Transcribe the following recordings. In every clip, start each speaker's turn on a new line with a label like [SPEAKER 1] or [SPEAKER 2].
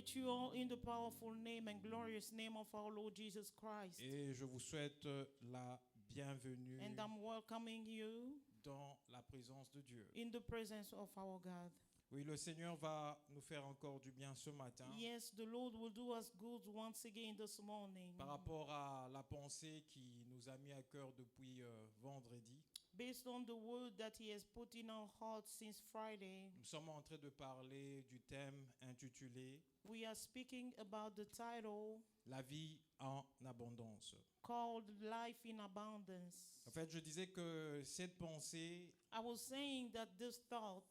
[SPEAKER 1] greet you all in the powerful name and glorious name of our Lord Jesus Christ.
[SPEAKER 2] Et je vous souhaite la bienvenue
[SPEAKER 1] And I'm welcoming you
[SPEAKER 2] dans la présence de Dieu.
[SPEAKER 1] in the presence of our God.
[SPEAKER 2] Oui, le Seigneur va nous faire encore du bien ce matin
[SPEAKER 1] Yes, the Lord will do us good once again this morning.
[SPEAKER 2] par rapport à la pensée qui nous a mis à cœur depuis vendredi.
[SPEAKER 1] Based on the word that He has put in our hearts since Friday,
[SPEAKER 2] Nous sommes en train de parler du thème intitulé
[SPEAKER 1] we are speaking about the title
[SPEAKER 2] La vie en abondance.
[SPEAKER 1] called Life in Abundance.
[SPEAKER 2] En fait, je disais que cette pensée
[SPEAKER 1] I was saying that this thought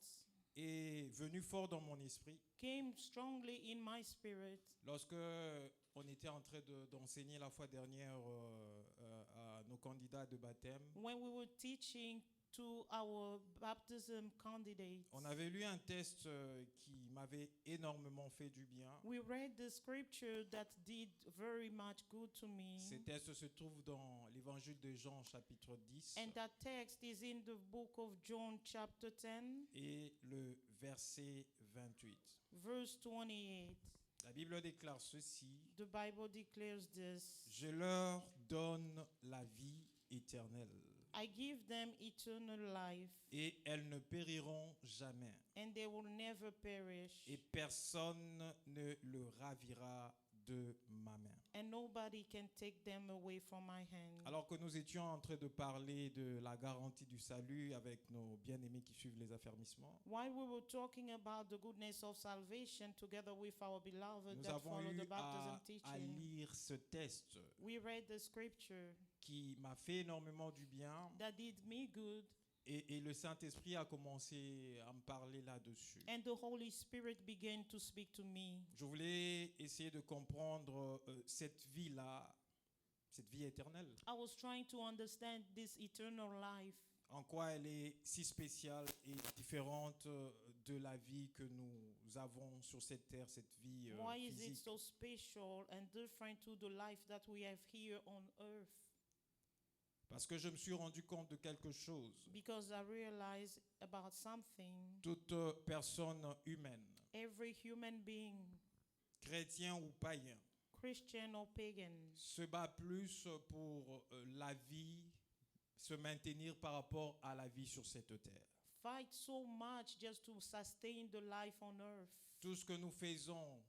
[SPEAKER 2] est venue fort dans mon esprit
[SPEAKER 1] came strongly in my spirit
[SPEAKER 2] lorsque on était en train d'enseigner la fois dernière à nos candidats de baptême.
[SPEAKER 1] when we were teaching to our baptism candidates.
[SPEAKER 2] On avait lu un texte qui m'avait énormément fait du bien.
[SPEAKER 1] We read the scripture that did very much good to me.
[SPEAKER 2] Ce texte se trouve dans l'évangile de Jean chapitre 10
[SPEAKER 1] And that text is in the book of John chapter 10,
[SPEAKER 2] et le verset 28.
[SPEAKER 1] verse 28.
[SPEAKER 2] La Bible déclare ceci:
[SPEAKER 1] The Bible declares this:
[SPEAKER 2] Je leur donne la vie éternelle
[SPEAKER 1] I give them eternal life,
[SPEAKER 2] et elles ne périront jamais
[SPEAKER 1] and they will never perish,
[SPEAKER 2] et personne ne le ravira de ma main.
[SPEAKER 1] and nobody can take them away from my hand.
[SPEAKER 2] Alors que nous étions en train de parler de la garantie du salut avec nos bien-aimés qui suivent les affermissements,
[SPEAKER 1] While we were talking about the goodness of salvation together with our beloved
[SPEAKER 2] nous
[SPEAKER 1] that
[SPEAKER 2] avons
[SPEAKER 1] follow
[SPEAKER 2] eu
[SPEAKER 1] the baptism
[SPEAKER 2] à
[SPEAKER 1] teaching,
[SPEAKER 2] lire ce texte
[SPEAKER 1] we read the scripture
[SPEAKER 2] qui m'a fait énormément du bien
[SPEAKER 1] that did me good,
[SPEAKER 2] et le Saint-Esprit a commencé à me parler là-dessus.
[SPEAKER 1] and the Holy Spirit began to speak to me.
[SPEAKER 2] Je voulais essayer de comprendre cette vie-là, cette vie éternelle.
[SPEAKER 1] I was trying to understand this eternal life,
[SPEAKER 2] En quoi elle est si spéciale et différente de la vie que nous avons sur cette terre, cette vie
[SPEAKER 1] why is it
[SPEAKER 2] physique.
[SPEAKER 1] so special and different to the life that we have here on earth?
[SPEAKER 2] Parce que je me suis rendu compte de quelque chose.
[SPEAKER 1] Because I realized about something.
[SPEAKER 2] Toute personne humaine,
[SPEAKER 1] Every human being,
[SPEAKER 2] chrétien ou païen,
[SPEAKER 1] Christian or pagan,
[SPEAKER 2] se bat plus pour la vie, se maintenir par rapport à la vie sur cette terre.
[SPEAKER 1] fight so much just to sustain the life on earth.
[SPEAKER 2] Tout ce que nous faisons,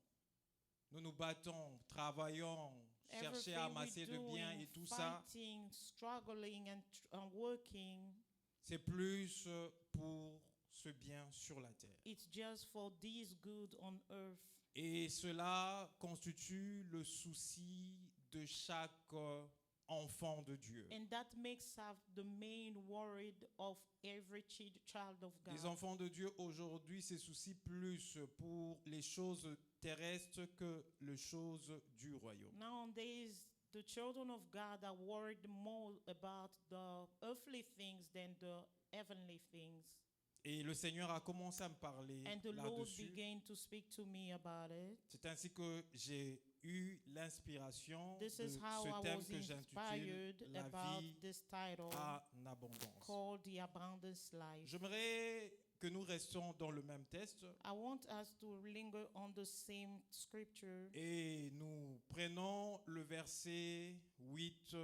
[SPEAKER 2] nous nous battons, travaillons, chercher à
[SPEAKER 1] Everything we
[SPEAKER 2] amasser de biens
[SPEAKER 1] doing,
[SPEAKER 2] et tout ça,
[SPEAKER 1] fighting, struggling and working,
[SPEAKER 2] c'est plus pour ce bien sur la terre.
[SPEAKER 1] it's just for this good on earth.
[SPEAKER 2] Et cela constitue le souci de chaque enfant de Dieu.
[SPEAKER 1] And that makes up the main worry of every child of God.
[SPEAKER 2] Les enfants de Dieu aujourd'hui se soucient plus pour les choses terrestres que les choses du royaume.
[SPEAKER 1] Nowadays, the children of God are worried more about the earthly things than the heavenly things.
[SPEAKER 2] Et le Seigneur a commencé à me parler
[SPEAKER 1] And the Lord
[SPEAKER 2] là-dessus.
[SPEAKER 1] began to speak to me about it.
[SPEAKER 2] C'est ainsi que j'ai eu l'inspiration de
[SPEAKER 1] This is how
[SPEAKER 2] ce
[SPEAKER 1] I
[SPEAKER 2] thème
[SPEAKER 1] was
[SPEAKER 2] que j'intitule
[SPEAKER 1] inspired
[SPEAKER 2] La
[SPEAKER 1] about
[SPEAKER 2] vie
[SPEAKER 1] this title
[SPEAKER 2] en abondance.
[SPEAKER 1] called The Abundance Life.
[SPEAKER 2] J'aimerais que nous restions dans le même texte
[SPEAKER 1] I want us to linger on the same scripture.
[SPEAKER 2] et nous prenons le verset 8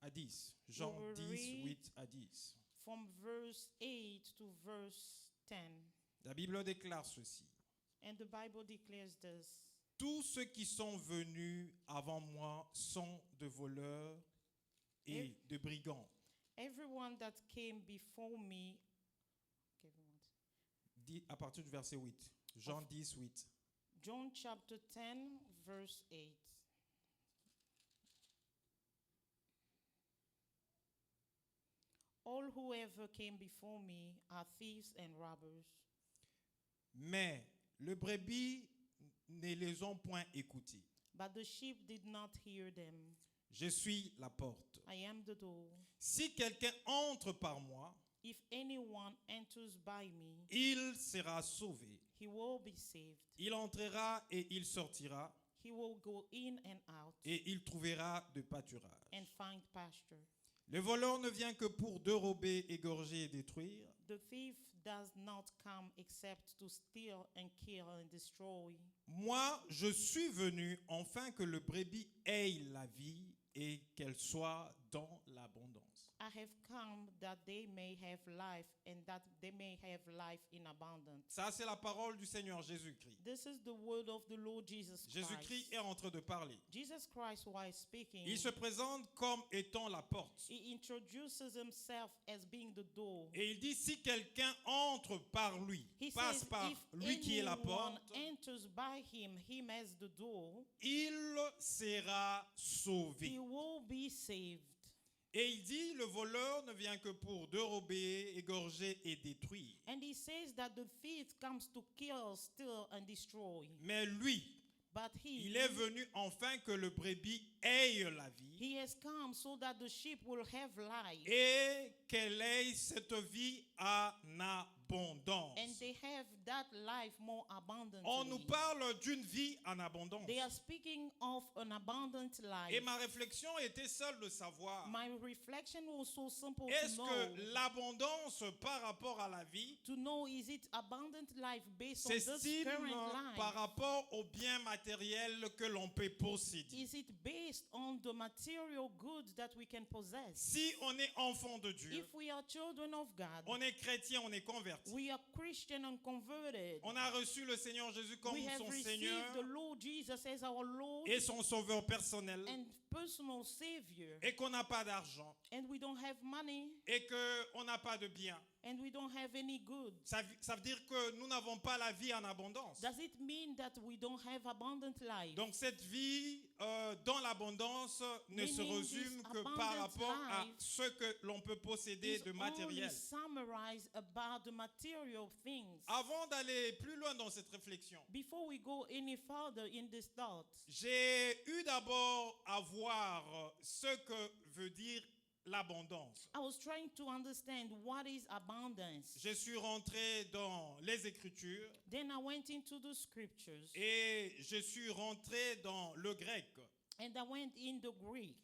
[SPEAKER 2] à 10. Jean
[SPEAKER 1] We will
[SPEAKER 2] 10,
[SPEAKER 1] read
[SPEAKER 2] 8 à 10.
[SPEAKER 1] From verse 8 to verse 10.
[SPEAKER 2] La Bible déclare ceci.
[SPEAKER 1] And the Bible declares this.
[SPEAKER 2] Tous ceux qui sont venus avant moi sont de voleurs et de brigands.
[SPEAKER 1] Everyone that came before me. Okay,
[SPEAKER 2] Dit à partir du verset 8. Jean 10, 8.
[SPEAKER 1] John chapter 10, verse 8. All who ever came before me are thieves and robbers.
[SPEAKER 2] Mais le brebis ne les ont point écoutés.
[SPEAKER 1] But the sheep did not hear them.
[SPEAKER 2] Je suis la porte.
[SPEAKER 1] I am the door.
[SPEAKER 2] Si quelqu'un entre par moi,
[SPEAKER 1] If anyone enters by me,
[SPEAKER 2] il sera sauvé.
[SPEAKER 1] he will be saved.
[SPEAKER 2] Il entrera et il sortira
[SPEAKER 1] He will go in and out
[SPEAKER 2] et il trouvera de pâturage.
[SPEAKER 1] and find pasture.
[SPEAKER 2] Le voleur ne vient que pour dérober, égorger et détruire.
[SPEAKER 1] The thief does not come except to steal and kill and destroy.
[SPEAKER 2] Moi, je suis venu afin que le brebis ait la vie et qu'elle soit dans l'abondance.
[SPEAKER 1] I have come that they may have life and that they may have life in abundance.
[SPEAKER 2] Ça, c'est la parole du Seigneur Jésus-Christ.
[SPEAKER 1] This is the word of the Lord Jesus
[SPEAKER 2] Jésus-Christ
[SPEAKER 1] Christ.
[SPEAKER 2] est en train de parler.
[SPEAKER 1] Jesus Christ, while speaking,
[SPEAKER 2] Il se présente comme étant la porte.
[SPEAKER 1] he introduces himself as being the door.
[SPEAKER 2] Et il dit, si quelqu'un entre par lui,
[SPEAKER 1] He
[SPEAKER 2] passe
[SPEAKER 1] says,
[SPEAKER 2] par
[SPEAKER 1] if
[SPEAKER 2] lui qui est la
[SPEAKER 1] anyone
[SPEAKER 2] porte,
[SPEAKER 1] enters by him as the door,
[SPEAKER 2] il sera sauvé.
[SPEAKER 1] he will be saved.
[SPEAKER 2] Et il dit, le voleur ne vient que pour dérober, égorger et détruire.
[SPEAKER 1] And he says that the thief comes to kill, steal, and destroy.
[SPEAKER 2] Mais lui,
[SPEAKER 1] But
[SPEAKER 2] il est venu afin que le brebis ait la vie
[SPEAKER 1] he has come so that the sheep will have life.
[SPEAKER 2] et qu'elle ait cette vie en abondance.
[SPEAKER 1] And they have that life more abundantly.
[SPEAKER 2] On nous parle d'une vie en abondance.
[SPEAKER 1] They are speaking of an abundant life.
[SPEAKER 2] Et ma réflexion était celle de savoir,
[SPEAKER 1] My reflection was so simple
[SPEAKER 2] est-ce
[SPEAKER 1] to know.
[SPEAKER 2] que l'abondance par rapport à la vie
[SPEAKER 1] To know, is it abundant life based on this
[SPEAKER 2] s'estime
[SPEAKER 1] current life?
[SPEAKER 2] par rapport aux biens matériels que l'on peut posséder?
[SPEAKER 1] Is it based on the material goods that we can possess?
[SPEAKER 2] Si on est enfant de Dieu,
[SPEAKER 1] If we are children of God,
[SPEAKER 2] on est chrétien, on est converti.
[SPEAKER 1] we are Christian and converted.
[SPEAKER 2] On a reçu le Seigneur Jésus comme
[SPEAKER 1] We have
[SPEAKER 2] son
[SPEAKER 1] received
[SPEAKER 2] Seigneur
[SPEAKER 1] the Lord Jesus as our Lord
[SPEAKER 2] et son sauveur personnel,
[SPEAKER 1] and personal Savior.
[SPEAKER 2] et qu'on n'a pas d'argent
[SPEAKER 1] And we don't have money
[SPEAKER 2] et qu'on n'a pas de biens.
[SPEAKER 1] and we don't have any goods.
[SPEAKER 2] Ça veut dire que nous n'avons pas la vie en abondance.
[SPEAKER 1] Does it mean that we don't have abundant life?
[SPEAKER 2] Donc cette vie dans l'abondance ne se
[SPEAKER 1] Meaning
[SPEAKER 2] résume
[SPEAKER 1] this
[SPEAKER 2] que par
[SPEAKER 1] abundant
[SPEAKER 2] rapport à
[SPEAKER 1] life
[SPEAKER 2] ce que l'on peut posséder
[SPEAKER 1] Is
[SPEAKER 2] de
[SPEAKER 1] only
[SPEAKER 2] matériel.
[SPEAKER 1] summarized about the material things.
[SPEAKER 2] Avant d'aller plus loin dans cette réflexion,
[SPEAKER 1] Before we go any further in this thought,
[SPEAKER 2] j'ai eu d'abord à voir ce que veut dire l'abondance.
[SPEAKER 1] I was trying to understand what is abundance.
[SPEAKER 2] Je suis rentré dans les Écritures
[SPEAKER 1] Then I went into the scriptures
[SPEAKER 2] et je suis rentré dans le grec.
[SPEAKER 1] and I went in the Greek.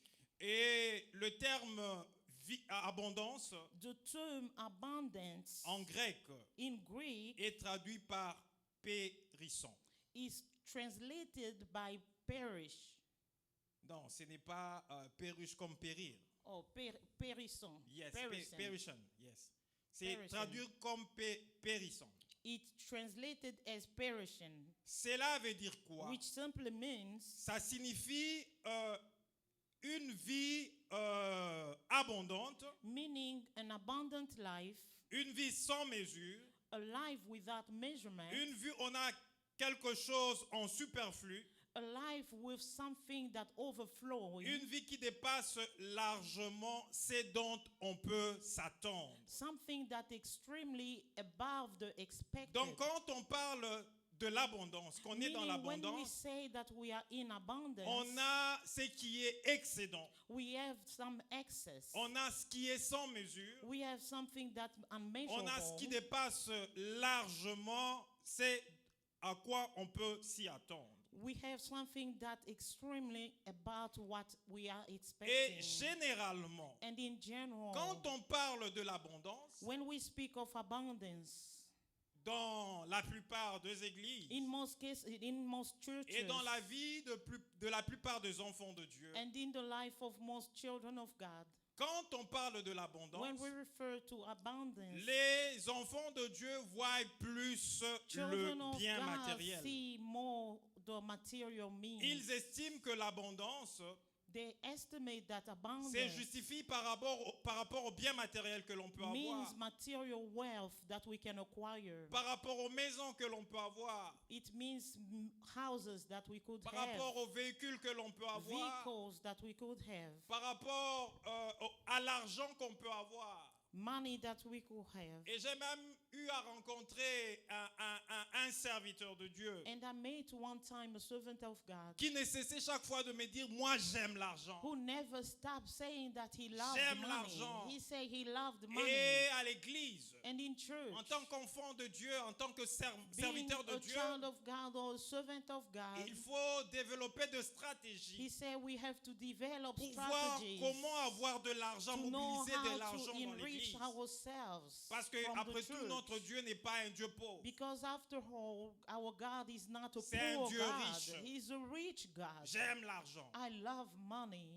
[SPEAKER 2] Et le terme abondance
[SPEAKER 1] The term abundance
[SPEAKER 2] en grec
[SPEAKER 1] in Greek
[SPEAKER 2] est traduit par périsson.
[SPEAKER 1] is translated by perish
[SPEAKER 2] Non, ce n'est pas péruche comme périr.
[SPEAKER 1] or perisson.
[SPEAKER 2] Yes,
[SPEAKER 1] Perisson.
[SPEAKER 2] périsson, yes. C'est
[SPEAKER 1] Périsson.
[SPEAKER 2] traduire comme périsson.
[SPEAKER 1] It's translated as perishing,
[SPEAKER 2] Cela veut dire quoi?
[SPEAKER 1] which simply means
[SPEAKER 2] Ça signifie une vie abondante,
[SPEAKER 1] meaning an abundant life,
[SPEAKER 2] une vie sans mesure,
[SPEAKER 1] a life without measurement,
[SPEAKER 2] une vie où on a quelque chose en superflu,
[SPEAKER 1] a life with something that overflows,
[SPEAKER 2] une vie qui dépasse largement ce dont on peut s'attendre.
[SPEAKER 1] something that extremely above the expected.
[SPEAKER 2] Donc quand on parle de l'abondance, qu'on est dans
[SPEAKER 1] Meaning when we
[SPEAKER 2] l'abondance,
[SPEAKER 1] say that we are in abundance,
[SPEAKER 2] on a ce qui est excédent,
[SPEAKER 1] we have some excess.
[SPEAKER 2] on a ce qui est sans mesure,
[SPEAKER 1] We have something that
[SPEAKER 2] on
[SPEAKER 1] unmeasurable.
[SPEAKER 2] a ce qui dépasse largement c'est à quoi on peut s'y attendre.
[SPEAKER 1] We have something that extremely about what we are
[SPEAKER 2] Et
[SPEAKER 1] expecting.
[SPEAKER 2] généralement,
[SPEAKER 1] And in general,
[SPEAKER 2] quand on parle de l'abondance,
[SPEAKER 1] when we speak of abundance,
[SPEAKER 2] dans la plupart des églises
[SPEAKER 1] in most cases, in most churches,
[SPEAKER 2] et dans la vie de la plupart des enfants de Dieu,
[SPEAKER 1] and in the life of most children of God,
[SPEAKER 2] quand on parle de l'abondance,
[SPEAKER 1] when we refer to abundance,
[SPEAKER 2] les enfants de Dieu voient plus
[SPEAKER 1] children
[SPEAKER 2] le
[SPEAKER 1] of
[SPEAKER 2] bien
[SPEAKER 1] God
[SPEAKER 2] matériel.
[SPEAKER 1] see more the material means.
[SPEAKER 2] Ils estiment que l'abondance
[SPEAKER 1] They estimate that abundance
[SPEAKER 2] se justifie par rapport au bien matériel que l'on peut
[SPEAKER 1] means
[SPEAKER 2] avoir,
[SPEAKER 1] material wealth that we can acquire.
[SPEAKER 2] par rapport aux maisons que l'on peut avoir,
[SPEAKER 1] It means houses that we could
[SPEAKER 2] par
[SPEAKER 1] have,
[SPEAKER 2] rapport aux véhicules que l'on peut avoir,
[SPEAKER 1] vehicles that we could have,
[SPEAKER 2] par rapport à l'argent qu'on peut avoir.
[SPEAKER 1] money that we could have.
[SPEAKER 2] Et j'ai même eu à rencontrer un serviteur de Dieu
[SPEAKER 1] And I met one time a servant of God
[SPEAKER 2] qui ne cessait chaque fois de me dire, moi j'aime l'argent.
[SPEAKER 1] who never stopped saying that he loved
[SPEAKER 2] J'aime
[SPEAKER 1] money.
[SPEAKER 2] l'argent.
[SPEAKER 1] He said he loved money.
[SPEAKER 2] Et à l'église,
[SPEAKER 1] And in church,
[SPEAKER 2] en tant qu'enfant de Dieu, en tant que
[SPEAKER 1] being
[SPEAKER 2] serviteur de
[SPEAKER 1] a
[SPEAKER 2] Dieu,
[SPEAKER 1] child of God or a servant of God,
[SPEAKER 2] il faut faut développer des
[SPEAKER 1] He
[SPEAKER 2] stratégies
[SPEAKER 1] said we have to develop
[SPEAKER 2] pour voir
[SPEAKER 1] strategies
[SPEAKER 2] comment avoir de l'argent,
[SPEAKER 1] to know
[SPEAKER 2] mobiliser de
[SPEAKER 1] how
[SPEAKER 2] l'argent
[SPEAKER 1] to
[SPEAKER 2] dans
[SPEAKER 1] enrich
[SPEAKER 2] l'église.
[SPEAKER 1] ourselves
[SPEAKER 2] Parce que
[SPEAKER 1] from the
[SPEAKER 2] après tout, notre
[SPEAKER 1] church.
[SPEAKER 2] Dieu n'est pas un Dieu pauvre.
[SPEAKER 1] Because after all, our God is not a
[SPEAKER 2] C'est un
[SPEAKER 1] poor
[SPEAKER 2] Dieu
[SPEAKER 1] God.
[SPEAKER 2] riche.
[SPEAKER 1] He's a rich God.
[SPEAKER 2] J'aime l'argent.
[SPEAKER 1] I love money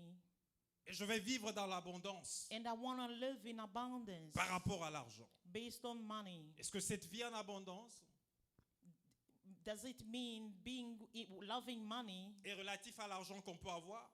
[SPEAKER 2] Et je vais vivre dans l'abondance
[SPEAKER 1] and I want to live in abundance
[SPEAKER 2] par rapport à l'argent.
[SPEAKER 1] based on money.
[SPEAKER 2] Est-ce que cette vie en abondance
[SPEAKER 1] Does it mean loving money?
[SPEAKER 2] est relative à l'argent qu'on peut avoir?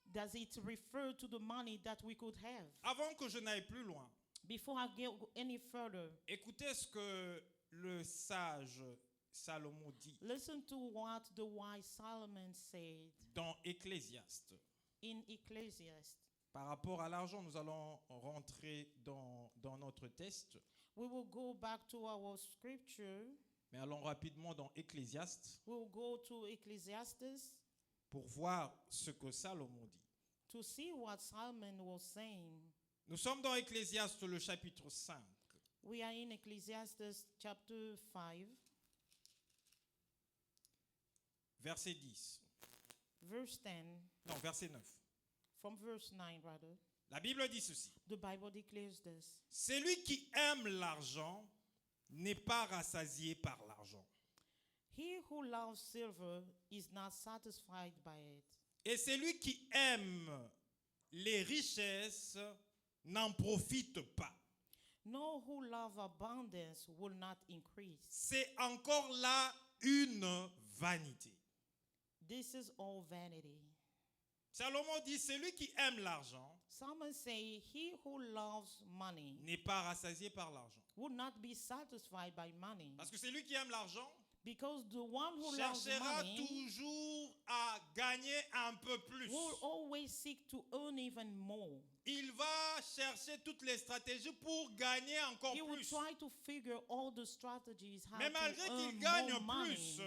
[SPEAKER 1] Does it refer to the money that we could have?
[SPEAKER 2] Avant que je n'aille plus loin,
[SPEAKER 1] Before I go any further,
[SPEAKER 2] écoutez ce que le sage Salomon dit
[SPEAKER 1] listen to what the wise Solomon said
[SPEAKER 2] dans Ecclésiaste.
[SPEAKER 1] in Ecclesiastes.
[SPEAKER 2] Par rapport à l'argent, nous allons rentrer dans notre test.
[SPEAKER 1] We will go back to our scripture.
[SPEAKER 2] Mais allons rapidement dans Ecclésiaste
[SPEAKER 1] We will go to Ecclesiastes
[SPEAKER 2] pour voir ce que Salomon dit.
[SPEAKER 1] to see what Solomon was saying.
[SPEAKER 2] Nous sommes dans Ecclésiaste, le chapitre 5.
[SPEAKER 1] We are in Ecclesiastes chapter 5,
[SPEAKER 2] Verset 10.
[SPEAKER 1] verse 10,
[SPEAKER 2] Non, verset 9.
[SPEAKER 1] from verse 9 rather.
[SPEAKER 2] La Bible dit ceci.
[SPEAKER 1] The Bible declares this.
[SPEAKER 2] Celui qui aime l'argent n'est pas rassasié par l'argent.
[SPEAKER 1] He who loves silver is not satisfied by it.
[SPEAKER 2] Et celui qui aime les richesses n'en profite pas.
[SPEAKER 1] No who love abundance will not increase.
[SPEAKER 2] C'est encore là une vanité.
[SPEAKER 1] This is all vanity.
[SPEAKER 2] Salomon dit, celui qui aime l'argent
[SPEAKER 1] Some say he who loves money
[SPEAKER 2] n'est pas rassasié par l'argent.
[SPEAKER 1] will not be satisfied by money.
[SPEAKER 2] Parce que celui qui aime l'argent
[SPEAKER 1] Because the one who loves
[SPEAKER 2] cherchera
[SPEAKER 1] money
[SPEAKER 2] toujours à gagner un peu plus.
[SPEAKER 1] will always seek to earn even more.
[SPEAKER 2] Il va chercher toutes les stratégies pour gagner encore
[SPEAKER 1] He will
[SPEAKER 2] plus.
[SPEAKER 1] try to figure all the strategies how
[SPEAKER 2] Mais malgré
[SPEAKER 1] to
[SPEAKER 2] qu'il
[SPEAKER 1] earn
[SPEAKER 2] gagne
[SPEAKER 1] more money.
[SPEAKER 2] plus,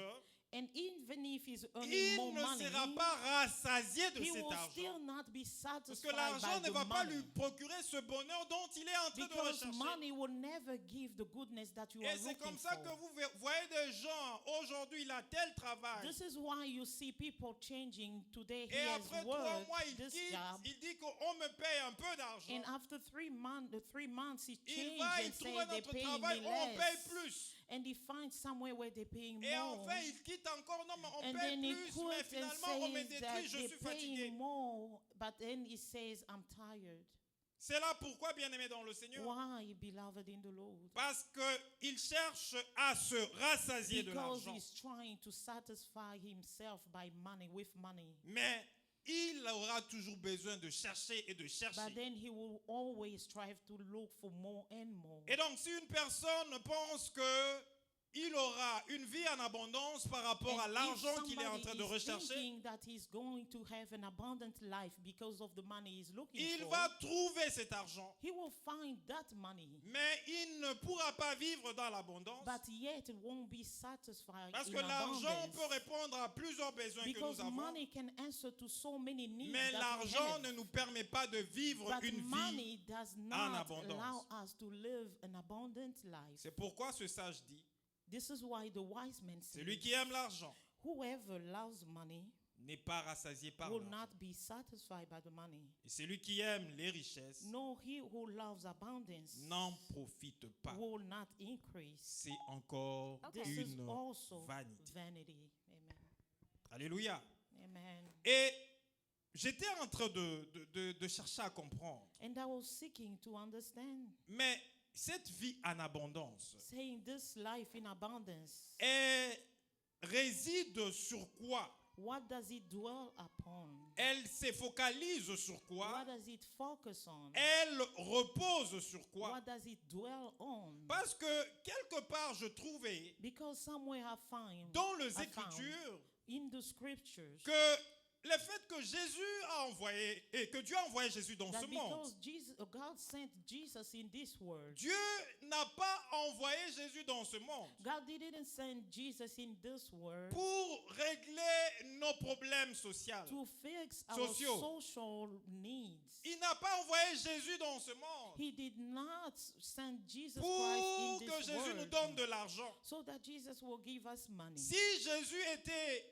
[SPEAKER 1] And even if he's earning
[SPEAKER 2] il
[SPEAKER 1] more
[SPEAKER 2] ne
[SPEAKER 1] money,
[SPEAKER 2] sera pas rassasié de
[SPEAKER 1] he
[SPEAKER 2] cet
[SPEAKER 1] will
[SPEAKER 2] argent.
[SPEAKER 1] still not be
[SPEAKER 2] Parce que
[SPEAKER 1] satisfied
[SPEAKER 2] l'argent
[SPEAKER 1] by
[SPEAKER 2] ne
[SPEAKER 1] the
[SPEAKER 2] va pas
[SPEAKER 1] money.
[SPEAKER 2] lui procurer ce bonheur dont il est en train de
[SPEAKER 1] Because
[SPEAKER 2] rechercher.
[SPEAKER 1] money will never give the goodness that you
[SPEAKER 2] Et
[SPEAKER 1] are
[SPEAKER 2] c'est
[SPEAKER 1] looking
[SPEAKER 2] comme ça que
[SPEAKER 1] for.
[SPEAKER 2] vous voyez des gens, aujourd'hui il a tel travail.
[SPEAKER 1] This is why you see people changing today. He
[SPEAKER 2] Et
[SPEAKER 1] has
[SPEAKER 2] après 3
[SPEAKER 1] worked
[SPEAKER 2] mois, il
[SPEAKER 1] this
[SPEAKER 2] quitte,
[SPEAKER 1] job,
[SPEAKER 2] il dit qu'on me paye un peu
[SPEAKER 1] and
[SPEAKER 2] d'argent.
[SPEAKER 1] after 3 months, he
[SPEAKER 2] Il
[SPEAKER 1] changed
[SPEAKER 2] va,
[SPEAKER 1] and
[SPEAKER 2] il trouve
[SPEAKER 1] say
[SPEAKER 2] un
[SPEAKER 1] they're
[SPEAKER 2] autre
[SPEAKER 1] paying
[SPEAKER 2] travail
[SPEAKER 1] me
[SPEAKER 2] où on paye
[SPEAKER 1] less.
[SPEAKER 2] plus.
[SPEAKER 1] And he finds somewhere where they're paying
[SPEAKER 2] Et
[SPEAKER 1] more.
[SPEAKER 2] enfin, il quitte encore, non, mais on
[SPEAKER 1] And
[SPEAKER 2] paye
[SPEAKER 1] then he
[SPEAKER 2] plus, mais
[SPEAKER 1] quits and
[SPEAKER 2] finalement on me
[SPEAKER 1] says that
[SPEAKER 2] détruit, je
[SPEAKER 1] they're
[SPEAKER 2] suis fatigué.
[SPEAKER 1] paying more, but then he says, I'm tired.
[SPEAKER 2] C'est là pourquoi, bien-aimé dans le Seigneur,
[SPEAKER 1] Why, beloved in the Lord?
[SPEAKER 2] parce qu'il cherche à se rassasier de
[SPEAKER 1] Because
[SPEAKER 2] l'argent.
[SPEAKER 1] he's trying to satisfy himself by money, with money.
[SPEAKER 2] Mais il aura toujours besoin de chercher et de chercher.
[SPEAKER 1] But then he will always strive to look for more and more.
[SPEAKER 2] Et donc, si une personne pense que il aura une vie en abondance par rapport à
[SPEAKER 1] And if
[SPEAKER 2] l'argent qu'il est en
[SPEAKER 1] somebody
[SPEAKER 2] train de
[SPEAKER 1] is
[SPEAKER 2] rechercher,
[SPEAKER 1] thinking that he's going to have an abundant life because of the money he's looking
[SPEAKER 2] il
[SPEAKER 1] for,
[SPEAKER 2] va trouver cet argent.
[SPEAKER 1] he will find that money.
[SPEAKER 2] Mais il ne pourra pas vivre dans l'abondance.
[SPEAKER 1] But yet it won't be satisfied
[SPEAKER 2] Parce
[SPEAKER 1] in
[SPEAKER 2] que l'argent
[SPEAKER 1] abundance.
[SPEAKER 2] peut répondre à plusieurs besoins que
[SPEAKER 1] Because
[SPEAKER 2] nous avons.
[SPEAKER 1] money can answer to so many needs
[SPEAKER 2] Mais
[SPEAKER 1] that we
[SPEAKER 2] l'argent
[SPEAKER 1] have.
[SPEAKER 2] ne nous permet pas de vivre
[SPEAKER 1] But
[SPEAKER 2] une vie.
[SPEAKER 1] money does not
[SPEAKER 2] abondance.
[SPEAKER 1] allow us to live an abundant life.
[SPEAKER 2] C'est pourquoi ce sage dit,
[SPEAKER 1] This is why the wise man
[SPEAKER 2] celui
[SPEAKER 1] says,
[SPEAKER 2] qui aime l'argent
[SPEAKER 1] whoever loves money
[SPEAKER 2] n'est pas rassasié par
[SPEAKER 1] will
[SPEAKER 2] l'argent.
[SPEAKER 1] not be satisfied by the money.
[SPEAKER 2] Et celui qui aime les richesses
[SPEAKER 1] No, he who loves abundance
[SPEAKER 2] n'en profite pas.
[SPEAKER 1] will not increase.
[SPEAKER 2] C'est encore
[SPEAKER 1] This is
[SPEAKER 2] une
[SPEAKER 1] also
[SPEAKER 2] vanité.
[SPEAKER 1] vanity. Amen.
[SPEAKER 2] Alléluia.
[SPEAKER 1] Amen.
[SPEAKER 2] Et j'étais en train de chercher à comprendre.
[SPEAKER 1] And I was seeking to understand,
[SPEAKER 2] Mais cette vie en abondance,
[SPEAKER 1] saying this life in abundance,
[SPEAKER 2] elle réside sur quoi?
[SPEAKER 1] what does it dwell upon?
[SPEAKER 2] Elle se focalise sur quoi?
[SPEAKER 1] What does it focus on?
[SPEAKER 2] Elle repose sur quoi?
[SPEAKER 1] What does it dwell on?
[SPEAKER 2] Parce que quelque part, je trouvais
[SPEAKER 1] Because somewhere I find
[SPEAKER 2] dans les
[SPEAKER 1] I found
[SPEAKER 2] Écritures
[SPEAKER 1] in the scriptures
[SPEAKER 2] que le fait que Jésus a envoyé et que Dieu a envoyé Jésus dans
[SPEAKER 1] that
[SPEAKER 2] ce monde,
[SPEAKER 1] because God sent Jesus in this world,
[SPEAKER 2] Dieu n'a pas envoyé Jésus dans ce monde
[SPEAKER 1] God didn't send Jesus in this world
[SPEAKER 2] pour régler nos problèmes sociaux.
[SPEAKER 1] to fix our
[SPEAKER 2] Sociaux.
[SPEAKER 1] social needs.
[SPEAKER 2] Il n'a pas envoyé Jésus dans ce monde
[SPEAKER 1] He did not send Jesus Christ in
[SPEAKER 2] pour que
[SPEAKER 1] this
[SPEAKER 2] Jésus nous
[SPEAKER 1] world
[SPEAKER 2] donne de l'argent.
[SPEAKER 1] so that Jesus will give us money.
[SPEAKER 2] Si Jésus était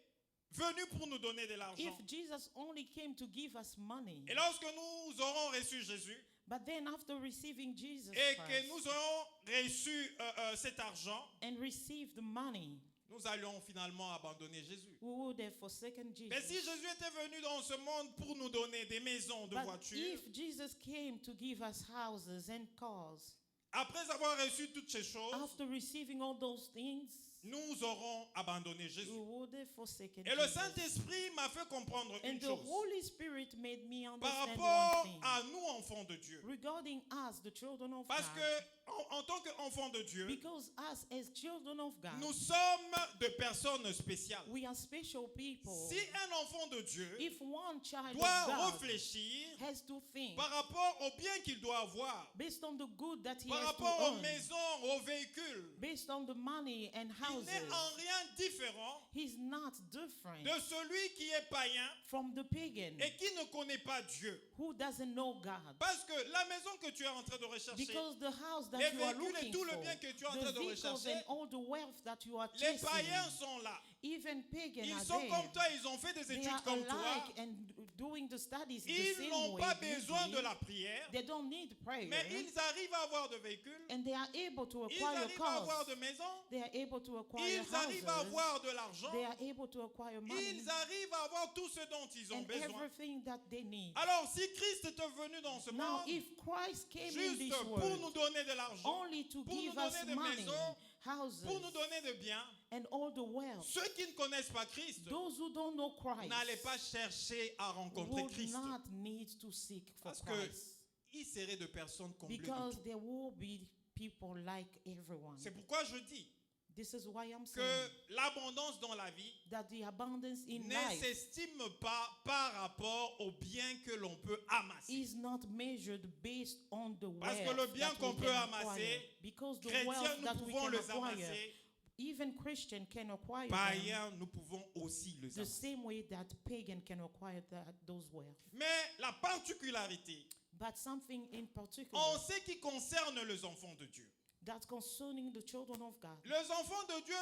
[SPEAKER 2] venu pour nous donner de
[SPEAKER 1] if
[SPEAKER 2] l'argent,
[SPEAKER 1] Jesus only came to give us money,
[SPEAKER 2] et lorsque nous aurons reçu Jésus,
[SPEAKER 1] but then after receiving Jesus
[SPEAKER 2] et que
[SPEAKER 1] Christ
[SPEAKER 2] nous aurons reçu cet argent,
[SPEAKER 1] and received the money,
[SPEAKER 2] nous allions finalement abandonner Jésus.
[SPEAKER 1] we would have forsaken
[SPEAKER 2] Mais si
[SPEAKER 1] Jesus.
[SPEAKER 2] Jésus était venu dans ce monde pour nous donner des maisons, de
[SPEAKER 1] But
[SPEAKER 2] voitures,
[SPEAKER 1] if Jesus came to give us houses and cars,
[SPEAKER 2] après avoir reçu toutes ces choses,
[SPEAKER 1] after receiving all those things,
[SPEAKER 2] nous aurons abandonné Jésus.
[SPEAKER 1] we would have forsaken
[SPEAKER 2] Et le
[SPEAKER 1] Jesus.
[SPEAKER 2] Saint-Esprit m'a fait comprendre
[SPEAKER 1] And
[SPEAKER 2] une
[SPEAKER 1] the
[SPEAKER 2] chose
[SPEAKER 1] Holy Spirit made me
[SPEAKER 2] par
[SPEAKER 1] understand
[SPEAKER 2] rapport
[SPEAKER 1] one thing
[SPEAKER 2] à nous, enfants de Dieu.
[SPEAKER 1] regarding us, the children of
[SPEAKER 2] Parce
[SPEAKER 1] God.
[SPEAKER 2] que, en tant qu'enfants de Dieu,
[SPEAKER 1] Because us, as children of God,
[SPEAKER 2] nous sommes des personnes spéciales.
[SPEAKER 1] we are special people.
[SPEAKER 2] Si un enfant de Dieu
[SPEAKER 1] If one child
[SPEAKER 2] doit
[SPEAKER 1] of God
[SPEAKER 2] réfléchir
[SPEAKER 1] has to think
[SPEAKER 2] par rapport au bien qu'il doit avoir,
[SPEAKER 1] based on the good that he
[SPEAKER 2] par
[SPEAKER 1] has to
[SPEAKER 2] rapport aux
[SPEAKER 1] earn,
[SPEAKER 2] maisons, aux véhicules,
[SPEAKER 1] based on the money and
[SPEAKER 2] il
[SPEAKER 1] houses,
[SPEAKER 2] n'est en rien différent
[SPEAKER 1] he's not different
[SPEAKER 2] de celui qui est païen
[SPEAKER 1] from the pagan
[SPEAKER 2] et qui ne connaît pas Dieu.
[SPEAKER 1] who doesn't know God.
[SPEAKER 2] Parce que la maison que tu es en train de rechercher,
[SPEAKER 1] Because the house that
[SPEAKER 2] les
[SPEAKER 1] you are
[SPEAKER 2] véhicules et
[SPEAKER 1] looking
[SPEAKER 2] tout le
[SPEAKER 1] for,
[SPEAKER 2] bien que tu es en
[SPEAKER 1] the
[SPEAKER 2] train de
[SPEAKER 1] vehicles
[SPEAKER 2] rechercher,
[SPEAKER 1] and all the wealth that you are
[SPEAKER 2] les
[SPEAKER 1] chasing,
[SPEAKER 2] païens sont là.
[SPEAKER 1] even pagan
[SPEAKER 2] Ils
[SPEAKER 1] are
[SPEAKER 2] sont
[SPEAKER 1] there.
[SPEAKER 2] comme toi, ils ont fait des
[SPEAKER 1] They
[SPEAKER 2] études
[SPEAKER 1] are
[SPEAKER 2] comme toi.
[SPEAKER 1] alike and doing the studies the
[SPEAKER 2] Ils
[SPEAKER 1] same
[SPEAKER 2] n'ont
[SPEAKER 1] way.
[SPEAKER 2] pas
[SPEAKER 1] you
[SPEAKER 2] besoin
[SPEAKER 1] did.
[SPEAKER 2] de la prière,
[SPEAKER 1] They don't need prayer.
[SPEAKER 2] mais ils arrivent à avoir de véhicules,
[SPEAKER 1] And they are able to
[SPEAKER 2] ils
[SPEAKER 1] acquire
[SPEAKER 2] arrivent à avoir
[SPEAKER 1] cars.
[SPEAKER 2] de maisons,
[SPEAKER 1] They are able to acquire
[SPEAKER 2] ils arrivent à
[SPEAKER 1] houses.
[SPEAKER 2] avoir de l'argent,
[SPEAKER 1] They are able to acquire money
[SPEAKER 2] ils arrivent à avoir tout ce dont ils ont
[SPEAKER 1] and
[SPEAKER 2] besoin.
[SPEAKER 1] everything that they need.
[SPEAKER 2] Alors, si Christ est venu dans ce
[SPEAKER 1] Now,
[SPEAKER 2] monde,
[SPEAKER 1] if Christ came in this
[SPEAKER 2] juste pour
[SPEAKER 1] world
[SPEAKER 2] nous donner de l'argent,
[SPEAKER 1] only to
[SPEAKER 2] pour nous
[SPEAKER 1] give
[SPEAKER 2] donner
[SPEAKER 1] us
[SPEAKER 2] des
[SPEAKER 1] money,
[SPEAKER 2] maisons,
[SPEAKER 1] houses,
[SPEAKER 2] pour nous donner de biens,
[SPEAKER 1] and all the wealth,
[SPEAKER 2] ceux qui ne connaissent pas Christ
[SPEAKER 1] those who don't know Christ
[SPEAKER 2] n'allaient pas chercher à rencontrer
[SPEAKER 1] would
[SPEAKER 2] Christ.
[SPEAKER 1] not need to seek for
[SPEAKER 2] Parce que
[SPEAKER 1] Christ.
[SPEAKER 2] ils seraient de personnes comblées de
[SPEAKER 1] Because
[SPEAKER 2] tout.
[SPEAKER 1] there will be people like everyone.
[SPEAKER 2] C'est pourquoi je dis
[SPEAKER 1] This is why I'm
[SPEAKER 2] que
[SPEAKER 1] saying
[SPEAKER 2] l'abondance dans la vie
[SPEAKER 1] that the abundance in
[SPEAKER 2] ne
[SPEAKER 1] life
[SPEAKER 2] s'estime pas par rapport au bien que l'on peut amasser.
[SPEAKER 1] is not measured based on the
[SPEAKER 2] Parce que
[SPEAKER 1] wealth
[SPEAKER 2] le bien
[SPEAKER 1] that
[SPEAKER 2] qu'on
[SPEAKER 1] we
[SPEAKER 2] peut
[SPEAKER 1] can
[SPEAKER 2] amasser,
[SPEAKER 1] acquire. Because the
[SPEAKER 2] Chrétiens,
[SPEAKER 1] wealth
[SPEAKER 2] nous
[SPEAKER 1] that we
[SPEAKER 2] pouvons
[SPEAKER 1] can
[SPEAKER 2] les
[SPEAKER 1] acquire,
[SPEAKER 2] amasser.
[SPEAKER 1] even Christian can acquire them
[SPEAKER 2] Païens, nous pouvons aussi les
[SPEAKER 1] the
[SPEAKER 2] amasser.
[SPEAKER 1] same way that pagan can acquire those wealth.
[SPEAKER 2] Mais la particularité,
[SPEAKER 1] But something in particular
[SPEAKER 2] en ce qui concerne les enfants de Dieu,
[SPEAKER 1] that's concerning the children of God.
[SPEAKER 2] les enfants de Dieu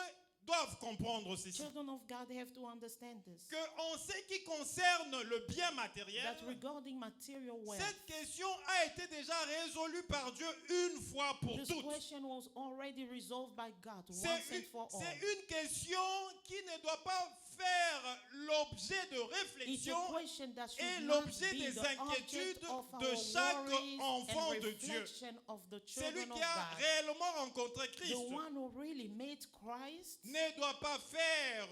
[SPEAKER 2] doivent comprendre ceci.
[SPEAKER 1] Children of God have to understand this.
[SPEAKER 2] Que en ce qui concerne le bien matériel,
[SPEAKER 1] That regarding material wealth,
[SPEAKER 2] cette question a été déjà résolue par Dieu une fois pour
[SPEAKER 1] this
[SPEAKER 2] toutes.
[SPEAKER 1] question was already resolved by God once
[SPEAKER 2] C'est
[SPEAKER 1] and for all.
[SPEAKER 2] une question qui ne doit pas faire l'objet de
[SPEAKER 1] It's a
[SPEAKER 2] réflexion
[SPEAKER 1] question that
[SPEAKER 2] et
[SPEAKER 1] should not
[SPEAKER 2] l'objet
[SPEAKER 1] be
[SPEAKER 2] des
[SPEAKER 1] the object
[SPEAKER 2] inquiétudes
[SPEAKER 1] of
[SPEAKER 2] de
[SPEAKER 1] our
[SPEAKER 2] chaque
[SPEAKER 1] worries
[SPEAKER 2] enfant
[SPEAKER 1] and
[SPEAKER 2] de Dieu.
[SPEAKER 1] reflection of the
[SPEAKER 2] Celui
[SPEAKER 1] children of
[SPEAKER 2] qui a
[SPEAKER 1] God.
[SPEAKER 2] réellement rencontré Christ
[SPEAKER 1] The one who really made Christ
[SPEAKER 2] ne doit pas faire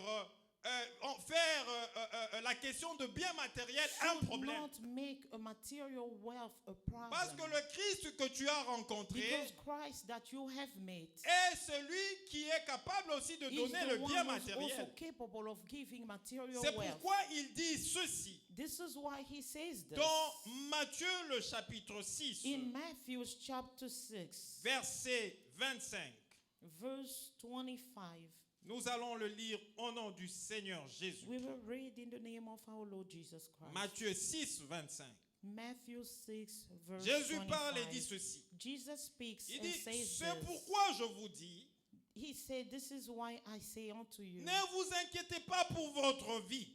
[SPEAKER 2] la question de bien matériel un
[SPEAKER 1] should
[SPEAKER 2] problème.
[SPEAKER 1] not make a material wealth a problem.
[SPEAKER 2] Parce que le Christ que tu as rencontré
[SPEAKER 1] Because Christ that you have met
[SPEAKER 2] est celui qui est capable aussi de
[SPEAKER 1] is
[SPEAKER 2] donner
[SPEAKER 1] the
[SPEAKER 2] le bien
[SPEAKER 1] one who's also
[SPEAKER 2] matériel.
[SPEAKER 1] capable of giving material
[SPEAKER 2] C'est
[SPEAKER 1] wealth.
[SPEAKER 2] pourquoi il dit ceci
[SPEAKER 1] This is why he says this.
[SPEAKER 2] dans Matthieu le chapitre 6,
[SPEAKER 1] In Matthew chapter 6,
[SPEAKER 2] verset 25.
[SPEAKER 1] verse 25,
[SPEAKER 2] Nous allons le lire au nom du Seigneur Jésus.
[SPEAKER 1] we will read in the name of our Lord Jesus Christ.
[SPEAKER 2] Matthieu 6, 25.
[SPEAKER 1] Matthew 6, verse
[SPEAKER 2] Jésus
[SPEAKER 1] 25.
[SPEAKER 2] parle et dit ceci.
[SPEAKER 1] Jesus speaks
[SPEAKER 2] Il
[SPEAKER 1] and
[SPEAKER 2] dit,
[SPEAKER 1] says
[SPEAKER 2] c'est
[SPEAKER 1] this.
[SPEAKER 2] pourquoi je vous dis,
[SPEAKER 1] He said, this is why I say unto you,
[SPEAKER 2] ne vous inquiétez pas pour votre vie.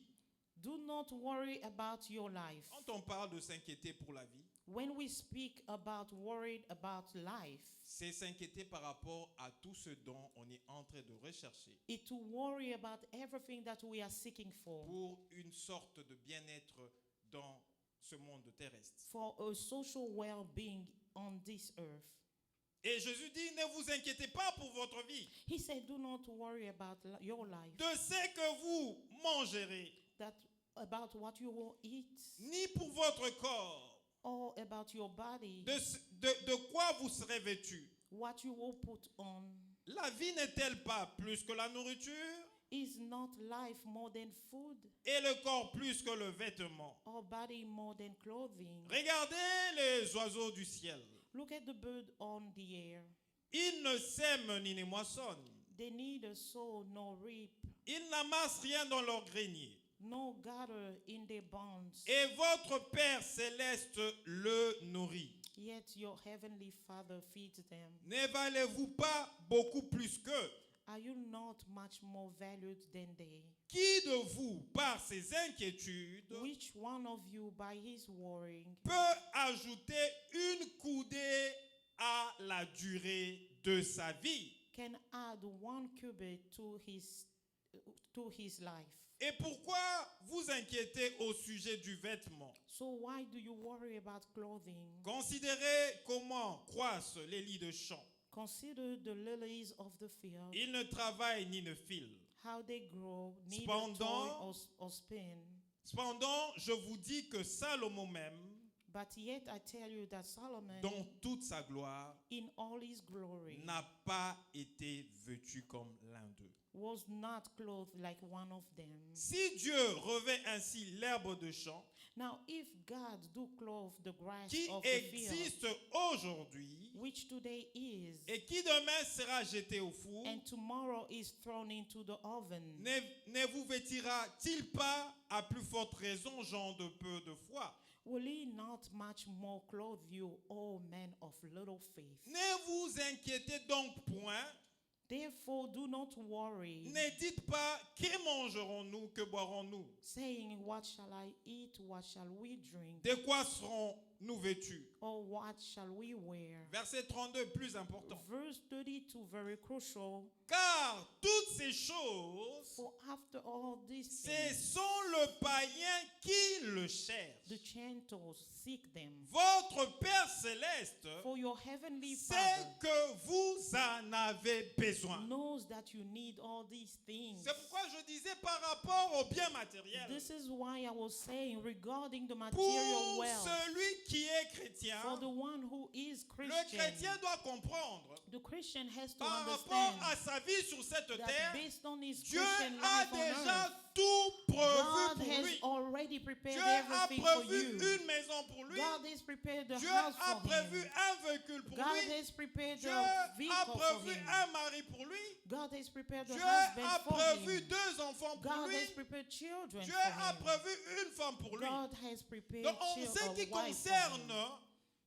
[SPEAKER 1] do not worry about your life.
[SPEAKER 2] Quand on parle de s'inquiéter pour la vie,
[SPEAKER 1] When we speak about worried about life,
[SPEAKER 2] c'est s'inquiéter par rapport à tout ce dont on est en train de rechercher
[SPEAKER 1] it's to worry about everything that we are seeking
[SPEAKER 2] pour une sorte de bien-être dans ce monde terrestre.
[SPEAKER 1] for a social well-being on this earth.
[SPEAKER 2] Et Jésus dit, ne vous inquiétez pas pour votre vie,
[SPEAKER 1] He said, do not worry about your life,
[SPEAKER 2] de ce que vous mangerez,
[SPEAKER 1] that about what you will eat
[SPEAKER 2] ni pour votre corps,
[SPEAKER 1] or about your body,
[SPEAKER 2] de quoi vous serez vêtus.
[SPEAKER 1] what you will put on.
[SPEAKER 2] La vie n'est-elle pas plus que la nourriture
[SPEAKER 1] Is not life more than food,
[SPEAKER 2] et le corps plus que le vêtement?
[SPEAKER 1] or body more than clothing?
[SPEAKER 2] Regardez les oiseaux du ciel.
[SPEAKER 1] Look at the bird on the air.
[SPEAKER 2] Ils ne sèment ni ne moissonnent.
[SPEAKER 1] They neither sow nor reap,
[SPEAKER 2] Ils n'amassent rien dans leur grenier.
[SPEAKER 1] nor gather in their barns.
[SPEAKER 2] Et votre Père céleste le nourrit.
[SPEAKER 1] Yet your heavenly Father feeds them.
[SPEAKER 2] Ne valez-vous pas beaucoup plus qu'eux?
[SPEAKER 1] Are you not much more valued than they?
[SPEAKER 2] Qui de vous, par ses inquiétudes,
[SPEAKER 1] Which one of you, by his worrying,
[SPEAKER 2] peut ajouter une coudée à la durée de sa vie?
[SPEAKER 1] can add 1 cubit to his life?
[SPEAKER 2] Et pourquoi vous inquiétez au sujet du vêtement?
[SPEAKER 1] So why do you worry about clothing?
[SPEAKER 2] Considérez comment croissent les lits de champ.
[SPEAKER 1] Consider the lilies of the field,
[SPEAKER 2] Ils ne travaillent ni ne filent.
[SPEAKER 1] how they grow, neither
[SPEAKER 2] Cependant-
[SPEAKER 1] toil or spin.
[SPEAKER 2] Cependant, je vous dis que Salomon même,
[SPEAKER 1] But yet I tell you that Solomon,
[SPEAKER 2] dans toute sa gloire,
[SPEAKER 1] in all his glory,
[SPEAKER 2] n'a pas été vêtu comme l'un d'eux.
[SPEAKER 1] was not clothed like one of them.
[SPEAKER 2] Si Dieu revêt ainsi l'herbe de champ,
[SPEAKER 1] Now, if God do clothe the grass
[SPEAKER 2] qui
[SPEAKER 1] of the field,
[SPEAKER 2] existe aujourd'hui
[SPEAKER 1] which today is,
[SPEAKER 2] et qui demain sera jeté au four,
[SPEAKER 1] and tomorrow is thrown into the oven,
[SPEAKER 2] ne vous vêtira-t-il pas à plus forte raison, gens de peu de foi?
[SPEAKER 1] will he not much more clothe you, O men of little faith?
[SPEAKER 2] Ne vous inquiétez donc point,
[SPEAKER 1] Therefore do not worry,
[SPEAKER 2] ne dites pas que mangerons-nous, que boirons-nous,
[SPEAKER 1] saying, what shall I eat, what shall we drink,
[SPEAKER 2] de quoi serons-nous vêtus?
[SPEAKER 1] or what shall we wear?
[SPEAKER 2] Verset 32, plus important.
[SPEAKER 1] Verse 32, very crucial.
[SPEAKER 2] Car toutes ces choses,
[SPEAKER 1] For after all these
[SPEAKER 2] ce
[SPEAKER 1] things,
[SPEAKER 2] sont le païen qui le cherche.
[SPEAKER 1] the Gentiles seek them.
[SPEAKER 2] Votre Père céleste
[SPEAKER 1] For your heavenly
[SPEAKER 2] sait
[SPEAKER 1] Father
[SPEAKER 2] que vous en avez besoin.
[SPEAKER 1] knows that you need all these things.
[SPEAKER 2] C'est pourquoi je disais par rapport au bien matériel.
[SPEAKER 1] This is why I was saying regarding the
[SPEAKER 2] Pour
[SPEAKER 1] material wealth,
[SPEAKER 2] celui qui est chrétien,
[SPEAKER 1] for the one who is
[SPEAKER 2] le
[SPEAKER 1] Christian,
[SPEAKER 2] chrétien doit comprendre
[SPEAKER 1] the Christian has to
[SPEAKER 2] par rapport
[SPEAKER 1] understand
[SPEAKER 2] à sa vie sur cette
[SPEAKER 1] that
[SPEAKER 2] terre,
[SPEAKER 1] based on his
[SPEAKER 2] Dieu
[SPEAKER 1] Christian
[SPEAKER 2] a
[SPEAKER 1] life on
[SPEAKER 2] déjà
[SPEAKER 1] earth,
[SPEAKER 2] tout prévu
[SPEAKER 1] God
[SPEAKER 2] pour
[SPEAKER 1] has
[SPEAKER 2] lui.
[SPEAKER 1] already prepared
[SPEAKER 2] Dieu a
[SPEAKER 1] everything for
[SPEAKER 2] prévu
[SPEAKER 1] you.
[SPEAKER 2] une maison pour lui.
[SPEAKER 1] God has prepared the
[SPEAKER 2] Dieu
[SPEAKER 1] house
[SPEAKER 2] a
[SPEAKER 1] for
[SPEAKER 2] prévu
[SPEAKER 1] him.
[SPEAKER 2] un véhicule pour
[SPEAKER 1] God
[SPEAKER 2] lui.
[SPEAKER 1] has prepared
[SPEAKER 2] Dieu
[SPEAKER 1] the
[SPEAKER 2] a
[SPEAKER 1] vehicle for
[SPEAKER 2] prévu
[SPEAKER 1] him.
[SPEAKER 2] un mari pour lui.
[SPEAKER 1] God has prepared the
[SPEAKER 2] Dieu
[SPEAKER 1] husband
[SPEAKER 2] a
[SPEAKER 1] for
[SPEAKER 2] prévu
[SPEAKER 1] him.
[SPEAKER 2] 2 enfants pour
[SPEAKER 1] God
[SPEAKER 2] lui.
[SPEAKER 1] has prepared children
[SPEAKER 2] Dieu
[SPEAKER 1] for
[SPEAKER 2] a
[SPEAKER 1] him.
[SPEAKER 2] prévu une femme pour lui.
[SPEAKER 1] God has prepared
[SPEAKER 2] Donc, en ce
[SPEAKER 1] a
[SPEAKER 2] qui
[SPEAKER 1] wife for
[SPEAKER 2] concerne
[SPEAKER 1] him.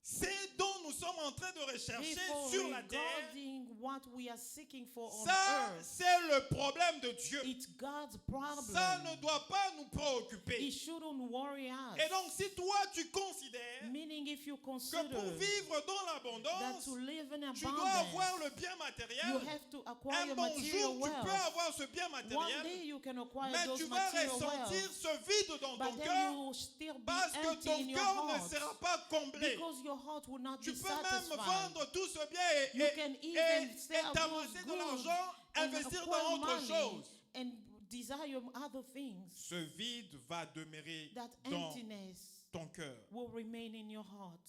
[SPEAKER 2] ce dont nous sommes en train de rechercher
[SPEAKER 1] Therefore,
[SPEAKER 2] sur la terre,
[SPEAKER 1] regarding what we are seeking for on
[SPEAKER 2] ça,
[SPEAKER 1] earth,
[SPEAKER 2] c'est le problème de Dieu.
[SPEAKER 1] it's God's problem.
[SPEAKER 2] Ça ne doit pas nous
[SPEAKER 1] It
[SPEAKER 2] préoccuper.
[SPEAKER 1] shouldn't worry us.
[SPEAKER 2] Et donc, si toi, tu considères
[SPEAKER 1] Meaning, if you
[SPEAKER 2] que
[SPEAKER 1] consider
[SPEAKER 2] pour vivre dans
[SPEAKER 1] that
[SPEAKER 2] l'abondance,
[SPEAKER 1] to live in
[SPEAKER 2] tu dois avoir
[SPEAKER 1] abundance,
[SPEAKER 2] le bien
[SPEAKER 1] you
[SPEAKER 2] matériel,
[SPEAKER 1] have to acquire
[SPEAKER 2] un
[SPEAKER 1] your
[SPEAKER 2] bon
[SPEAKER 1] material
[SPEAKER 2] jour, tu peux
[SPEAKER 1] wealth.
[SPEAKER 2] avoir ce bien
[SPEAKER 1] One
[SPEAKER 2] matériel,
[SPEAKER 1] day you can acquire
[SPEAKER 2] mais
[SPEAKER 1] those
[SPEAKER 2] tu vas
[SPEAKER 1] material
[SPEAKER 2] ressentir
[SPEAKER 1] wealth,
[SPEAKER 2] ce vide dans ton
[SPEAKER 1] but then
[SPEAKER 2] cœur
[SPEAKER 1] you will still be
[SPEAKER 2] parce que
[SPEAKER 1] empty
[SPEAKER 2] ton
[SPEAKER 1] in your
[SPEAKER 2] cœur ne
[SPEAKER 1] heart
[SPEAKER 2] sera pas comblé.
[SPEAKER 1] because your heart will not
[SPEAKER 2] Tu
[SPEAKER 1] be
[SPEAKER 2] peux même
[SPEAKER 1] satisfied.
[SPEAKER 2] vendre tout ce bien
[SPEAKER 1] You can even sell those
[SPEAKER 2] t'amasser de
[SPEAKER 1] goods
[SPEAKER 2] l'argent,
[SPEAKER 1] and
[SPEAKER 2] investir
[SPEAKER 1] acquire
[SPEAKER 2] dans autre
[SPEAKER 1] money
[SPEAKER 2] chose.
[SPEAKER 1] and desire other things.
[SPEAKER 2] Ce vide va demeurer
[SPEAKER 1] That
[SPEAKER 2] dans
[SPEAKER 1] emptiness
[SPEAKER 2] ton cœur.
[SPEAKER 1] will remain in your heart.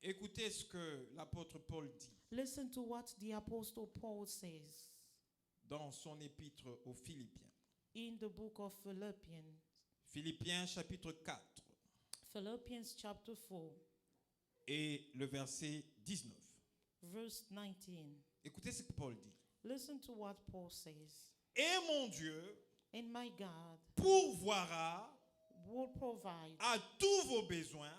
[SPEAKER 2] Écoutez ce que l'apôtre Paul dit
[SPEAKER 1] Listen to what the Apostle Paul says
[SPEAKER 2] dans son épître aux Philippiens.
[SPEAKER 1] in the book of Philippians.
[SPEAKER 2] Philippiens chapitre 4
[SPEAKER 1] Philippians chapter 4,
[SPEAKER 2] et le verset 19.
[SPEAKER 1] verse 19.
[SPEAKER 2] Écoutez ce que Paul dit.
[SPEAKER 1] Listen to what Paul says.
[SPEAKER 2] Et mon Dieu
[SPEAKER 1] And my God
[SPEAKER 2] pourvoira
[SPEAKER 1] will provide
[SPEAKER 2] à tous vos besoins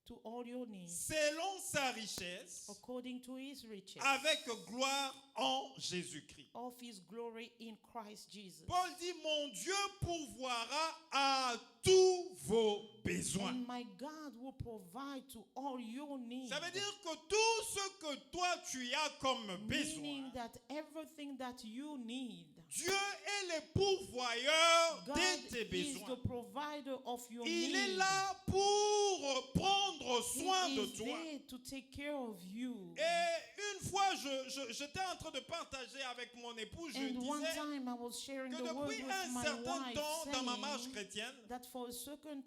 [SPEAKER 1] to all your needs
[SPEAKER 2] selon sa richesse
[SPEAKER 1] according to his riches
[SPEAKER 2] avec gloire en Jésus-Christ.
[SPEAKER 1] of his glory in Christ Jesus.
[SPEAKER 2] Paul dit, mon Dieu pourvoira à tous vos besoins.
[SPEAKER 1] And my God will provide to all your needs.
[SPEAKER 2] Ça veut dire que tout ce que toi tu as comme besoin,
[SPEAKER 1] Meaning that everything that you need,
[SPEAKER 2] Dieu est le pourvoyeur
[SPEAKER 1] God
[SPEAKER 2] de tes
[SPEAKER 1] is
[SPEAKER 2] besoins.
[SPEAKER 1] the provider of your
[SPEAKER 2] Il
[SPEAKER 1] needs.
[SPEAKER 2] est là pour prendre soin
[SPEAKER 1] He
[SPEAKER 2] de
[SPEAKER 1] is
[SPEAKER 2] toi.
[SPEAKER 1] there to take care of you.
[SPEAKER 2] Et une fois, j'étais en train de partager avec mon époux, je
[SPEAKER 1] And one
[SPEAKER 2] disais
[SPEAKER 1] time I was sharing
[SPEAKER 2] que
[SPEAKER 1] the word
[SPEAKER 2] depuis
[SPEAKER 1] with
[SPEAKER 2] un
[SPEAKER 1] my
[SPEAKER 2] certain
[SPEAKER 1] wife,
[SPEAKER 2] temps dans ma marche
[SPEAKER 1] saying
[SPEAKER 2] chrétienne,
[SPEAKER 1] that for a certain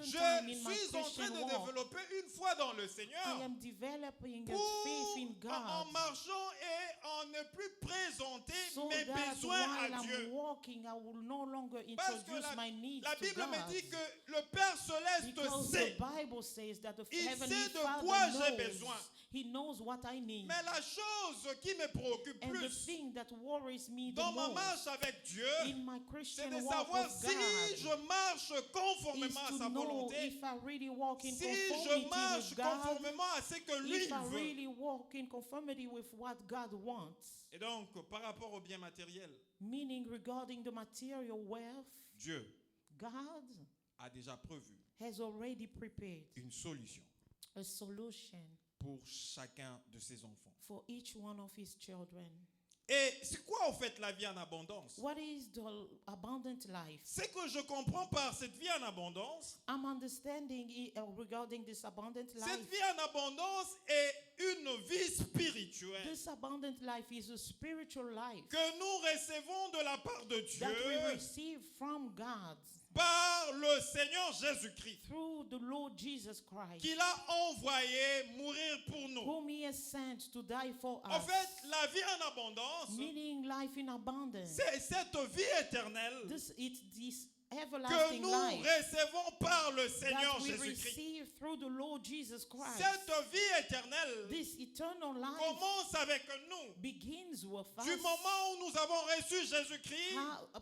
[SPEAKER 2] je
[SPEAKER 1] time in my
[SPEAKER 2] suis en train
[SPEAKER 1] Christian
[SPEAKER 2] de
[SPEAKER 1] walk,
[SPEAKER 2] développer une foi dans le
[SPEAKER 1] I
[SPEAKER 2] Seigneur
[SPEAKER 1] am developing a
[SPEAKER 2] pour,
[SPEAKER 1] faith in
[SPEAKER 2] en
[SPEAKER 1] God,
[SPEAKER 2] marchant et en ne plus présenter
[SPEAKER 1] so
[SPEAKER 2] mes
[SPEAKER 1] that
[SPEAKER 2] besoins
[SPEAKER 1] while
[SPEAKER 2] à Dieu.
[SPEAKER 1] I'm walking, I will no longer
[SPEAKER 2] Parce que
[SPEAKER 1] introduce my needs
[SPEAKER 2] la
[SPEAKER 1] to
[SPEAKER 2] Bible me
[SPEAKER 1] God.
[SPEAKER 2] dit que le Père Céleste
[SPEAKER 1] Because
[SPEAKER 2] sait.
[SPEAKER 1] the Bible says that the
[SPEAKER 2] Il
[SPEAKER 1] Heavenly
[SPEAKER 2] sait de
[SPEAKER 1] Father
[SPEAKER 2] quoi j'ai
[SPEAKER 1] knows.
[SPEAKER 2] besoin.
[SPEAKER 1] He knows what I need.
[SPEAKER 2] Mais la chose qui me préoccupe
[SPEAKER 1] And the
[SPEAKER 2] plus
[SPEAKER 1] thing that worries me the
[SPEAKER 2] dans ma
[SPEAKER 1] most
[SPEAKER 2] marche avec Dieu,
[SPEAKER 1] in my
[SPEAKER 2] c'est
[SPEAKER 1] Christian
[SPEAKER 2] de
[SPEAKER 1] walk
[SPEAKER 2] savoir
[SPEAKER 1] with
[SPEAKER 2] si
[SPEAKER 1] God
[SPEAKER 2] je marche marche
[SPEAKER 1] is
[SPEAKER 2] conformément à
[SPEAKER 1] to
[SPEAKER 2] sa
[SPEAKER 1] know
[SPEAKER 2] volonté,
[SPEAKER 1] if I really walk in
[SPEAKER 2] si je
[SPEAKER 1] conformity
[SPEAKER 2] marche
[SPEAKER 1] with God,
[SPEAKER 2] conformément à ce que lui
[SPEAKER 1] if I
[SPEAKER 2] veut.
[SPEAKER 1] really walk in conformity with what God wants,
[SPEAKER 2] Et donc, par rapport au bien matériel,
[SPEAKER 1] meaning regarding the material wealth,
[SPEAKER 2] Dieu
[SPEAKER 1] God
[SPEAKER 2] a déjà prévu
[SPEAKER 1] has already prepared
[SPEAKER 2] une solution
[SPEAKER 1] a solution
[SPEAKER 2] pour chacun de ses enfants.
[SPEAKER 1] for each one of his children.
[SPEAKER 2] Et c'est quoi en fait la vie en abondance?
[SPEAKER 1] What is the abundant life?
[SPEAKER 2] Ce que je comprends par cette vie en abondance,
[SPEAKER 1] I'm understanding regarding this abundant
[SPEAKER 2] cette
[SPEAKER 1] life.
[SPEAKER 2] vie en abondance est une vie spirituelle
[SPEAKER 1] This abundant life is a spiritual life
[SPEAKER 2] que nous recevons de la part de
[SPEAKER 1] that we
[SPEAKER 2] Dieu
[SPEAKER 1] receive from God
[SPEAKER 2] par le Seigneur Jésus-Christ,
[SPEAKER 1] through the Lord Jesus Christ,
[SPEAKER 2] qu'il a envoyé mourir pour nous.
[SPEAKER 1] whom he has sent to die for
[SPEAKER 2] En
[SPEAKER 1] us.
[SPEAKER 2] fait, la vie en abondance,
[SPEAKER 1] Meaning life in abundance.
[SPEAKER 2] c'est cette vie éternelle
[SPEAKER 1] It's this
[SPEAKER 2] que
[SPEAKER 1] everlasting
[SPEAKER 2] nous
[SPEAKER 1] life
[SPEAKER 2] recevons par le Seigneur
[SPEAKER 1] that we
[SPEAKER 2] Jésus-Christ.
[SPEAKER 1] receive through the Lord Jesus Christ.
[SPEAKER 2] Cette vie éternelle
[SPEAKER 1] This eternal life
[SPEAKER 2] commence avec nous.
[SPEAKER 1] begins with
[SPEAKER 2] Du
[SPEAKER 1] us.
[SPEAKER 2] moment où nous avons reçu Jésus-Christ,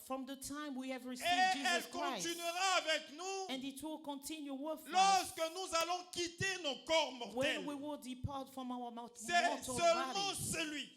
[SPEAKER 1] From the time we have received
[SPEAKER 2] et
[SPEAKER 1] Jesus
[SPEAKER 2] elle
[SPEAKER 1] Christ,
[SPEAKER 2] continuera avec nous
[SPEAKER 1] and it will continue with us
[SPEAKER 2] lorsque nous allons quitter nos corps mortels.
[SPEAKER 1] when we will depart from our
[SPEAKER 2] C'est
[SPEAKER 1] mortal
[SPEAKER 2] seulement
[SPEAKER 1] bodies.
[SPEAKER 2] celui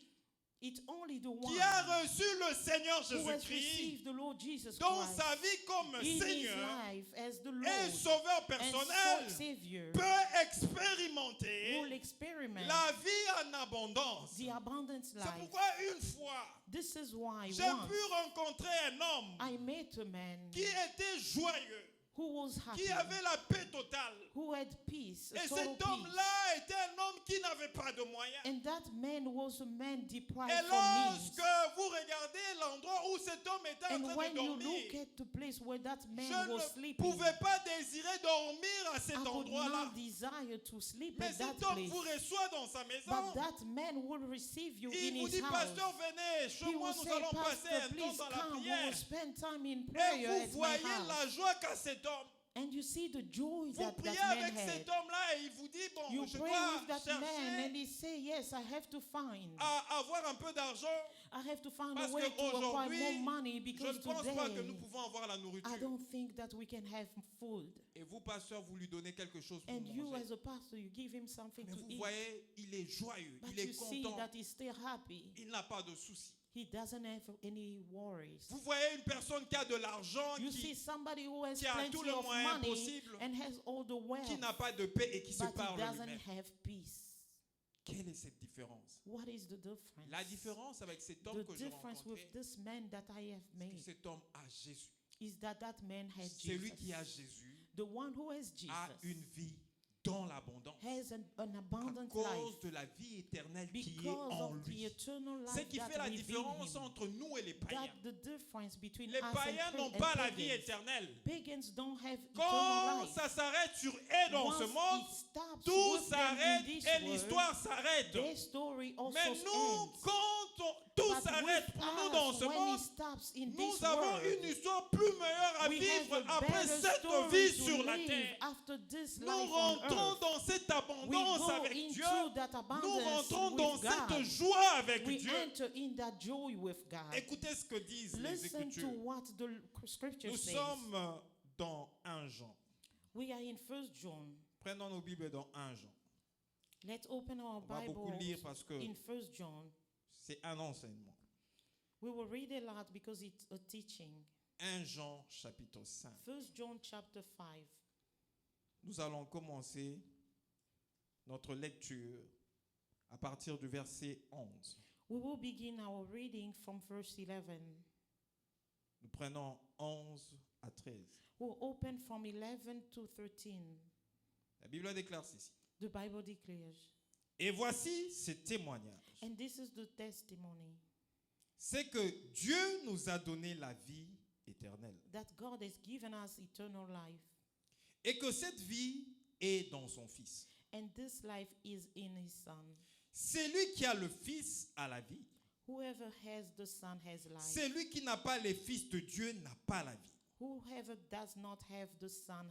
[SPEAKER 1] It's only the one
[SPEAKER 2] qui a reçu le Seigneur
[SPEAKER 1] who has
[SPEAKER 2] Jésus-Christ
[SPEAKER 1] received the Lord Jesus
[SPEAKER 2] dans
[SPEAKER 1] Christ
[SPEAKER 2] sa vie comme
[SPEAKER 1] in his
[SPEAKER 2] Seigneur
[SPEAKER 1] life as the
[SPEAKER 2] et
[SPEAKER 1] Lord
[SPEAKER 2] Sauveur
[SPEAKER 1] and
[SPEAKER 2] personnel
[SPEAKER 1] Savior
[SPEAKER 2] peut expérimenter
[SPEAKER 1] will experiment
[SPEAKER 2] la vie en abondance.
[SPEAKER 1] the abundant
[SPEAKER 2] C'est
[SPEAKER 1] life.
[SPEAKER 2] pourquoi une fois,
[SPEAKER 1] This is why
[SPEAKER 2] j'ai
[SPEAKER 1] once
[SPEAKER 2] pu rencontrer un homme
[SPEAKER 1] I met a man
[SPEAKER 2] qui était joyeux,
[SPEAKER 1] who was happy,
[SPEAKER 2] qui avait la paix totale.
[SPEAKER 1] who had peace, a
[SPEAKER 2] Et
[SPEAKER 1] total
[SPEAKER 2] cet
[SPEAKER 1] peace.
[SPEAKER 2] homme-là était un homme qui n'avait pas de moyens.
[SPEAKER 1] And that man was a man deprived
[SPEAKER 2] Et
[SPEAKER 1] from
[SPEAKER 2] lorsque
[SPEAKER 1] means.
[SPEAKER 2] vous regardez l'endroit où cet homme était en
[SPEAKER 1] And
[SPEAKER 2] train
[SPEAKER 1] when
[SPEAKER 2] de
[SPEAKER 1] you
[SPEAKER 2] dormir,
[SPEAKER 1] look at the place where that man
[SPEAKER 2] je
[SPEAKER 1] was
[SPEAKER 2] ne
[SPEAKER 1] sleeping,
[SPEAKER 2] pouvais pas désirer dormir à cet
[SPEAKER 1] I could
[SPEAKER 2] endroit-là.
[SPEAKER 1] not desire to sleep
[SPEAKER 2] Mais
[SPEAKER 1] at that
[SPEAKER 2] cet homme
[SPEAKER 1] place.
[SPEAKER 2] vous reçoit dans sa maison.
[SPEAKER 1] But that man will receive you
[SPEAKER 2] Il
[SPEAKER 1] in
[SPEAKER 2] vous
[SPEAKER 1] his
[SPEAKER 2] dit,
[SPEAKER 1] house.
[SPEAKER 2] pasteur, venez, chez
[SPEAKER 1] He
[SPEAKER 2] moi,
[SPEAKER 1] will
[SPEAKER 2] nous
[SPEAKER 1] say,
[SPEAKER 2] allons passer
[SPEAKER 1] Pastor,
[SPEAKER 2] un temps
[SPEAKER 1] please
[SPEAKER 2] dans la
[SPEAKER 1] come. We
[SPEAKER 2] prière.
[SPEAKER 1] will spend time in
[SPEAKER 2] Et
[SPEAKER 1] prayer
[SPEAKER 2] vous
[SPEAKER 1] at my
[SPEAKER 2] voyez
[SPEAKER 1] house.
[SPEAKER 2] la joie qu'a cet homme.
[SPEAKER 1] And you see the joy
[SPEAKER 2] Vous
[SPEAKER 1] that
[SPEAKER 2] priez
[SPEAKER 1] that man
[SPEAKER 2] avec
[SPEAKER 1] had.
[SPEAKER 2] cet homme-là et il vous dit, bon,
[SPEAKER 1] You
[SPEAKER 2] je
[SPEAKER 1] pray
[SPEAKER 2] dois
[SPEAKER 1] with that man
[SPEAKER 2] chercher
[SPEAKER 1] and he say, yes, I have to find.
[SPEAKER 2] à avoir un peu d'argent
[SPEAKER 1] I have to find
[SPEAKER 2] parce
[SPEAKER 1] a way to acquire
[SPEAKER 2] qu'aujourd'hui,
[SPEAKER 1] more money
[SPEAKER 2] je
[SPEAKER 1] because
[SPEAKER 2] ne pense pas que nous
[SPEAKER 1] today
[SPEAKER 2] pouvons avoir la
[SPEAKER 1] I
[SPEAKER 2] nourriture.
[SPEAKER 1] don't think that we can have food.
[SPEAKER 2] Et vous, pasteur, vous lui donnez quelque chose pour
[SPEAKER 1] And you
[SPEAKER 2] manger.
[SPEAKER 1] as a pastor, you give him something
[SPEAKER 2] Mais
[SPEAKER 1] to
[SPEAKER 2] vous
[SPEAKER 1] eat.
[SPEAKER 2] voyez, il est joyeux,
[SPEAKER 1] But
[SPEAKER 2] il est
[SPEAKER 1] you see
[SPEAKER 2] content,
[SPEAKER 1] that he's still happy.
[SPEAKER 2] il n'a pas de soucis.
[SPEAKER 1] He doesn't have any worries.
[SPEAKER 2] Vous voyez une personne qui a de l'argent,
[SPEAKER 1] You see
[SPEAKER 2] qui
[SPEAKER 1] somebody who has
[SPEAKER 2] qui a
[SPEAKER 1] plenty
[SPEAKER 2] tout le
[SPEAKER 1] of
[SPEAKER 2] moyen
[SPEAKER 1] money
[SPEAKER 2] possible,
[SPEAKER 1] and has all the wealth,
[SPEAKER 2] qui n'a pas de paix et qui se
[SPEAKER 1] but he
[SPEAKER 2] parle
[SPEAKER 1] doesn't
[SPEAKER 2] lui-même.
[SPEAKER 1] have peace.
[SPEAKER 2] Quelle est cette différence?
[SPEAKER 1] What is the difference?
[SPEAKER 2] La différence avec cet homme
[SPEAKER 1] The
[SPEAKER 2] que j'ai
[SPEAKER 1] difference with
[SPEAKER 2] rencontré,
[SPEAKER 1] this man that I have
[SPEAKER 2] c'est que
[SPEAKER 1] made
[SPEAKER 2] cet homme a Jésus.
[SPEAKER 1] is that that man had
[SPEAKER 2] Celui
[SPEAKER 1] Jesus.
[SPEAKER 2] qui a Jésus
[SPEAKER 1] The one who has
[SPEAKER 2] a
[SPEAKER 1] Jesus
[SPEAKER 2] une vie dans l'abondance
[SPEAKER 1] has an
[SPEAKER 2] à
[SPEAKER 1] abundant
[SPEAKER 2] cause
[SPEAKER 1] life
[SPEAKER 2] de la vie éternelle qui est
[SPEAKER 1] because
[SPEAKER 2] en
[SPEAKER 1] of the
[SPEAKER 2] lui.
[SPEAKER 1] eternal
[SPEAKER 2] Ce
[SPEAKER 1] life
[SPEAKER 2] qui fait
[SPEAKER 1] that
[SPEAKER 2] la
[SPEAKER 1] within
[SPEAKER 2] différence
[SPEAKER 1] him.
[SPEAKER 2] entre nous et les païens.
[SPEAKER 1] That the difference between
[SPEAKER 2] Les
[SPEAKER 1] us
[SPEAKER 2] païens
[SPEAKER 1] and,
[SPEAKER 2] n'ont
[SPEAKER 1] and
[SPEAKER 2] pas la vie
[SPEAKER 1] pagans.
[SPEAKER 2] éternelle.
[SPEAKER 1] Pagans don't have
[SPEAKER 2] Quand
[SPEAKER 1] eternal life.
[SPEAKER 2] ça s'arrête sur et dans
[SPEAKER 1] Once
[SPEAKER 2] ce monde,
[SPEAKER 1] it stops
[SPEAKER 2] tout
[SPEAKER 1] with them
[SPEAKER 2] s'arrête
[SPEAKER 1] in this
[SPEAKER 2] et
[SPEAKER 1] world,
[SPEAKER 2] l'histoire s'arrête.
[SPEAKER 1] their story also
[SPEAKER 2] Mais nous,
[SPEAKER 1] ends.
[SPEAKER 2] quand tout
[SPEAKER 1] But
[SPEAKER 2] s'arrête
[SPEAKER 1] with
[SPEAKER 2] pour nous
[SPEAKER 1] us,
[SPEAKER 2] dans ce
[SPEAKER 1] when
[SPEAKER 2] monde,
[SPEAKER 1] it stops in
[SPEAKER 2] nous
[SPEAKER 1] this
[SPEAKER 2] avons
[SPEAKER 1] world,
[SPEAKER 2] une histoire plus meilleure à
[SPEAKER 1] we
[SPEAKER 2] vivre
[SPEAKER 1] have a
[SPEAKER 2] après
[SPEAKER 1] better
[SPEAKER 2] cette
[SPEAKER 1] story
[SPEAKER 2] vie
[SPEAKER 1] to
[SPEAKER 2] sur la
[SPEAKER 1] live
[SPEAKER 2] terre.
[SPEAKER 1] after this
[SPEAKER 2] Nous
[SPEAKER 1] life on
[SPEAKER 2] rentrons
[SPEAKER 1] earth.
[SPEAKER 2] dans cette
[SPEAKER 1] We
[SPEAKER 2] abondance
[SPEAKER 1] go
[SPEAKER 2] avec
[SPEAKER 1] into
[SPEAKER 2] Dieu.
[SPEAKER 1] that
[SPEAKER 2] Nous
[SPEAKER 1] abundance
[SPEAKER 2] rentrons dans
[SPEAKER 1] with
[SPEAKER 2] cette
[SPEAKER 1] God.
[SPEAKER 2] joie avec
[SPEAKER 1] We
[SPEAKER 2] Dieu.
[SPEAKER 1] enter in that joy with God.
[SPEAKER 2] Écoutez ce que disent les
[SPEAKER 1] Listen to
[SPEAKER 2] Écritures.
[SPEAKER 1] what the scripture
[SPEAKER 2] Nous
[SPEAKER 1] says.
[SPEAKER 2] sommes dans 1 Jean.
[SPEAKER 1] We are in 1 John.
[SPEAKER 2] Prenons nos Bibles dans 1 Jean.
[SPEAKER 1] Let's open our
[SPEAKER 2] On va beaucoup
[SPEAKER 1] Bible
[SPEAKER 2] lire parce que
[SPEAKER 1] in 1 John.
[SPEAKER 2] c'est un enseignement.
[SPEAKER 1] We will read a lot because it's a teaching.
[SPEAKER 2] 1 Jean chapitre 5.
[SPEAKER 1] 1 John chapter 5.
[SPEAKER 2] Nous allons commencer notre lecture à partir du verset 11.
[SPEAKER 1] We will begin our reading from verse 11.
[SPEAKER 2] Nous prenons 11 à 13.
[SPEAKER 1] We'll open from 11 to 13.
[SPEAKER 2] La Bible déclare ceci.
[SPEAKER 1] The Bible declares.
[SPEAKER 2] Et voici ce témoignage.
[SPEAKER 1] And this is the testimony
[SPEAKER 2] C'est que Dieu nous a donné la vie éternelle.
[SPEAKER 1] that God has given us eternal life.
[SPEAKER 2] Et que cette vie est dans son Fils.
[SPEAKER 1] And this life is in his Son.
[SPEAKER 2] Celui qui a le Fils a la vie.
[SPEAKER 1] Whoever has the Son has life.
[SPEAKER 2] Celui qui n'a pas les fils de Dieu n'a pas la vie.
[SPEAKER 1] Whoever does not have the Son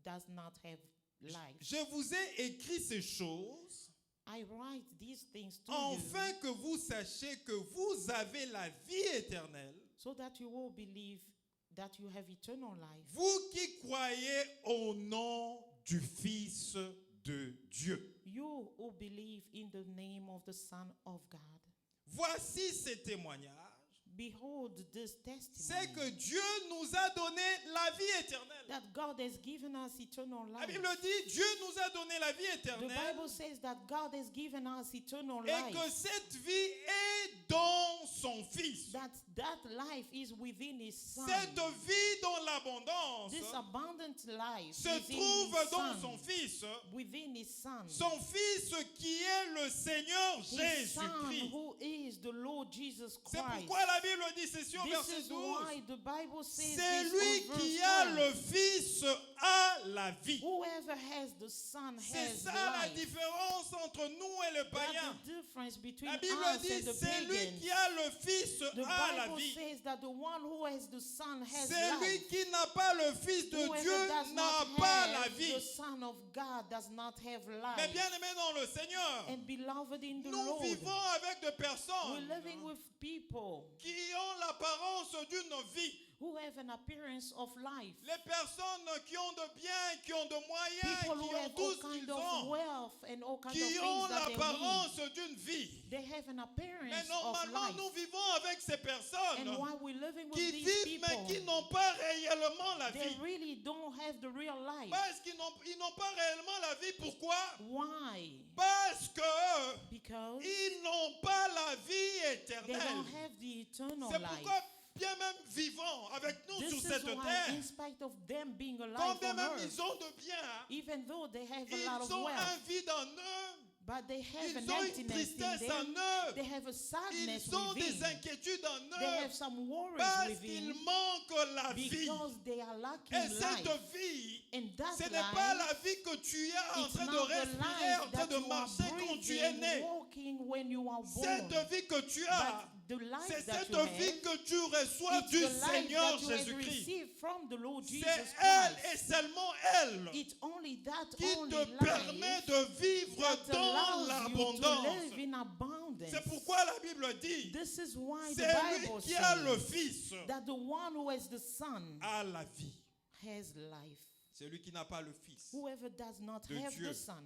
[SPEAKER 1] does not have life.
[SPEAKER 2] Je vous ai écrit ces choses
[SPEAKER 1] I write these things to
[SPEAKER 2] afin
[SPEAKER 1] you
[SPEAKER 2] que vous sachiez que vous avez la vie éternelle
[SPEAKER 1] so that you will believe that you have eternal life.
[SPEAKER 2] Vous qui croyez au nom du Fils de Dieu.
[SPEAKER 1] You who believe in the name of the Son of God.
[SPEAKER 2] Voici ces témoignages.
[SPEAKER 1] Behold this
[SPEAKER 2] C'est que
[SPEAKER 1] testimony
[SPEAKER 2] Dieu nous a donné la vie éternelle.
[SPEAKER 1] that God has given us eternal
[SPEAKER 2] La
[SPEAKER 1] life.
[SPEAKER 2] Bible dit, Dieu nous a donné la vie
[SPEAKER 1] The
[SPEAKER 2] éternelle
[SPEAKER 1] Bible says that God has given us eternal
[SPEAKER 2] et que
[SPEAKER 1] life.
[SPEAKER 2] cette vie est dans son Fils.
[SPEAKER 1] That life is within His Son.
[SPEAKER 2] Cette vie dans l'abondance
[SPEAKER 1] This abundant life
[SPEAKER 2] se
[SPEAKER 1] is in
[SPEAKER 2] trouve
[SPEAKER 1] His
[SPEAKER 2] dans
[SPEAKER 1] Son,
[SPEAKER 2] son Fils.
[SPEAKER 1] within His Son.
[SPEAKER 2] Son Fils qui est le Seigneur
[SPEAKER 1] His Son
[SPEAKER 2] Jésus-Christ.
[SPEAKER 1] who is the Lord Jesus
[SPEAKER 2] C'est
[SPEAKER 1] Christ.
[SPEAKER 2] pourquoi la Bible dit ceci au
[SPEAKER 1] This
[SPEAKER 2] verset
[SPEAKER 1] is
[SPEAKER 2] 12.
[SPEAKER 1] why the Bible says
[SPEAKER 2] C'est
[SPEAKER 1] this
[SPEAKER 2] lui
[SPEAKER 1] on
[SPEAKER 2] qui
[SPEAKER 1] verse
[SPEAKER 2] a
[SPEAKER 1] 12.
[SPEAKER 2] le Fils a la vie.
[SPEAKER 1] Whoever has the Son
[SPEAKER 2] C'est
[SPEAKER 1] has
[SPEAKER 2] ça la
[SPEAKER 1] life.
[SPEAKER 2] différence entre nous et le païen.
[SPEAKER 1] That's the difference between
[SPEAKER 2] La Bible
[SPEAKER 1] us
[SPEAKER 2] dit
[SPEAKER 1] and the
[SPEAKER 2] c'est lui
[SPEAKER 1] pagans.
[SPEAKER 2] qui a le Fils
[SPEAKER 1] The
[SPEAKER 2] a la
[SPEAKER 1] Bible
[SPEAKER 2] vie.
[SPEAKER 1] says that the one who has the Son has
[SPEAKER 2] C'est lui
[SPEAKER 1] life.
[SPEAKER 2] qui n'a pas le Fils de
[SPEAKER 1] Whoever
[SPEAKER 2] Dieu
[SPEAKER 1] does
[SPEAKER 2] n'a
[SPEAKER 1] not
[SPEAKER 2] pas la
[SPEAKER 1] have
[SPEAKER 2] vie.
[SPEAKER 1] the Son of God does not have
[SPEAKER 2] Mais
[SPEAKER 1] life.
[SPEAKER 2] bien aimé dans le Seigneur,
[SPEAKER 1] And beloved in the
[SPEAKER 2] nous
[SPEAKER 1] Lord,
[SPEAKER 2] vivons avec des
[SPEAKER 1] we're
[SPEAKER 2] personnes
[SPEAKER 1] living with people
[SPEAKER 2] qui ont l'apparence d'une vie.
[SPEAKER 1] who have an appearance of life.
[SPEAKER 2] Les personnes qui ont de biens, qui ont de moyens,
[SPEAKER 1] People who
[SPEAKER 2] qui ont
[SPEAKER 1] have
[SPEAKER 2] tout
[SPEAKER 1] all
[SPEAKER 2] ce
[SPEAKER 1] kind
[SPEAKER 2] qu'ils
[SPEAKER 1] of
[SPEAKER 2] ont,
[SPEAKER 1] wealth and all kind of
[SPEAKER 2] qui ont
[SPEAKER 1] things that they need.
[SPEAKER 2] l'apparence d'une vie.
[SPEAKER 1] They have an
[SPEAKER 2] Mais
[SPEAKER 1] appearance of
[SPEAKER 2] normalement,
[SPEAKER 1] life.
[SPEAKER 2] nous vivons avec ces
[SPEAKER 1] And
[SPEAKER 2] personnes
[SPEAKER 1] while we're living with
[SPEAKER 2] qui
[SPEAKER 1] these
[SPEAKER 2] vivent mais qui
[SPEAKER 1] people,
[SPEAKER 2] n'ont pas réellement la
[SPEAKER 1] they
[SPEAKER 2] vie.
[SPEAKER 1] really don't have the real life.
[SPEAKER 2] Parce qu'ils n'ont pas réellement la vie. Pourquoi?
[SPEAKER 1] Why?
[SPEAKER 2] Parce que
[SPEAKER 1] Because
[SPEAKER 2] ils n'ont pas la vie
[SPEAKER 1] they
[SPEAKER 2] éternelle.
[SPEAKER 1] don't have the eternal
[SPEAKER 2] C'est
[SPEAKER 1] life.
[SPEAKER 2] pourquoi, bien même vivant avec nous
[SPEAKER 1] This
[SPEAKER 2] sur
[SPEAKER 1] is
[SPEAKER 2] cette
[SPEAKER 1] why,
[SPEAKER 2] terre,
[SPEAKER 1] in spite of them being alive
[SPEAKER 2] quand bien
[SPEAKER 1] on
[SPEAKER 2] même
[SPEAKER 1] earth,
[SPEAKER 2] ils ont de biens,
[SPEAKER 1] even though they have a
[SPEAKER 2] ils
[SPEAKER 1] lot of
[SPEAKER 2] ont un
[SPEAKER 1] wealth,
[SPEAKER 2] vide en eux,
[SPEAKER 1] but they have an
[SPEAKER 2] ils ont une
[SPEAKER 1] emptiness in
[SPEAKER 2] tristesse en
[SPEAKER 1] them,
[SPEAKER 2] eux,
[SPEAKER 1] they have a sadness
[SPEAKER 2] ils ont des
[SPEAKER 1] within,
[SPEAKER 2] inquiétudes en
[SPEAKER 1] they
[SPEAKER 2] eux,
[SPEAKER 1] have some worries
[SPEAKER 2] parce qu'ils
[SPEAKER 1] within,
[SPEAKER 2] manquent la vie.
[SPEAKER 1] because they are lacking
[SPEAKER 2] Et cette
[SPEAKER 1] life.
[SPEAKER 2] vie,
[SPEAKER 1] And that
[SPEAKER 2] ce n'est pas la
[SPEAKER 1] life,
[SPEAKER 2] vie que tu es en
[SPEAKER 1] it's
[SPEAKER 2] train de
[SPEAKER 1] not the
[SPEAKER 2] respirer, en
[SPEAKER 1] life
[SPEAKER 2] train
[SPEAKER 1] that
[SPEAKER 2] de
[SPEAKER 1] you are
[SPEAKER 2] marcher quand tu es
[SPEAKER 1] breathing,
[SPEAKER 2] né.
[SPEAKER 1] walking when you are born.
[SPEAKER 2] Cette vie que tu as,
[SPEAKER 1] But the life
[SPEAKER 2] c'est
[SPEAKER 1] that
[SPEAKER 2] cette
[SPEAKER 1] you
[SPEAKER 2] vie
[SPEAKER 1] have,
[SPEAKER 2] que tu reçois
[SPEAKER 1] it's
[SPEAKER 2] du
[SPEAKER 1] the life
[SPEAKER 2] Seigneur
[SPEAKER 1] that you have
[SPEAKER 2] Jésus-Christ.
[SPEAKER 1] received from the Lord Jesus
[SPEAKER 2] C'est elle et
[SPEAKER 1] Christ.
[SPEAKER 2] seulement elle
[SPEAKER 1] It's only that
[SPEAKER 2] qui
[SPEAKER 1] only
[SPEAKER 2] te permet
[SPEAKER 1] life
[SPEAKER 2] de vivre
[SPEAKER 1] that
[SPEAKER 2] dans
[SPEAKER 1] allows you to
[SPEAKER 2] l'abondance.
[SPEAKER 1] live in abundance.
[SPEAKER 2] C'est pourquoi la Bible dit,
[SPEAKER 1] This is why the
[SPEAKER 2] c'est lui
[SPEAKER 1] Bible
[SPEAKER 2] qui a le
[SPEAKER 1] says
[SPEAKER 2] Fils
[SPEAKER 1] that the one who has the Son
[SPEAKER 2] a la vie.
[SPEAKER 1] has life.
[SPEAKER 2] Celui qui n'a pas le Fils
[SPEAKER 1] Whoever does not
[SPEAKER 2] de
[SPEAKER 1] have
[SPEAKER 2] Dieu
[SPEAKER 1] the Son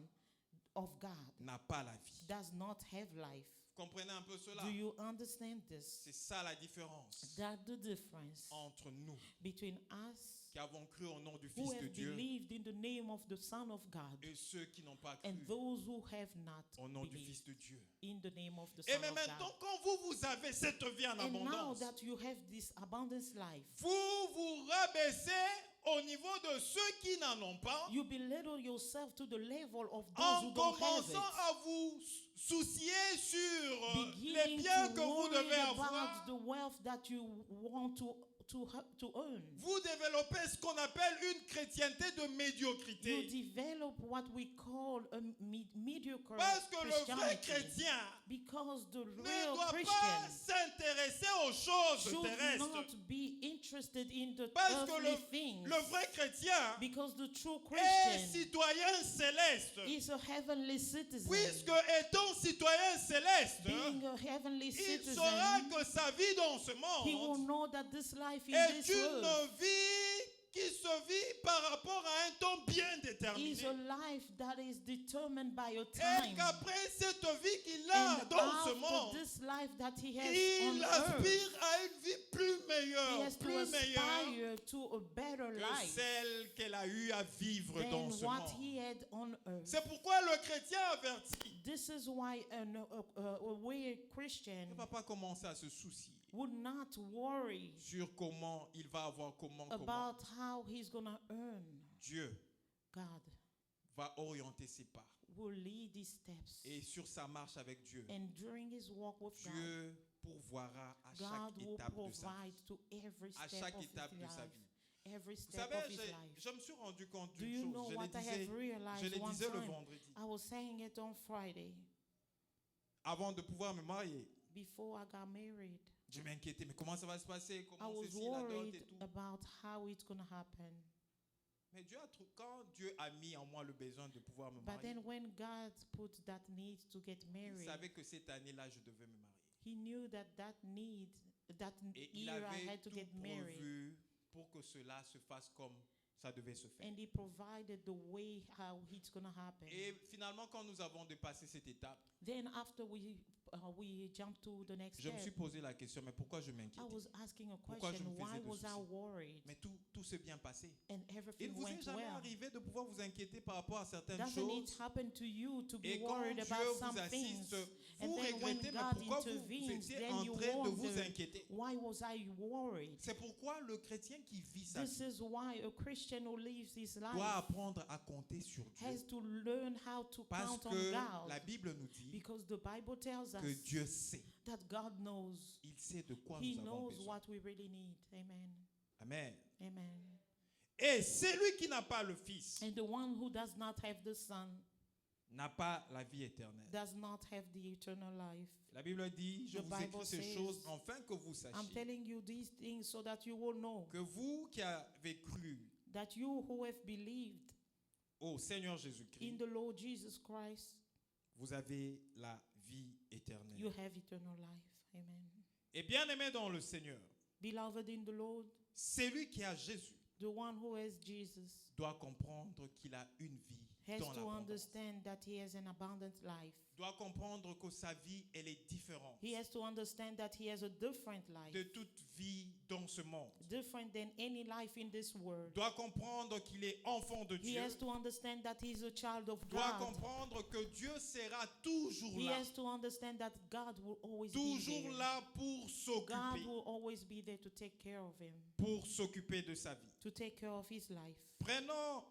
[SPEAKER 1] of God
[SPEAKER 2] n'a pas la vie.
[SPEAKER 1] does not have life.
[SPEAKER 2] Vous comprenez un peu cela?
[SPEAKER 1] Do you understand this?
[SPEAKER 2] C'est ça la différence
[SPEAKER 1] That the difference
[SPEAKER 2] entre nous
[SPEAKER 1] between us
[SPEAKER 2] qui avons cru au nom du
[SPEAKER 1] who
[SPEAKER 2] Fils de
[SPEAKER 1] have
[SPEAKER 2] Dieu
[SPEAKER 1] believed in the name of the Son of God
[SPEAKER 2] et ceux qui n'ont pas cru
[SPEAKER 1] and those who have not
[SPEAKER 2] au nom du
[SPEAKER 1] believed
[SPEAKER 2] Fils de Dieu.
[SPEAKER 1] in the name of the
[SPEAKER 2] Et
[SPEAKER 1] Son
[SPEAKER 2] mais
[SPEAKER 1] of
[SPEAKER 2] maintenant,
[SPEAKER 1] God.
[SPEAKER 2] quand vous avez cette vie en
[SPEAKER 1] And now
[SPEAKER 2] abondance,
[SPEAKER 1] that you have this abundance life,
[SPEAKER 2] vous vous rabaissez au niveau de ceux qui n'en ont pas,
[SPEAKER 1] you belittle yourself to the level of those
[SPEAKER 2] en
[SPEAKER 1] who don't have
[SPEAKER 2] commençant
[SPEAKER 1] it.
[SPEAKER 2] à vous soucier sur les
[SPEAKER 1] Beginning
[SPEAKER 2] biens
[SPEAKER 1] to
[SPEAKER 2] que vous
[SPEAKER 1] worry
[SPEAKER 2] devez
[SPEAKER 1] about
[SPEAKER 2] avoir.
[SPEAKER 1] the wealth that you want to earn.
[SPEAKER 2] Vous développez ce qu'on appelle une chrétienté de
[SPEAKER 1] You
[SPEAKER 2] médiocrité.
[SPEAKER 1] develop what we call a mediocre
[SPEAKER 2] Parce que le vrai
[SPEAKER 1] Christianity.
[SPEAKER 2] chrétien
[SPEAKER 1] Because the
[SPEAKER 2] ne
[SPEAKER 1] real
[SPEAKER 2] doit pas
[SPEAKER 1] Christian
[SPEAKER 2] s'intéresser aux choses
[SPEAKER 1] should
[SPEAKER 2] terrestres.
[SPEAKER 1] not be interested in the
[SPEAKER 2] Parce que
[SPEAKER 1] earthly things.
[SPEAKER 2] le vrai chrétien
[SPEAKER 1] Because the true
[SPEAKER 2] est
[SPEAKER 1] Christian
[SPEAKER 2] citoyen céleste.
[SPEAKER 1] is a heavenly citizen.
[SPEAKER 2] Puisque étant citoyen céleste,
[SPEAKER 1] Being a heavenly
[SPEAKER 2] il saura
[SPEAKER 1] citizen,
[SPEAKER 2] que sa vie dans ce
[SPEAKER 1] he will
[SPEAKER 2] monde
[SPEAKER 1] know that this life in
[SPEAKER 2] est
[SPEAKER 1] this
[SPEAKER 2] une
[SPEAKER 1] earth
[SPEAKER 2] vie qui se vit par rapport à un temps bien déterminé.
[SPEAKER 1] is a life that is determined by a
[SPEAKER 2] Et
[SPEAKER 1] time.
[SPEAKER 2] qu'après cette vie qu'il a
[SPEAKER 1] And
[SPEAKER 2] dans ce
[SPEAKER 1] after
[SPEAKER 2] monde,
[SPEAKER 1] this life that he has
[SPEAKER 2] il
[SPEAKER 1] on earth,
[SPEAKER 2] aspire à une vie plus
[SPEAKER 1] he
[SPEAKER 2] meilleure,
[SPEAKER 1] has to
[SPEAKER 2] plus meilleure
[SPEAKER 1] aspire to a better
[SPEAKER 2] que
[SPEAKER 1] life
[SPEAKER 2] celle qu'elle a eu à vivre dans
[SPEAKER 1] than
[SPEAKER 2] ce
[SPEAKER 1] what
[SPEAKER 2] monde.
[SPEAKER 1] he had on earth.
[SPEAKER 2] C'est pourquoi le chrétien averti
[SPEAKER 1] This is why a weird Christian
[SPEAKER 2] ne va pas commencer à se soucier
[SPEAKER 1] would not worry
[SPEAKER 2] sur comment il va avoir, comment.
[SPEAKER 1] about how he's going to earn.
[SPEAKER 2] Dieu
[SPEAKER 1] God
[SPEAKER 2] va orienter ses pas.
[SPEAKER 1] will lead his steps.
[SPEAKER 2] Et sur sa marche avec Dieu,
[SPEAKER 1] And during his walk with God,
[SPEAKER 2] Dieu pourvoira à
[SPEAKER 1] God
[SPEAKER 2] chaque
[SPEAKER 1] will
[SPEAKER 2] étape de sa
[SPEAKER 1] provide
[SPEAKER 2] vie.
[SPEAKER 1] to every
[SPEAKER 2] À
[SPEAKER 1] step
[SPEAKER 2] chaque
[SPEAKER 1] of
[SPEAKER 2] étape
[SPEAKER 1] his
[SPEAKER 2] de sa
[SPEAKER 1] life.
[SPEAKER 2] vie.
[SPEAKER 1] Every
[SPEAKER 2] Vous
[SPEAKER 1] step
[SPEAKER 2] savez,
[SPEAKER 1] of his life.
[SPEAKER 2] je me suis rendu compte
[SPEAKER 1] Do
[SPEAKER 2] d'une
[SPEAKER 1] you
[SPEAKER 2] chose.
[SPEAKER 1] know
[SPEAKER 2] Je
[SPEAKER 1] what I have
[SPEAKER 2] le
[SPEAKER 1] realized one
[SPEAKER 2] disais le
[SPEAKER 1] time?
[SPEAKER 2] vendredi.
[SPEAKER 1] I was saying it on Friday
[SPEAKER 2] Avant de pouvoir me marier,
[SPEAKER 1] before I got married.
[SPEAKER 2] je m'inquiétais. Mais comment ça va se passer?
[SPEAKER 1] I
[SPEAKER 2] Comment
[SPEAKER 1] was
[SPEAKER 2] ceci, la dot
[SPEAKER 1] worried
[SPEAKER 2] et tout.
[SPEAKER 1] about how it's going to happen.
[SPEAKER 2] Mais quand Dieu a mis en moi le besoin de pouvoir me
[SPEAKER 1] But
[SPEAKER 2] marier,
[SPEAKER 1] then when God put that need to get
[SPEAKER 2] il
[SPEAKER 1] married,
[SPEAKER 2] savait que cette année-là, je devais me marier.
[SPEAKER 1] he knew that
[SPEAKER 2] Et il
[SPEAKER 1] year I
[SPEAKER 2] avait
[SPEAKER 1] had to
[SPEAKER 2] tout
[SPEAKER 1] get married.
[SPEAKER 2] prévu pour que cela se fasse comme ça devait se faire.
[SPEAKER 1] And he provided the way how it's going to happen.
[SPEAKER 2] Et finalement, quand nous avons dépassé cette étape,
[SPEAKER 1] Then after we jump to the next
[SPEAKER 2] je me suis
[SPEAKER 1] step,
[SPEAKER 2] posé la question, mais pourquoi je
[SPEAKER 1] I
[SPEAKER 2] m'inquiétais?
[SPEAKER 1] was asking a
[SPEAKER 2] Pourquoi je
[SPEAKER 1] question,
[SPEAKER 2] me faisais
[SPEAKER 1] why
[SPEAKER 2] de
[SPEAKER 1] was I
[SPEAKER 2] soucis?
[SPEAKER 1] worried?
[SPEAKER 2] Mais tout s'est bien passé.
[SPEAKER 1] And
[SPEAKER 2] Il
[SPEAKER 1] everything
[SPEAKER 2] ne vous est
[SPEAKER 1] went
[SPEAKER 2] jamais
[SPEAKER 1] well.
[SPEAKER 2] arrivé de pouvoir vous inquiéter par rapport à certaines
[SPEAKER 1] Doesn't it
[SPEAKER 2] choses?
[SPEAKER 1] happen to you to be
[SPEAKER 2] Et quand
[SPEAKER 1] worried
[SPEAKER 2] Dieu
[SPEAKER 1] about some
[SPEAKER 2] vous
[SPEAKER 1] things?
[SPEAKER 2] assiste,
[SPEAKER 1] And
[SPEAKER 2] vous
[SPEAKER 1] then when
[SPEAKER 2] regrettez, mais
[SPEAKER 1] God
[SPEAKER 2] pourquoi vous
[SPEAKER 1] intervenes,
[SPEAKER 2] étiez
[SPEAKER 1] then
[SPEAKER 2] en
[SPEAKER 1] you
[SPEAKER 2] train de vous
[SPEAKER 1] wonder,
[SPEAKER 2] inquiéter?
[SPEAKER 1] why was I worried?
[SPEAKER 2] C'est pourquoi le chrétien qui vit sa
[SPEAKER 1] This
[SPEAKER 2] vie
[SPEAKER 1] is why a Christian who lives his
[SPEAKER 2] doit
[SPEAKER 1] life
[SPEAKER 2] apprendre à compter sur Dieu.
[SPEAKER 1] has to learn how to
[SPEAKER 2] Parce
[SPEAKER 1] count on
[SPEAKER 2] que
[SPEAKER 1] God.
[SPEAKER 2] la Bible nous dit
[SPEAKER 1] Because the Bible tells
[SPEAKER 2] que
[SPEAKER 1] us
[SPEAKER 2] Dieu sait.
[SPEAKER 1] that God knows.
[SPEAKER 2] Il sait de quoi
[SPEAKER 1] He
[SPEAKER 2] nous avons
[SPEAKER 1] knows
[SPEAKER 2] besoin.
[SPEAKER 1] what we really need. Amen.
[SPEAKER 2] Amen.
[SPEAKER 1] Amen.
[SPEAKER 2] Et celui qui n'a pas le Fils
[SPEAKER 1] And the one who does not have the Son
[SPEAKER 2] n'a pas la vie éternelle.
[SPEAKER 1] does not have the eternal life.
[SPEAKER 2] La Bible dit, je
[SPEAKER 1] The
[SPEAKER 2] vous
[SPEAKER 1] Bible
[SPEAKER 2] écris ces
[SPEAKER 1] says,
[SPEAKER 2] choses afin que vous
[SPEAKER 1] I'm
[SPEAKER 2] sachiez
[SPEAKER 1] telling you these things so that you will know
[SPEAKER 2] que vous qui avez cru
[SPEAKER 1] that you who have believed
[SPEAKER 2] au Seigneur
[SPEAKER 1] in
[SPEAKER 2] Jésus-Christ,
[SPEAKER 1] the Lord Jesus Christ,
[SPEAKER 2] vous avez la vie éternelle.
[SPEAKER 1] you have eternal life. Amen.
[SPEAKER 2] Et bien aimé dans le Seigneur,
[SPEAKER 1] Beloved in the Lord,
[SPEAKER 2] celui qui a Jésus
[SPEAKER 1] the one who has Jesus
[SPEAKER 2] doit comprendre qu'il a une vie
[SPEAKER 1] has
[SPEAKER 2] dans
[SPEAKER 1] to
[SPEAKER 2] l'abondance.
[SPEAKER 1] understand that he has an abundant life.
[SPEAKER 2] Doit comprendre que sa vie, elle est différente
[SPEAKER 1] He has to understand that he has a different life,
[SPEAKER 2] de toute vie dans ce monde.
[SPEAKER 1] different than any life in this world.
[SPEAKER 2] Doit comprendre qu'il est enfant de
[SPEAKER 1] He
[SPEAKER 2] Dieu.
[SPEAKER 1] has to understand that he is a child of
[SPEAKER 2] Doit
[SPEAKER 1] God.
[SPEAKER 2] comprendre que Dieu sera toujours
[SPEAKER 1] He
[SPEAKER 2] là.
[SPEAKER 1] has to understand that God will always be
[SPEAKER 2] Toujours
[SPEAKER 1] there.
[SPEAKER 2] là pour
[SPEAKER 1] God
[SPEAKER 2] s'occuper,
[SPEAKER 1] will always be there to take care of him,
[SPEAKER 2] pour s'occuper de sa vie.
[SPEAKER 1] to take care of his life.
[SPEAKER 2] Prenons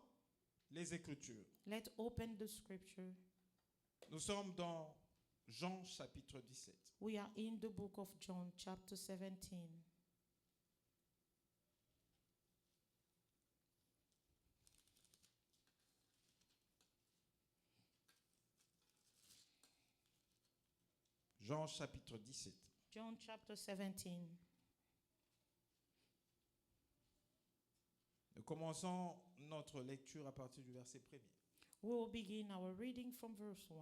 [SPEAKER 2] les Écritures.
[SPEAKER 1] Let's open the scripture.
[SPEAKER 2] Nous sommes dans Jean chapitre 17.
[SPEAKER 1] We are in the book of John, chapter 17.
[SPEAKER 2] Jean chapitre 17.
[SPEAKER 1] John chapter 17.
[SPEAKER 2] Nous commençons notre lecture à partir du verset 1er.
[SPEAKER 1] We will begin our reading from verse 1.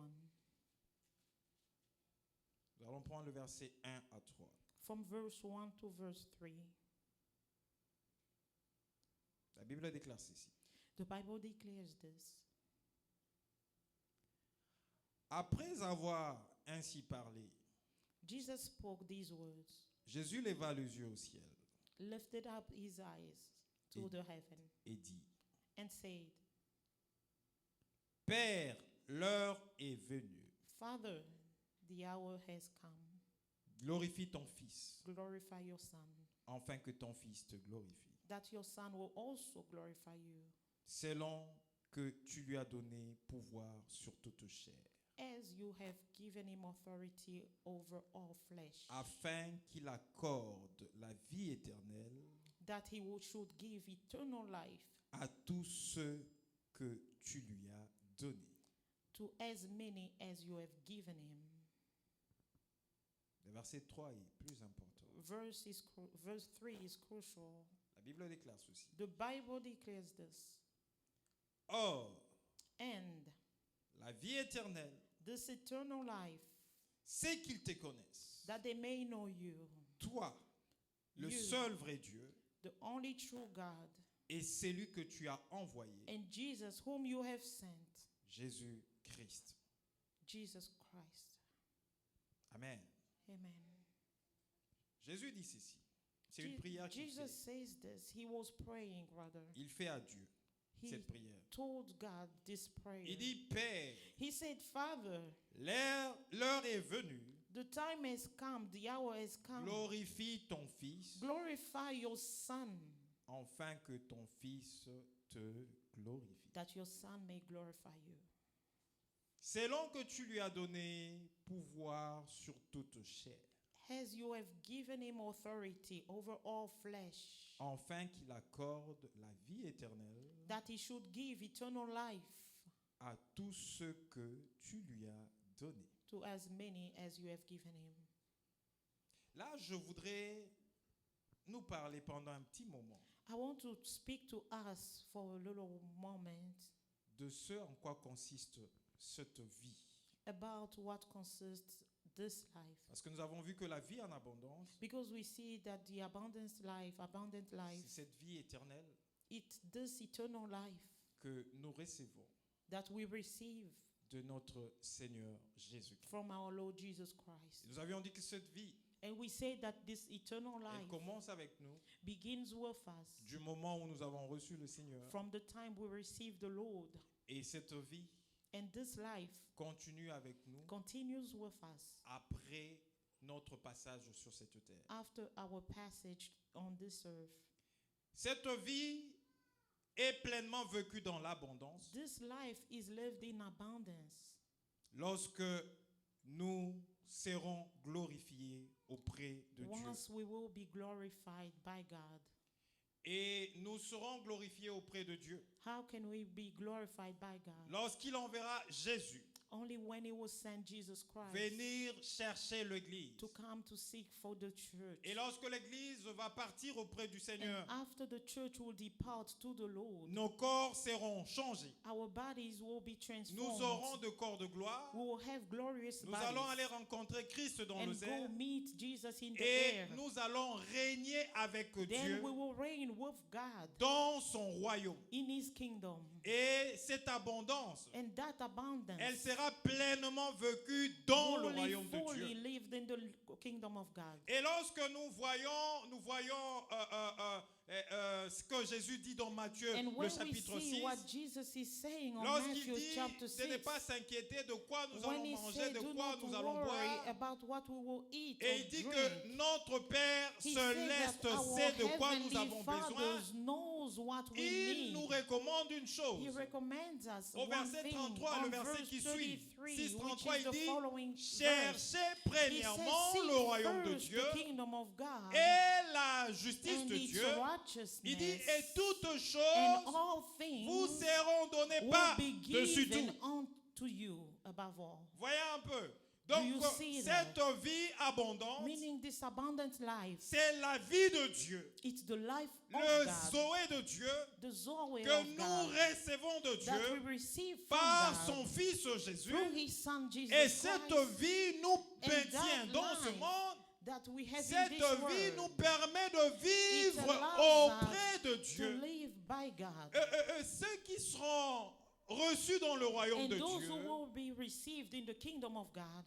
[SPEAKER 2] Nous allons prendre le verset 1 à 3.
[SPEAKER 1] From verse 1 to verse 3.
[SPEAKER 2] La Bible déclare ceci.
[SPEAKER 1] The Bible declares this.
[SPEAKER 2] Après avoir ainsi parlé,
[SPEAKER 1] Jesus spoke these words,
[SPEAKER 2] Jésus leva les yeux au ciel
[SPEAKER 1] lifted up his eyes to the heaven,
[SPEAKER 2] et dit,
[SPEAKER 1] and said,
[SPEAKER 2] Père, l'heure est venue.
[SPEAKER 1] Father, the hour has come.
[SPEAKER 2] Glorifie ton Fils,
[SPEAKER 1] Glorify your Son,
[SPEAKER 2] afin que ton Fils te glorifie.
[SPEAKER 1] that your Son will also glorify you,
[SPEAKER 2] Selon que tu lui as donné pouvoir sur toute chair,
[SPEAKER 1] as you have given him authority over all flesh,
[SPEAKER 2] afin qu'il accorde la vie éternelle
[SPEAKER 1] that should give eternal life
[SPEAKER 2] à tous ceux que tu lui as donnés.
[SPEAKER 1] to as many as you have given him.
[SPEAKER 2] Le verset 3 est plus important.
[SPEAKER 1] Verse 3 is crucial.
[SPEAKER 2] La Bible déclare ceci.
[SPEAKER 1] The Bible declares this.
[SPEAKER 2] Or,
[SPEAKER 1] And
[SPEAKER 2] la vie éternelle,
[SPEAKER 1] this eternal life,
[SPEAKER 2] c'est qu'ils te connaissent.
[SPEAKER 1] that they may know you,
[SPEAKER 2] Toi, le
[SPEAKER 1] You.
[SPEAKER 2] seul vrai Dieu,
[SPEAKER 1] the only true God,
[SPEAKER 2] et celui que tu as envoyé,
[SPEAKER 1] and Jesus whom you have sent,
[SPEAKER 2] Jésus-Christ.
[SPEAKER 1] Jesus Christ.
[SPEAKER 2] Amen.
[SPEAKER 1] Amen.
[SPEAKER 2] Jésus dit ceci. C'est une prière qu'il
[SPEAKER 1] Jesus
[SPEAKER 2] fait.
[SPEAKER 1] says this. He was praying, rather.
[SPEAKER 2] Il fait à Dieu
[SPEAKER 1] He
[SPEAKER 2] cette prière.
[SPEAKER 1] told God this prayer.
[SPEAKER 2] Il dit, Père,
[SPEAKER 1] He said, Father,
[SPEAKER 2] l'heure est venue.
[SPEAKER 1] the time has come, the hour has come.
[SPEAKER 2] Glorifie ton Fils,
[SPEAKER 1] Glorify your Son,
[SPEAKER 2] afin que ton Fils te glorifie.
[SPEAKER 1] that your Son may glorify you.
[SPEAKER 2] Selon que tu lui as donné pouvoir sur toute chair,
[SPEAKER 1] As you have given him authority over all flesh,
[SPEAKER 2] afin qu'il accorde la vie éternelle
[SPEAKER 1] that he should give eternal life
[SPEAKER 2] à tous ceux que tu lui as donnés.
[SPEAKER 1] to as many as you have given him.
[SPEAKER 2] Là, je voudrais nous parler pendant un petit moment
[SPEAKER 1] I want to speak to us for a little moment
[SPEAKER 2] de ce en quoi consiste cette vie.
[SPEAKER 1] about what consists this life.
[SPEAKER 2] Parce que nous avons vu que la vie en abondance,
[SPEAKER 1] Because we see that the abundant life,
[SPEAKER 2] c'est cette vie éternelle
[SPEAKER 1] it's this eternal life
[SPEAKER 2] que nous recevons
[SPEAKER 1] that we receive
[SPEAKER 2] de notre Seigneur Jésus-Christ.
[SPEAKER 1] from our Lord Jesus Christ.
[SPEAKER 2] Nous avions dit que cette vie,
[SPEAKER 1] And we say that this eternal
[SPEAKER 2] elle
[SPEAKER 1] life
[SPEAKER 2] commence avec nous
[SPEAKER 1] begins with us
[SPEAKER 2] du moment où nous avons reçu le Seigneur.
[SPEAKER 1] from the time we receive the Lord.
[SPEAKER 2] Et cette vie
[SPEAKER 1] And this life
[SPEAKER 2] continue avec nous
[SPEAKER 1] continues with us
[SPEAKER 2] après notre passage sur cette terre.
[SPEAKER 1] after our passage on this earth.
[SPEAKER 2] Cette vie est pleinement vécue dans l'abondance
[SPEAKER 1] This life is lived in abundance
[SPEAKER 2] lorsque nous serons glorifiés auprès de Dieu.
[SPEAKER 1] once we will be glorified by God.
[SPEAKER 2] Et nous serons glorifiés auprès de Dieu
[SPEAKER 1] How can we be glorified by God?
[SPEAKER 2] lorsqu'il enverra Jésus
[SPEAKER 1] Only when He will send Jesus Christ
[SPEAKER 2] venir chercher l'Église.
[SPEAKER 1] to come to seek for the church.
[SPEAKER 2] Et lorsque l'Église va partir auprès du
[SPEAKER 1] And
[SPEAKER 2] Seigneur,
[SPEAKER 1] after the church will depart to the Lord,
[SPEAKER 2] nos corps seront changés.
[SPEAKER 1] our bodies will be
[SPEAKER 2] Nous aurons
[SPEAKER 1] transformed.
[SPEAKER 2] de corps de gloire.
[SPEAKER 1] We will have glorious
[SPEAKER 2] Nous allons aller
[SPEAKER 1] bodies
[SPEAKER 2] rencontrer Christ dans
[SPEAKER 1] and
[SPEAKER 2] le
[SPEAKER 1] go
[SPEAKER 2] ciel.
[SPEAKER 1] meet Jesus in the
[SPEAKER 2] Et
[SPEAKER 1] air.
[SPEAKER 2] nous allons régner avec
[SPEAKER 1] Then
[SPEAKER 2] Dieu
[SPEAKER 1] we will reign with God
[SPEAKER 2] dans son royaume.
[SPEAKER 1] in His kingdom.
[SPEAKER 2] Et cette abondance,
[SPEAKER 1] And that abundance
[SPEAKER 2] elle sera pleinement vécue dans le royaume de
[SPEAKER 1] fully
[SPEAKER 2] Dieu.
[SPEAKER 1] lived in the kingdom of God.
[SPEAKER 2] Et lorsque nous voyons ce que Jésus dit dans Matthieu,
[SPEAKER 1] And
[SPEAKER 2] le
[SPEAKER 1] when we
[SPEAKER 2] chapitre
[SPEAKER 1] see
[SPEAKER 2] 6,
[SPEAKER 1] what Jesus is saying on
[SPEAKER 2] lorsqu'il
[SPEAKER 1] Matthew
[SPEAKER 2] dit
[SPEAKER 1] chapter
[SPEAKER 2] de ne
[SPEAKER 1] 6,
[SPEAKER 2] pas s'inquiéter de quoi nous
[SPEAKER 1] when
[SPEAKER 2] allons
[SPEAKER 1] He
[SPEAKER 2] manger,
[SPEAKER 1] said,
[SPEAKER 2] de
[SPEAKER 1] do
[SPEAKER 2] quoi
[SPEAKER 1] not
[SPEAKER 2] nous allons
[SPEAKER 1] worry
[SPEAKER 2] boire,
[SPEAKER 1] about what we will eat
[SPEAKER 2] et
[SPEAKER 1] or
[SPEAKER 2] il dit
[SPEAKER 1] drink.
[SPEAKER 2] que notre Père
[SPEAKER 1] He
[SPEAKER 2] se
[SPEAKER 1] said
[SPEAKER 2] laisse
[SPEAKER 1] that our
[SPEAKER 2] sait de quoi nous
[SPEAKER 1] heavenly
[SPEAKER 2] avons besoin.
[SPEAKER 1] Father knows what we
[SPEAKER 2] Il
[SPEAKER 1] need.
[SPEAKER 2] nous recommande une
[SPEAKER 1] He
[SPEAKER 2] chose.
[SPEAKER 1] recommends us
[SPEAKER 2] Au
[SPEAKER 1] one
[SPEAKER 2] verset
[SPEAKER 1] thing
[SPEAKER 2] 33,
[SPEAKER 1] on
[SPEAKER 2] le verset
[SPEAKER 1] verse
[SPEAKER 2] qui suit,
[SPEAKER 1] 33,
[SPEAKER 2] 6,
[SPEAKER 1] which
[SPEAKER 2] 33,
[SPEAKER 1] is
[SPEAKER 2] il
[SPEAKER 1] the
[SPEAKER 2] dit,
[SPEAKER 1] following verse.
[SPEAKER 2] cherchez
[SPEAKER 1] He says,
[SPEAKER 2] premièrement
[SPEAKER 1] seek
[SPEAKER 2] le royaume de
[SPEAKER 1] first
[SPEAKER 2] Dieu
[SPEAKER 1] the kingdom of God
[SPEAKER 2] et la justice
[SPEAKER 1] and
[SPEAKER 2] de
[SPEAKER 1] its
[SPEAKER 2] Dieu. Il dit,
[SPEAKER 1] righteousness,
[SPEAKER 2] et toutes
[SPEAKER 1] and
[SPEAKER 2] choses
[SPEAKER 1] all things
[SPEAKER 2] vous seront données
[SPEAKER 1] will
[SPEAKER 2] pas
[SPEAKER 1] be
[SPEAKER 2] dessus
[SPEAKER 1] given
[SPEAKER 2] tout.
[SPEAKER 1] unto you above all.
[SPEAKER 2] Voyez un peu.
[SPEAKER 1] you
[SPEAKER 2] Donc,
[SPEAKER 1] see
[SPEAKER 2] cette
[SPEAKER 1] that?
[SPEAKER 2] vie abondante,
[SPEAKER 1] Meaning this abundant life,
[SPEAKER 2] c'est la vie de Dieu.
[SPEAKER 1] it's the life of
[SPEAKER 2] Le
[SPEAKER 1] God,
[SPEAKER 2] Zoé de Dieu
[SPEAKER 1] the Zoe
[SPEAKER 2] que
[SPEAKER 1] of
[SPEAKER 2] nous
[SPEAKER 1] God
[SPEAKER 2] recevons de
[SPEAKER 1] that
[SPEAKER 2] Dieu
[SPEAKER 1] we receive from
[SPEAKER 2] par
[SPEAKER 1] God
[SPEAKER 2] son Fils Jésus.
[SPEAKER 1] through His Son Jesus
[SPEAKER 2] Et cette
[SPEAKER 1] Christ,
[SPEAKER 2] vie nous
[SPEAKER 1] And
[SPEAKER 2] maintient
[SPEAKER 1] that
[SPEAKER 2] dans ce
[SPEAKER 1] life
[SPEAKER 2] monde.
[SPEAKER 1] that we have in
[SPEAKER 2] Cette
[SPEAKER 1] this
[SPEAKER 2] vie nous
[SPEAKER 1] world
[SPEAKER 2] permet de vivre
[SPEAKER 1] allows us
[SPEAKER 2] auprès de
[SPEAKER 1] to
[SPEAKER 2] Dieu.
[SPEAKER 1] live by God.
[SPEAKER 2] Ceux qui seront reçus dans le royaume
[SPEAKER 1] And
[SPEAKER 2] de
[SPEAKER 1] those
[SPEAKER 2] Dieu,
[SPEAKER 1] who will be received in the kingdom of God,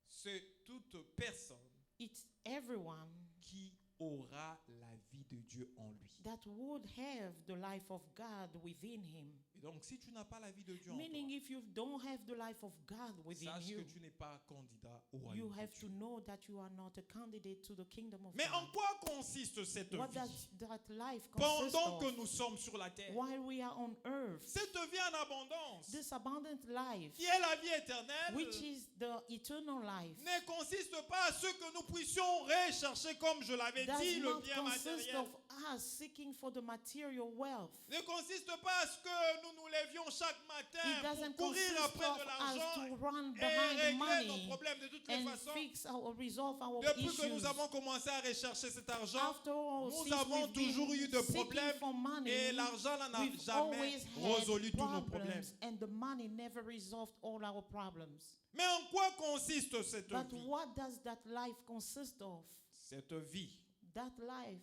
[SPEAKER 2] c'est toute personne
[SPEAKER 1] it's everyone
[SPEAKER 2] qui aura la vie de Dieu en lui.
[SPEAKER 1] that would have the life of God within him.
[SPEAKER 2] Et donc, si tu n'as pas la vie de Dieu en
[SPEAKER 1] Meaning,
[SPEAKER 2] toi,
[SPEAKER 1] if you don't have the life of God within
[SPEAKER 2] sache
[SPEAKER 1] you,
[SPEAKER 2] que tu n'es pas candidat au
[SPEAKER 1] you
[SPEAKER 2] royaume de
[SPEAKER 1] have to
[SPEAKER 2] Dieu.
[SPEAKER 1] know that you are not a candidate to the kingdom of
[SPEAKER 2] Mais en
[SPEAKER 1] God.
[SPEAKER 2] quoi consiste cette
[SPEAKER 1] What
[SPEAKER 2] vie
[SPEAKER 1] does that life consist
[SPEAKER 2] pendant que
[SPEAKER 1] of
[SPEAKER 2] nous sommes sur la terre?
[SPEAKER 1] while we are on earth?
[SPEAKER 2] Cette vie en abondance,
[SPEAKER 1] This abundant life,
[SPEAKER 2] qui est la vie éternelle,
[SPEAKER 1] which is the eternal life,
[SPEAKER 2] ne consiste pas à ce que nous puissions rechercher, comme je l'avais
[SPEAKER 1] does
[SPEAKER 2] dit, le
[SPEAKER 1] not
[SPEAKER 2] bien
[SPEAKER 1] consist
[SPEAKER 2] matériel.
[SPEAKER 1] of us seeking for the material wealth.
[SPEAKER 2] Ne consiste pas à ce que nous nous levions chaque
[SPEAKER 1] It
[SPEAKER 2] matin
[SPEAKER 1] doesn't
[SPEAKER 2] pour courir
[SPEAKER 1] consist
[SPEAKER 2] après
[SPEAKER 1] of
[SPEAKER 2] de
[SPEAKER 1] us
[SPEAKER 2] l'argent
[SPEAKER 1] to run
[SPEAKER 2] et
[SPEAKER 1] behind
[SPEAKER 2] régler nos
[SPEAKER 1] money
[SPEAKER 2] problèmes de toutes les
[SPEAKER 1] and
[SPEAKER 2] façons.
[SPEAKER 1] fix our resolve our
[SPEAKER 2] Depuis que
[SPEAKER 1] issues.
[SPEAKER 2] nous avons commencé à rechercher cet argent,
[SPEAKER 1] After all,
[SPEAKER 2] nous
[SPEAKER 1] since
[SPEAKER 2] avons
[SPEAKER 1] we've been
[SPEAKER 2] toujours eu de
[SPEAKER 1] seeking
[SPEAKER 2] problèmes
[SPEAKER 1] for money,
[SPEAKER 2] et l'argent n'en a
[SPEAKER 1] we've
[SPEAKER 2] jamais
[SPEAKER 1] always had
[SPEAKER 2] résolu tous nos problèmes.
[SPEAKER 1] problems, and the money never resolved all our problems.
[SPEAKER 2] Mais en quoi consiste cette
[SPEAKER 1] But
[SPEAKER 2] vie?
[SPEAKER 1] what does that life consist of?
[SPEAKER 2] Cette vie
[SPEAKER 1] That life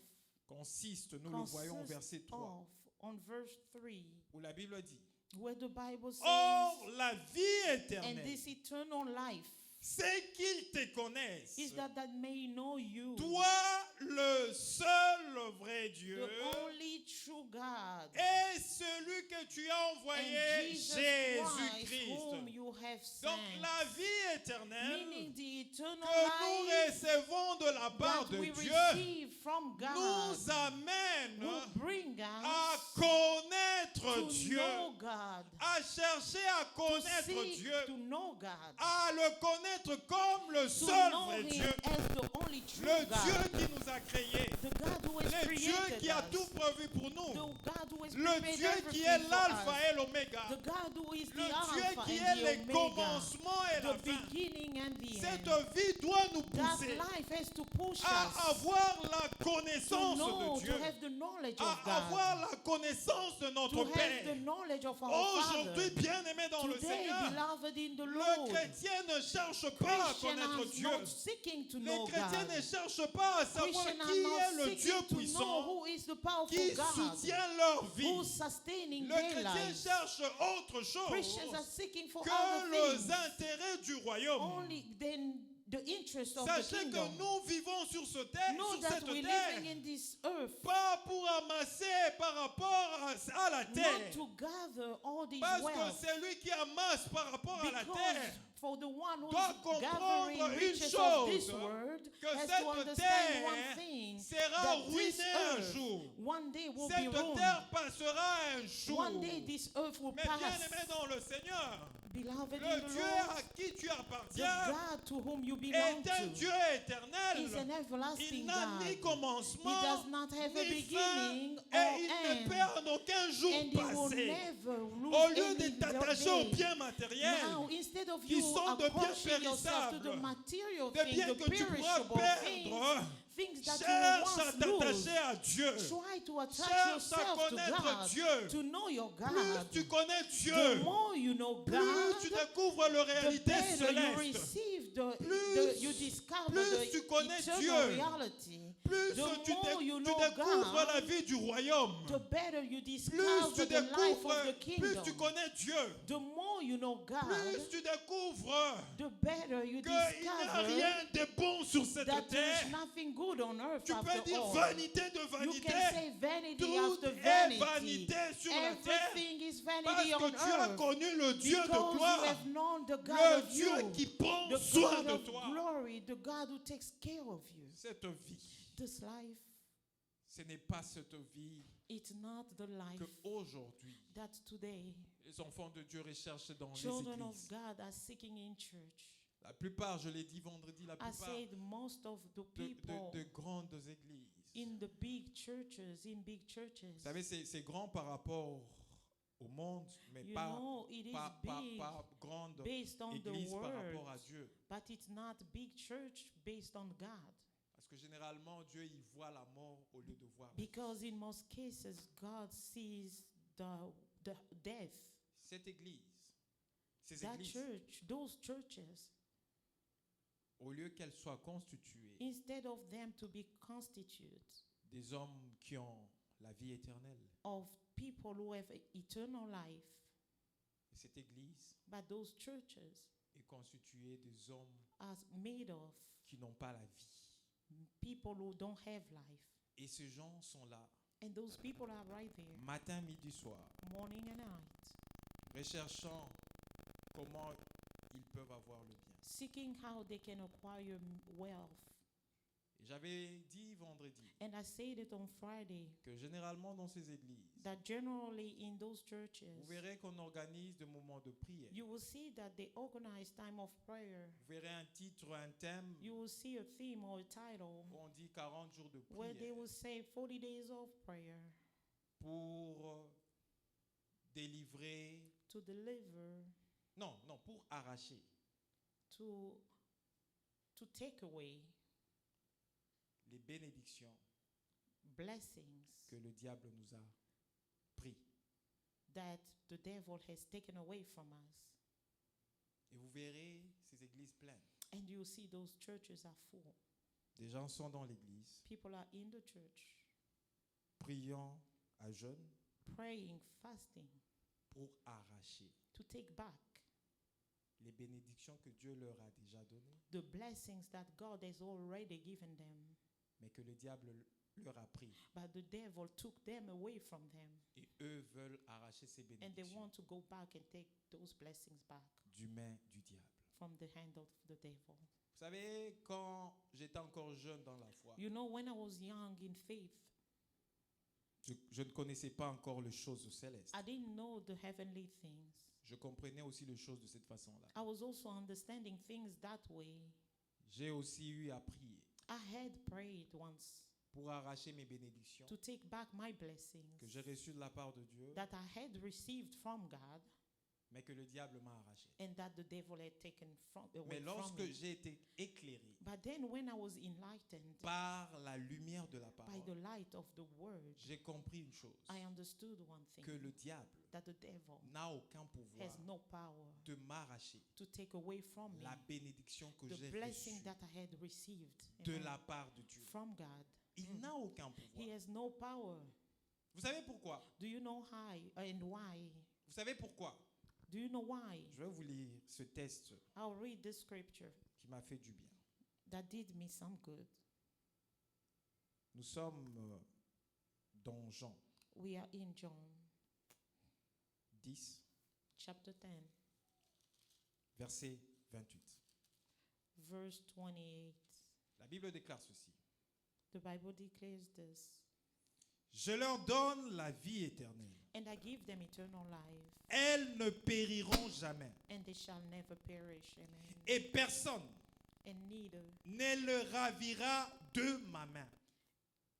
[SPEAKER 2] consiste, nous le voyons au verset
[SPEAKER 1] consists
[SPEAKER 2] 3,
[SPEAKER 1] of, on verse 3,
[SPEAKER 2] où la Bible dit,
[SPEAKER 1] where the Bible says,
[SPEAKER 2] or la vie
[SPEAKER 1] and
[SPEAKER 2] éternelle,
[SPEAKER 1] this eternal life
[SPEAKER 2] c'est qu'ils te connaissent,
[SPEAKER 1] is that may know you,
[SPEAKER 2] toi le seul vrai Dieu,
[SPEAKER 1] the only true God,
[SPEAKER 2] et celui que tu as
[SPEAKER 1] and
[SPEAKER 2] envoyé,
[SPEAKER 1] Jesus Christ,
[SPEAKER 2] Jésus-Christ.
[SPEAKER 1] whom you have
[SPEAKER 2] Donc
[SPEAKER 1] sent.
[SPEAKER 2] la vie éternelle
[SPEAKER 1] Meaning the eternal
[SPEAKER 2] que nous
[SPEAKER 1] life
[SPEAKER 2] recevons de la part
[SPEAKER 1] that
[SPEAKER 2] de
[SPEAKER 1] we
[SPEAKER 2] Dieu
[SPEAKER 1] receive from God
[SPEAKER 2] nous amène
[SPEAKER 1] will bring
[SPEAKER 2] à
[SPEAKER 1] us
[SPEAKER 2] connaître
[SPEAKER 1] to
[SPEAKER 2] Dieu,
[SPEAKER 1] know God,
[SPEAKER 2] à chercher à
[SPEAKER 1] to
[SPEAKER 2] connaître
[SPEAKER 1] seek
[SPEAKER 2] Dieu,
[SPEAKER 1] to know God,
[SPEAKER 2] à le connaître comme le
[SPEAKER 1] to
[SPEAKER 2] seul
[SPEAKER 1] know
[SPEAKER 2] vrai
[SPEAKER 1] Him
[SPEAKER 2] Dieu,
[SPEAKER 1] as the only true
[SPEAKER 2] le
[SPEAKER 1] God,
[SPEAKER 2] Dieu qui nous a créés,
[SPEAKER 1] the God God who has
[SPEAKER 2] Le Dieu
[SPEAKER 1] created
[SPEAKER 2] qui a
[SPEAKER 1] us.
[SPEAKER 2] tout prévu pour nous.
[SPEAKER 1] The God who has
[SPEAKER 2] Le
[SPEAKER 1] prepared
[SPEAKER 2] Dieu qui
[SPEAKER 1] everything
[SPEAKER 2] est
[SPEAKER 1] for
[SPEAKER 2] l'alpha
[SPEAKER 1] us.
[SPEAKER 2] et l'oméga.
[SPEAKER 1] The God who is
[SPEAKER 2] Le
[SPEAKER 1] the
[SPEAKER 2] Dieu
[SPEAKER 1] Alpha
[SPEAKER 2] qui
[SPEAKER 1] and
[SPEAKER 2] est
[SPEAKER 1] the
[SPEAKER 2] le
[SPEAKER 1] Omega.
[SPEAKER 2] commencement et la
[SPEAKER 1] The
[SPEAKER 2] fin.
[SPEAKER 1] beginning and the
[SPEAKER 2] Cette
[SPEAKER 1] end.
[SPEAKER 2] vie doit nous
[SPEAKER 1] That
[SPEAKER 2] pousser
[SPEAKER 1] life has to push
[SPEAKER 2] à
[SPEAKER 1] us
[SPEAKER 2] avoir la
[SPEAKER 1] to
[SPEAKER 2] connaissance
[SPEAKER 1] know,
[SPEAKER 2] de Dieu,
[SPEAKER 1] to have the knowledge
[SPEAKER 2] à
[SPEAKER 1] of God,
[SPEAKER 2] avoir la connaissance de
[SPEAKER 1] to
[SPEAKER 2] notre
[SPEAKER 1] have the
[SPEAKER 2] Père.
[SPEAKER 1] knowledge of our
[SPEAKER 2] Aujourd'hui,
[SPEAKER 1] Father.
[SPEAKER 2] bien-aimé dans le
[SPEAKER 1] Today,
[SPEAKER 2] Seigneur,
[SPEAKER 1] beloved in the
[SPEAKER 2] le
[SPEAKER 1] Lord,
[SPEAKER 2] chrétien ne cherche pas à
[SPEAKER 1] Christians
[SPEAKER 2] connaître
[SPEAKER 1] are
[SPEAKER 2] Dieu.
[SPEAKER 1] not seeking to
[SPEAKER 2] Les
[SPEAKER 1] know
[SPEAKER 2] chrétiens
[SPEAKER 1] God.
[SPEAKER 2] ne cherchent pas à savoir
[SPEAKER 1] Christians are
[SPEAKER 2] qui est
[SPEAKER 1] not
[SPEAKER 2] le Dieu
[SPEAKER 1] seeking to know
[SPEAKER 2] puissant
[SPEAKER 1] who is the powerful
[SPEAKER 2] qui
[SPEAKER 1] God,
[SPEAKER 2] soutient leur vie.
[SPEAKER 1] who's sustaining
[SPEAKER 2] Le
[SPEAKER 1] their
[SPEAKER 2] chrétien
[SPEAKER 1] lives.
[SPEAKER 2] cherche autre
[SPEAKER 1] Christians are
[SPEAKER 2] chose
[SPEAKER 1] seeking for
[SPEAKER 2] que
[SPEAKER 1] other
[SPEAKER 2] les
[SPEAKER 1] things,
[SPEAKER 2] intérêts du royaume.
[SPEAKER 1] only than the interest of the
[SPEAKER 2] Sachez que
[SPEAKER 1] kingdom.
[SPEAKER 2] nous vivons sur,
[SPEAKER 1] Know
[SPEAKER 2] sur
[SPEAKER 1] that
[SPEAKER 2] cette
[SPEAKER 1] we're
[SPEAKER 2] terre,
[SPEAKER 1] living in this earth
[SPEAKER 2] pas pour amasser par rapport à la
[SPEAKER 1] not
[SPEAKER 2] terre.
[SPEAKER 1] to gather all this
[SPEAKER 2] Parce que
[SPEAKER 1] wealth,
[SPEAKER 2] c'est lui qui amasse par rapport à la
[SPEAKER 1] because
[SPEAKER 2] terre.
[SPEAKER 1] for the one who's
[SPEAKER 2] Doit comprendre
[SPEAKER 1] gathering
[SPEAKER 2] une
[SPEAKER 1] riches of this
[SPEAKER 2] chose,
[SPEAKER 1] world
[SPEAKER 2] que
[SPEAKER 1] has to
[SPEAKER 2] cette
[SPEAKER 1] understand one
[SPEAKER 2] terre
[SPEAKER 1] thing,
[SPEAKER 2] sera
[SPEAKER 1] that this
[SPEAKER 2] ruinée un
[SPEAKER 1] earth
[SPEAKER 2] jour.
[SPEAKER 1] one day will be
[SPEAKER 2] Cette
[SPEAKER 1] ruined.
[SPEAKER 2] terre passera un jour.
[SPEAKER 1] One day this earth will
[SPEAKER 2] Mais bien
[SPEAKER 1] pass.
[SPEAKER 2] aimé dans le Seigneur,
[SPEAKER 1] Beloved in
[SPEAKER 2] le
[SPEAKER 1] the
[SPEAKER 2] Dieu
[SPEAKER 1] Lord,
[SPEAKER 2] à qui tu
[SPEAKER 1] the
[SPEAKER 2] appartiens
[SPEAKER 1] God to whom you belong
[SPEAKER 2] est un
[SPEAKER 1] to
[SPEAKER 2] Dieu éternel.
[SPEAKER 1] is an
[SPEAKER 2] Il
[SPEAKER 1] everlasting
[SPEAKER 2] n'a
[SPEAKER 1] God.
[SPEAKER 2] ni
[SPEAKER 1] He
[SPEAKER 2] commencement,
[SPEAKER 1] does not have a
[SPEAKER 2] ni fin,
[SPEAKER 1] beginning or
[SPEAKER 2] et il ne peut
[SPEAKER 1] end,
[SPEAKER 2] en aucun jour
[SPEAKER 1] and he will
[SPEAKER 2] passer.
[SPEAKER 1] never
[SPEAKER 2] Au
[SPEAKER 1] lose
[SPEAKER 2] lieu de
[SPEAKER 1] any
[SPEAKER 2] t'attacher aux
[SPEAKER 1] day.
[SPEAKER 2] biens matériels,
[SPEAKER 1] Now, instead of
[SPEAKER 2] qui
[SPEAKER 1] you
[SPEAKER 2] sont de biens
[SPEAKER 1] attaching yourself to the
[SPEAKER 2] périssables,
[SPEAKER 1] material
[SPEAKER 2] des
[SPEAKER 1] things,
[SPEAKER 2] biens
[SPEAKER 1] the
[SPEAKER 2] que tu pourras
[SPEAKER 1] perishable things,
[SPEAKER 2] perdre,
[SPEAKER 1] things that you
[SPEAKER 2] cherche
[SPEAKER 1] will
[SPEAKER 2] à
[SPEAKER 1] once lose,
[SPEAKER 2] t'attacher à Dieu.
[SPEAKER 1] try to attach
[SPEAKER 2] Cherche à
[SPEAKER 1] yourself to
[SPEAKER 2] connaître
[SPEAKER 1] God,
[SPEAKER 2] Dieu.
[SPEAKER 1] to know your
[SPEAKER 2] Plus
[SPEAKER 1] God.
[SPEAKER 2] tu connais
[SPEAKER 1] The
[SPEAKER 2] Dieu,
[SPEAKER 1] more you know
[SPEAKER 2] plus
[SPEAKER 1] God,
[SPEAKER 2] tu découvres la
[SPEAKER 1] the
[SPEAKER 2] réalité
[SPEAKER 1] better you
[SPEAKER 2] céleste.
[SPEAKER 1] receive you discover
[SPEAKER 2] plus
[SPEAKER 1] the
[SPEAKER 2] tu connais
[SPEAKER 1] eternal
[SPEAKER 2] Dieu,
[SPEAKER 1] reality.
[SPEAKER 2] Plus
[SPEAKER 1] The
[SPEAKER 2] tu,
[SPEAKER 1] more you
[SPEAKER 2] tu
[SPEAKER 1] know
[SPEAKER 2] découvres
[SPEAKER 1] God,
[SPEAKER 2] la vie du royaume.
[SPEAKER 1] the better you
[SPEAKER 2] Plus
[SPEAKER 1] discover
[SPEAKER 2] tu
[SPEAKER 1] the life of
[SPEAKER 2] découvres,
[SPEAKER 1] the
[SPEAKER 2] plus
[SPEAKER 1] kingdom.
[SPEAKER 2] tu connais Dieu.
[SPEAKER 1] The more you know God,
[SPEAKER 2] Plus tu découvres
[SPEAKER 1] the better you
[SPEAKER 2] qu'il n'y a
[SPEAKER 1] discover
[SPEAKER 2] rien de bon sur cette
[SPEAKER 1] that there's
[SPEAKER 2] terre.
[SPEAKER 1] nothing good on earth
[SPEAKER 2] Tu peux
[SPEAKER 1] after
[SPEAKER 2] dire
[SPEAKER 1] all.
[SPEAKER 2] vanité de
[SPEAKER 1] You
[SPEAKER 2] vanité.
[SPEAKER 1] can say vanity
[SPEAKER 2] Tout
[SPEAKER 1] after
[SPEAKER 2] est
[SPEAKER 1] vanity.
[SPEAKER 2] vanité sur la terre.
[SPEAKER 1] Everything is
[SPEAKER 2] Parce
[SPEAKER 1] vanity on
[SPEAKER 2] que tu as
[SPEAKER 1] earth.
[SPEAKER 2] connu le Dieu de
[SPEAKER 1] Because you
[SPEAKER 2] gloire.
[SPEAKER 1] have known the God
[SPEAKER 2] Le
[SPEAKER 1] of
[SPEAKER 2] Dieu
[SPEAKER 1] you,
[SPEAKER 2] qui prend
[SPEAKER 1] the
[SPEAKER 2] soin
[SPEAKER 1] God
[SPEAKER 2] de
[SPEAKER 1] of
[SPEAKER 2] toi.
[SPEAKER 1] glory, the God who takes care of you.
[SPEAKER 2] Cette vie,
[SPEAKER 1] This life,
[SPEAKER 2] ce n'est pas cette vie
[SPEAKER 1] it's not the life
[SPEAKER 2] que aujourd'hui
[SPEAKER 1] that today
[SPEAKER 2] les enfants de Dieu recherchent dans les
[SPEAKER 1] children of
[SPEAKER 2] églises.
[SPEAKER 1] God are seeking in church.
[SPEAKER 2] La plupart, je l'ai dit vendredi, la
[SPEAKER 1] I
[SPEAKER 2] plupart
[SPEAKER 1] said most of the
[SPEAKER 2] de,
[SPEAKER 1] people
[SPEAKER 2] de grandes églises.
[SPEAKER 1] in the big churches,
[SPEAKER 2] Vous savez, c'est grand par rapport au monde, mais
[SPEAKER 1] you
[SPEAKER 2] pas,
[SPEAKER 1] know, it is
[SPEAKER 2] pas,
[SPEAKER 1] big
[SPEAKER 2] pas grande
[SPEAKER 1] based on the
[SPEAKER 2] église par
[SPEAKER 1] word,
[SPEAKER 2] rapport à Dieu.
[SPEAKER 1] but it's not big church based on God.
[SPEAKER 2] Parce que généralement, Dieu, il voit la mort au lieu de voir.
[SPEAKER 1] Because in most cases, God sees the death.
[SPEAKER 2] Cette église, ces
[SPEAKER 1] That
[SPEAKER 2] églises,
[SPEAKER 1] church, those churches,
[SPEAKER 2] au lieu qu'elles soient constituées
[SPEAKER 1] instead of them to be constituted
[SPEAKER 2] des hommes qui ont la vie éternelle,
[SPEAKER 1] of people who have eternal life,
[SPEAKER 2] et cette église
[SPEAKER 1] but those churches
[SPEAKER 2] est constituée des hommes
[SPEAKER 1] are made of
[SPEAKER 2] qui n'ont pas la vie.
[SPEAKER 1] people who don't have life.
[SPEAKER 2] Et ces gens sont là,
[SPEAKER 1] And those people are right there,
[SPEAKER 2] matin, midi, soir,
[SPEAKER 1] morning and night,
[SPEAKER 2] recherchant comment ils peuvent avoir le bien.
[SPEAKER 1] seeking how they can acquire wealth.
[SPEAKER 2] Et j'avais dit vendredi
[SPEAKER 1] And I said it on Friday,
[SPEAKER 2] que généralement dans ces églises,
[SPEAKER 1] that generally in those churches,
[SPEAKER 2] vous verrez qu'on organise des moments de prière.
[SPEAKER 1] you will see that they organize time of prayer.
[SPEAKER 2] Vous verrez un titre, un thème,
[SPEAKER 1] You will see a theme or a title
[SPEAKER 2] où on dit 40 jours de
[SPEAKER 1] where they
[SPEAKER 2] prière
[SPEAKER 1] will say 40 days of prayer
[SPEAKER 2] pour délivrer,
[SPEAKER 1] to deliver,
[SPEAKER 2] non, pour arracher
[SPEAKER 1] to take away
[SPEAKER 2] les bénédictions
[SPEAKER 1] blessings
[SPEAKER 2] que le diable nous a pris.
[SPEAKER 1] that the devil has taken away from us.
[SPEAKER 2] Et vous verrez ces églises pleines.
[SPEAKER 1] And you see those churches are full.
[SPEAKER 2] Des gens sont dans l'église,
[SPEAKER 1] People are in the church
[SPEAKER 2] priant à jeûne
[SPEAKER 1] praying, fasting
[SPEAKER 2] pour arracher
[SPEAKER 1] to take back
[SPEAKER 2] les bénédictions que Dieu leur a déjà données,
[SPEAKER 1] the blessings that God has already given them,
[SPEAKER 2] mais que le diable leur a pris.
[SPEAKER 1] but the devil took them away from them.
[SPEAKER 2] Et eux veulent arracher ces
[SPEAKER 1] And they
[SPEAKER 2] bénédictions
[SPEAKER 1] want to go back and take those blessings back
[SPEAKER 2] du main du diable.
[SPEAKER 1] from the hand of the devil.
[SPEAKER 2] Vous savez, quand j'étais encore jeune dans la foi,
[SPEAKER 1] You know, when I was young in faith,
[SPEAKER 2] je ne connaissais pas encore les choses célestes.
[SPEAKER 1] I didn't know the heavenly things.
[SPEAKER 2] Je comprenais aussi les choses de cette façon-là.
[SPEAKER 1] I was also understanding things that way.
[SPEAKER 2] J'ai aussi eu à prier.
[SPEAKER 1] I had prayed once,
[SPEAKER 2] pour arracher mes bénédictions
[SPEAKER 1] to take back my blessings
[SPEAKER 2] que j'ai reçues de la part de Dieu,
[SPEAKER 1] that I had received from God
[SPEAKER 2] mais que le diable m'a arraché.
[SPEAKER 1] and that the devil had taken away
[SPEAKER 2] Mais
[SPEAKER 1] from
[SPEAKER 2] lorsque
[SPEAKER 1] me.
[SPEAKER 2] j'ai été éclairé
[SPEAKER 1] But then when I was enlightened
[SPEAKER 2] par la lumière de la
[SPEAKER 1] by the
[SPEAKER 2] parole,
[SPEAKER 1] light of the word,
[SPEAKER 2] j'ai compris une chose,
[SPEAKER 1] I understood one thing,
[SPEAKER 2] que le diable
[SPEAKER 1] that the devil
[SPEAKER 2] n'a aucun pouvoir
[SPEAKER 1] has no power
[SPEAKER 2] de m'arracher
[SPEAKER 1] to take away from me
[SPEAKER 2] la bénédiction que
[SPEAKER 1] the
[SPEAKER 2] j'ai
[SPEAKER 1] blessing
[SPEAKER 2] reçue
[SPEAKER 1] that I had received
[SPEAKER 2] de
[SPEAKER 1] amen,
[SPEAKER 2] la part de Dieu.
[SPEAKER 1] from God.
[SPEAKER 2] Il n'a aucun pouvoir.
[SPEAKER 1] He has no power.
[SPEAKER 2] Vous savez pourquoi?
[SPEAKER 1] Do you know how and why?
[SPEAKER 2] Vous savez pourquoi?
[SPEAKER 1] Do you know why?
[SPEAKER 2] Je vais vous lire ce texte
[SPEAKER 1] I'll read this scripture
[SPEAKER 2] qui m'a fait du bien.
[SPEAKER 1] that did me some good.
[SPEAKER 2] Nous sommes dans Jean
[SPEAKER 1] We are in John
[SPEAKER 2] 10,
[SPEAKER 1] chapter 10,
[SPEAKER 2] verset 28.
[SPEAKER 1] verse 28.
[SPEAKER 2] La Bible déclare ceci.
[SPEAKER 1] The Bible declares this.
[SPEAKER 2] Je leur donne la vie éternelle.
[SPEAKER 1] And I give them eternal life,
[SPEAKER 2] Elles ne périront jamais.
[SPEAKER 1] and they shall never perish. Amen.
[SPEAKER 2] Et personne
[SPEAKER 1] And
[SPEAKER 2] ne le ravira de ma main.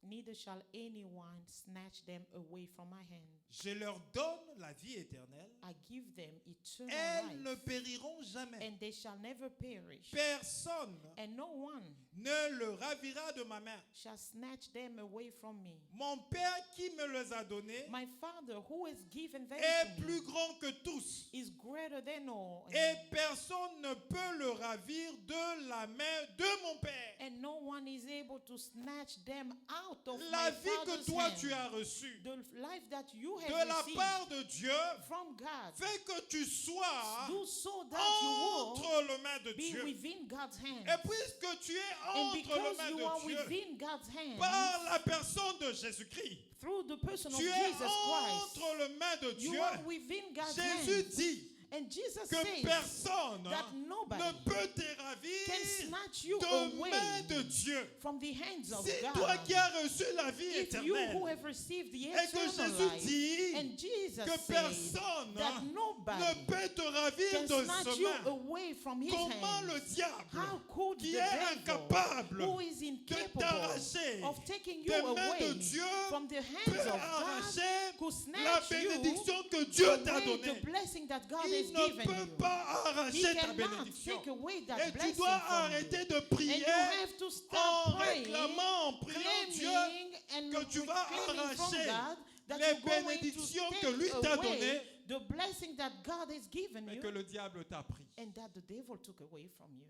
[SPEAKER 1] neither shall anyone snatch them away from my hand.
[SPEAKER 2] Je leur donne la vie éternelle.
[SPEAKER 1] I give them eternal
[SPEAKER 2] Elles ne
[SPEAKER 1] life,
[SPEAKER 2] périront jamais.
[SPEAKER 1] and they shall never perish.
[SPEAKER 2] Personne
[SPEAKER 1] And no one
[SPEAKER 2] ne le ravira de ma main.
[SPEAKER 1] shall snatch them away from me.
[SPEAKER 2] Mon Père qui me les a donnés
[SPEAKER 1] My Father, who has given them
[SPEAKER 2] est
[SPEAKER 1] to me,
[SPEAKER 2] plus grand que tous.
[SPEAKER 1] is greater than all.
[SPEAKER 2] Et personne ne peut le ravir de la main de mon Père.
[SPEAKER 1] And no one is able to snatch them out of
[SPEAKER 2] La
[SPEAKER 1] my
[SPEAKER 2] vie que
[SPEAKER 1] Father's
[SPEAKER 2] toi
[SPEAKER 1] hand.
[SPEAKER 2] tu as reçue
[SPEAKER 1] The life that you
[SPEAKER 2] de
[SPEAKER 1] have
[SPEAKER 2] la
[SPEAKER 1] received
[SPEAKER 2] part de Dieu
[SPEAKER 1] from God,
[SPEAKER 2] fait que tu sois
[SPEAKER 1] do so that you will
[SPEAKER 2] entre les mains de
[SPEAKER 1] be
[SPEAKER 2] Dieu.
[SPEAKER 1] within God's hand.
[SPEAKER 2] Et puisque tu es
[SPEAKER 1] And
[SPEAKER 2] entre les
[SPEAKER 1] because
[SPEAKER 2] mains
[SPEAKER 1] you are
[SPEAKER 2] de Dieu
[SPEAKER 1] within God's hand,
[SPEAKER 2] par la personne de Jésus-Christ,
[SPEAKER 1] through the person of
[SPEAKER 2] tu es
[SPEAKER 1] Jesus Christ,
[SPEAKER 2] entre les mains de
[SPEAKER 1] you
[SPEAKER 2] Dieu.
[SPEAKER 1] are within God's
[SPEAKER 2] Jésus
[SPEAKER 1] hand.
[SPEAKER 2] dit
[SPEAKER 1] And Jesus
[SPEAKER 2] que
[SPEAKER 1] says
[SPEAKER 2] personne
[SPEAKER 1] that nobody
[SPEAKER 2] ne peut te
[SPEAKER 1] can
[SPEAKER 2] ravir
[SPEAKER 1] snatch you
[SPEAKER 2] de
[SPEAKER 1] away
[SPEAKER 2] main de Dieu.
[SPEAKER 1] from the hands of
[SPEAKER 2] C'est
[SPEAKER 1] God.
[SPEAKER 2] toi qui as reçu la vie
[SPEAKER 1] If you who
[SPEAKER 2] éternelle.
[SPEAKER 1] have received the
[SPEAKER 2] Et que
[SPEAKER 1] eternal
[SPEAKER 2] Jésus
[SPEAKER 1] life,
[SPEAKER 2] dit
[SPEAKER 1] and Jesus
[SPEAKER 2] que
[SPEAKER 1] said
[SPEAKER 2] personne
[SPEAKER 1] that
[SPEAKER 2] ne
[SPEAKER 1] nobody
[SPEAKER 2] peut te ravir
[SPEAKER 1] can
[SPEAKER 2] de
[SPEAKER 1] snatch
[SPEAKER 2] ce
[SPEAKER 1] you
[SPEAKER 2] main.
[SPEAKER 1] away from his
[SPEAKER 2] Comment le
[SPEAKER 1] hand.
[SPEAKER 2] diable
[SPEAKER 1] How could
[SPEAKER 2] qui
[SPEAKER 1] the
[SPEAKER 2] est
[SPEAKER 1] devil,
[SPEAKER 2] incapable
[SPEAKER 1] who is
[SPEAKER 2] de
[SPEAKER 1] incapable
[SPEAKER 2] t'arracher
[SPEAKER 1] of taking you
[SPEAKER 2] des mains de
[SPEAKER 1] away
[SPEAKER 2] Dieu
[SPEAKER 1] from the
[SPEAKER 2] peut
[SPEAKER 1] hands of God,
[SPEAKER 2] arracher
[SPEAKER 1] could
[SPEAKER 2] la
[SPEAKER 1] snatch you
[SPEAKER 2] bénédiction que Dieu t'a
[SPEAKER 1] away
[SPEAKER 2] donnée?
[SPEAKER 1] the blessing that God
[SPEAKER 2] Il
[SPEAKER 1] has
[SPEAKER 2] ne
[SPEAKER 1] given
[SPEAKER 2] peut
[SPEAKER 1] you?
[SPEAKER 2] pas
[SPEAKER 1] He
[SPEAKER 2] arracher ta
[SPEAKER 1] cannot
[SPEAKER 2] bénédiction.
[SPEAKER 1] take away that
[SPEAKER 2] Et tu
[SPEAKER 1] blessing
[SPEAKER 2] dois
[SPEAKER 1] from
[SPEAKER 2] arrêter
[SPEAKER 1] you.
[SPEAKER 2] de
[SPEAKER 1] And
[SPEAKER 2] prier
[SPEAKER 1] you have to stop
[SPEAKER 2] en
[SPEAKER 1] praying,
[SPEAKER 2] réclamant, en priant Dieu
[SPEAKER 1] claiming and
[SPEAKER 2] que tu vas
[SPEAKER 1] claiming from
[SPEAKER 2] arracher
[SPEAKER 1] God that
[SPEAKER 2] les
[SPEAKER 1] you're going to
[SPEAKER 2] bénédictions
[SPEAKER 1] take
[SPEAKER 2] que lui t'a
[SPEAKER 1] away
[SPEAKER 2] données,
[SPEAKER 1] the blessing that God has given
[SPEAKER 2] mais
[SPEAKER 1] you
[SPEAKER 2] que le diable t'a pris.
[SPEAKER 1] and that the devil took away from you.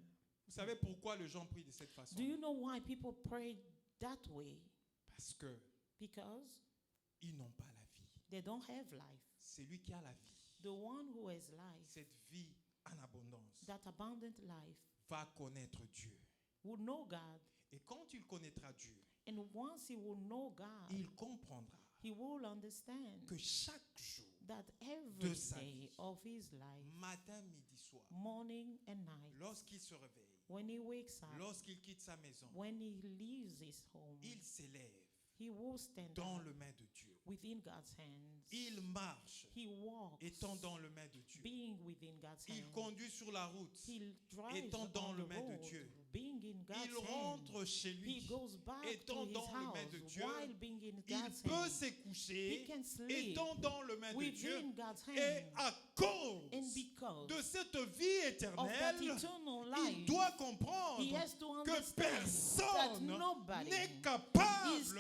[SPEAKER 2] Vous savez pourquoi les gens prient de cette façon?
[SPEAKER 1] Do you know why people pray that way?
[SPEAKER 2] Parce que
[SPEAKER 1] Because
[SPEAKER 2] ils n'ont pas la vie.
[SPEAKER 1] they don't have life.
[SPEAKER 2] C'est lui qui a la vie.
[SPEAKER 1] The one who has life,
[SPEAKER 2] Cette vie en abondance
[SPEAKER 1] that abundant life,
[SPEAKER 2] va connaître Dieu.
[SPEAKER 1] will know God.
[SPEAKER 2] Et quand il connaîtra Dieu,
[SPEAKER 1] And once he will know God,
[SPEAKER 2] il comprendra
[SPEAKER 1] he will understand
[SPEAKER 2] que chaque jour,
[SPEAKER 1] that
[SPEAKER 2] de
[SPEAKER 1] every
[SPEAKER 2] sa
[SPEAKER 1] day
[SPEAKER 2] vie,
[SPEAKER 1] of his life,
[SPEAKER 2] matin, midi, soir,
[SPEAKER 1] morning and night,
[SPEAKER 2] lorsqu'il se réveille,
[SPEAKER 1] when he wakes up,
[SPEAKER 2] lorsqu'il quitte sa maison,
[SPEAKER 1] when he leaves his home,
[SPEAKER 2] il s'élève
[SPEAKER 1] he will stand
[SPEAKER 2] dans
[SPEAKER 1] up
[SPEAKER 2] le main de Dieu.
[SPEAKER 1] within God's hands.
[SPEAKER 2] Il marche
[SPEAKER 1] He walks
[SPEAKER 2] étant dans le main de Dieu.
[SPEAKER 1] being within God's
[SPEAKER 2] Il
[SPEAKER 1] hands.
[SPEAKER 2] conduit sur la route.
[SPEAKER 1] He drives
[SPEAKER 2] étant dans
[SPEAKER 1] on
[SPEAKER 2] le
[SPEAKER 1] the
[SPEAKER 2] main de
[SPEAKER 1] road,
[SPEAKER 2] Dieu.
[SPEAKER 1] being in God's
[SPEAKER 2] Il
[SPEAKER 1] hands.
[SPEAKER 2] rentre chez
[SPEAKER 1] He
[SPEAKER 2] lui.
[SPEAKER 1] goes back
[SPEAKER 2] étant
[SPEAKER 1] to his
[SPEAKER 2] dans le main
[SPEAKER 1] house
[SPEAKER 2] de Dieu.
[SPEAKER 1] while being in
[SPEAKER 2] Il
[SPEAKER 1] God's
[SPEAKER 2] peut
[SPEAKER 1] hands.
[SPEAKER 2] se
[SPEAKER 1] He
[SPEAKER 2] coucher
[SPEAKER 1] can sleep
[SPEAKER 2] étant dans le main de Dieu.
[SPEAKER 1] within God's
[SPEAKER 2] Et
[SPEAKER 1] hands.
[SPEAKER 2] à cause
[SPEAKER 1] And because
[SPEAKER 2] de cette vie
[SPEAKER 1] of that
[SPEAKER 2] éternelle,
[SPEAKER 1] eternal
[SPEAKER 2] il
[SPEAKER 1] life,
[SPEAKER 2] doit
[SPEAKER 1] he
[SPEAKER 2] comprendre
[SPEAKER 1] has to
[SPEAKER 2] que
[SPEAKER 1] understand that
[SPEAKER 2] personne
[SPEAKER 1] nobody
[SPEAKER 2] n'est
[SPEAKER 1] is
[SPEAKER 2] capable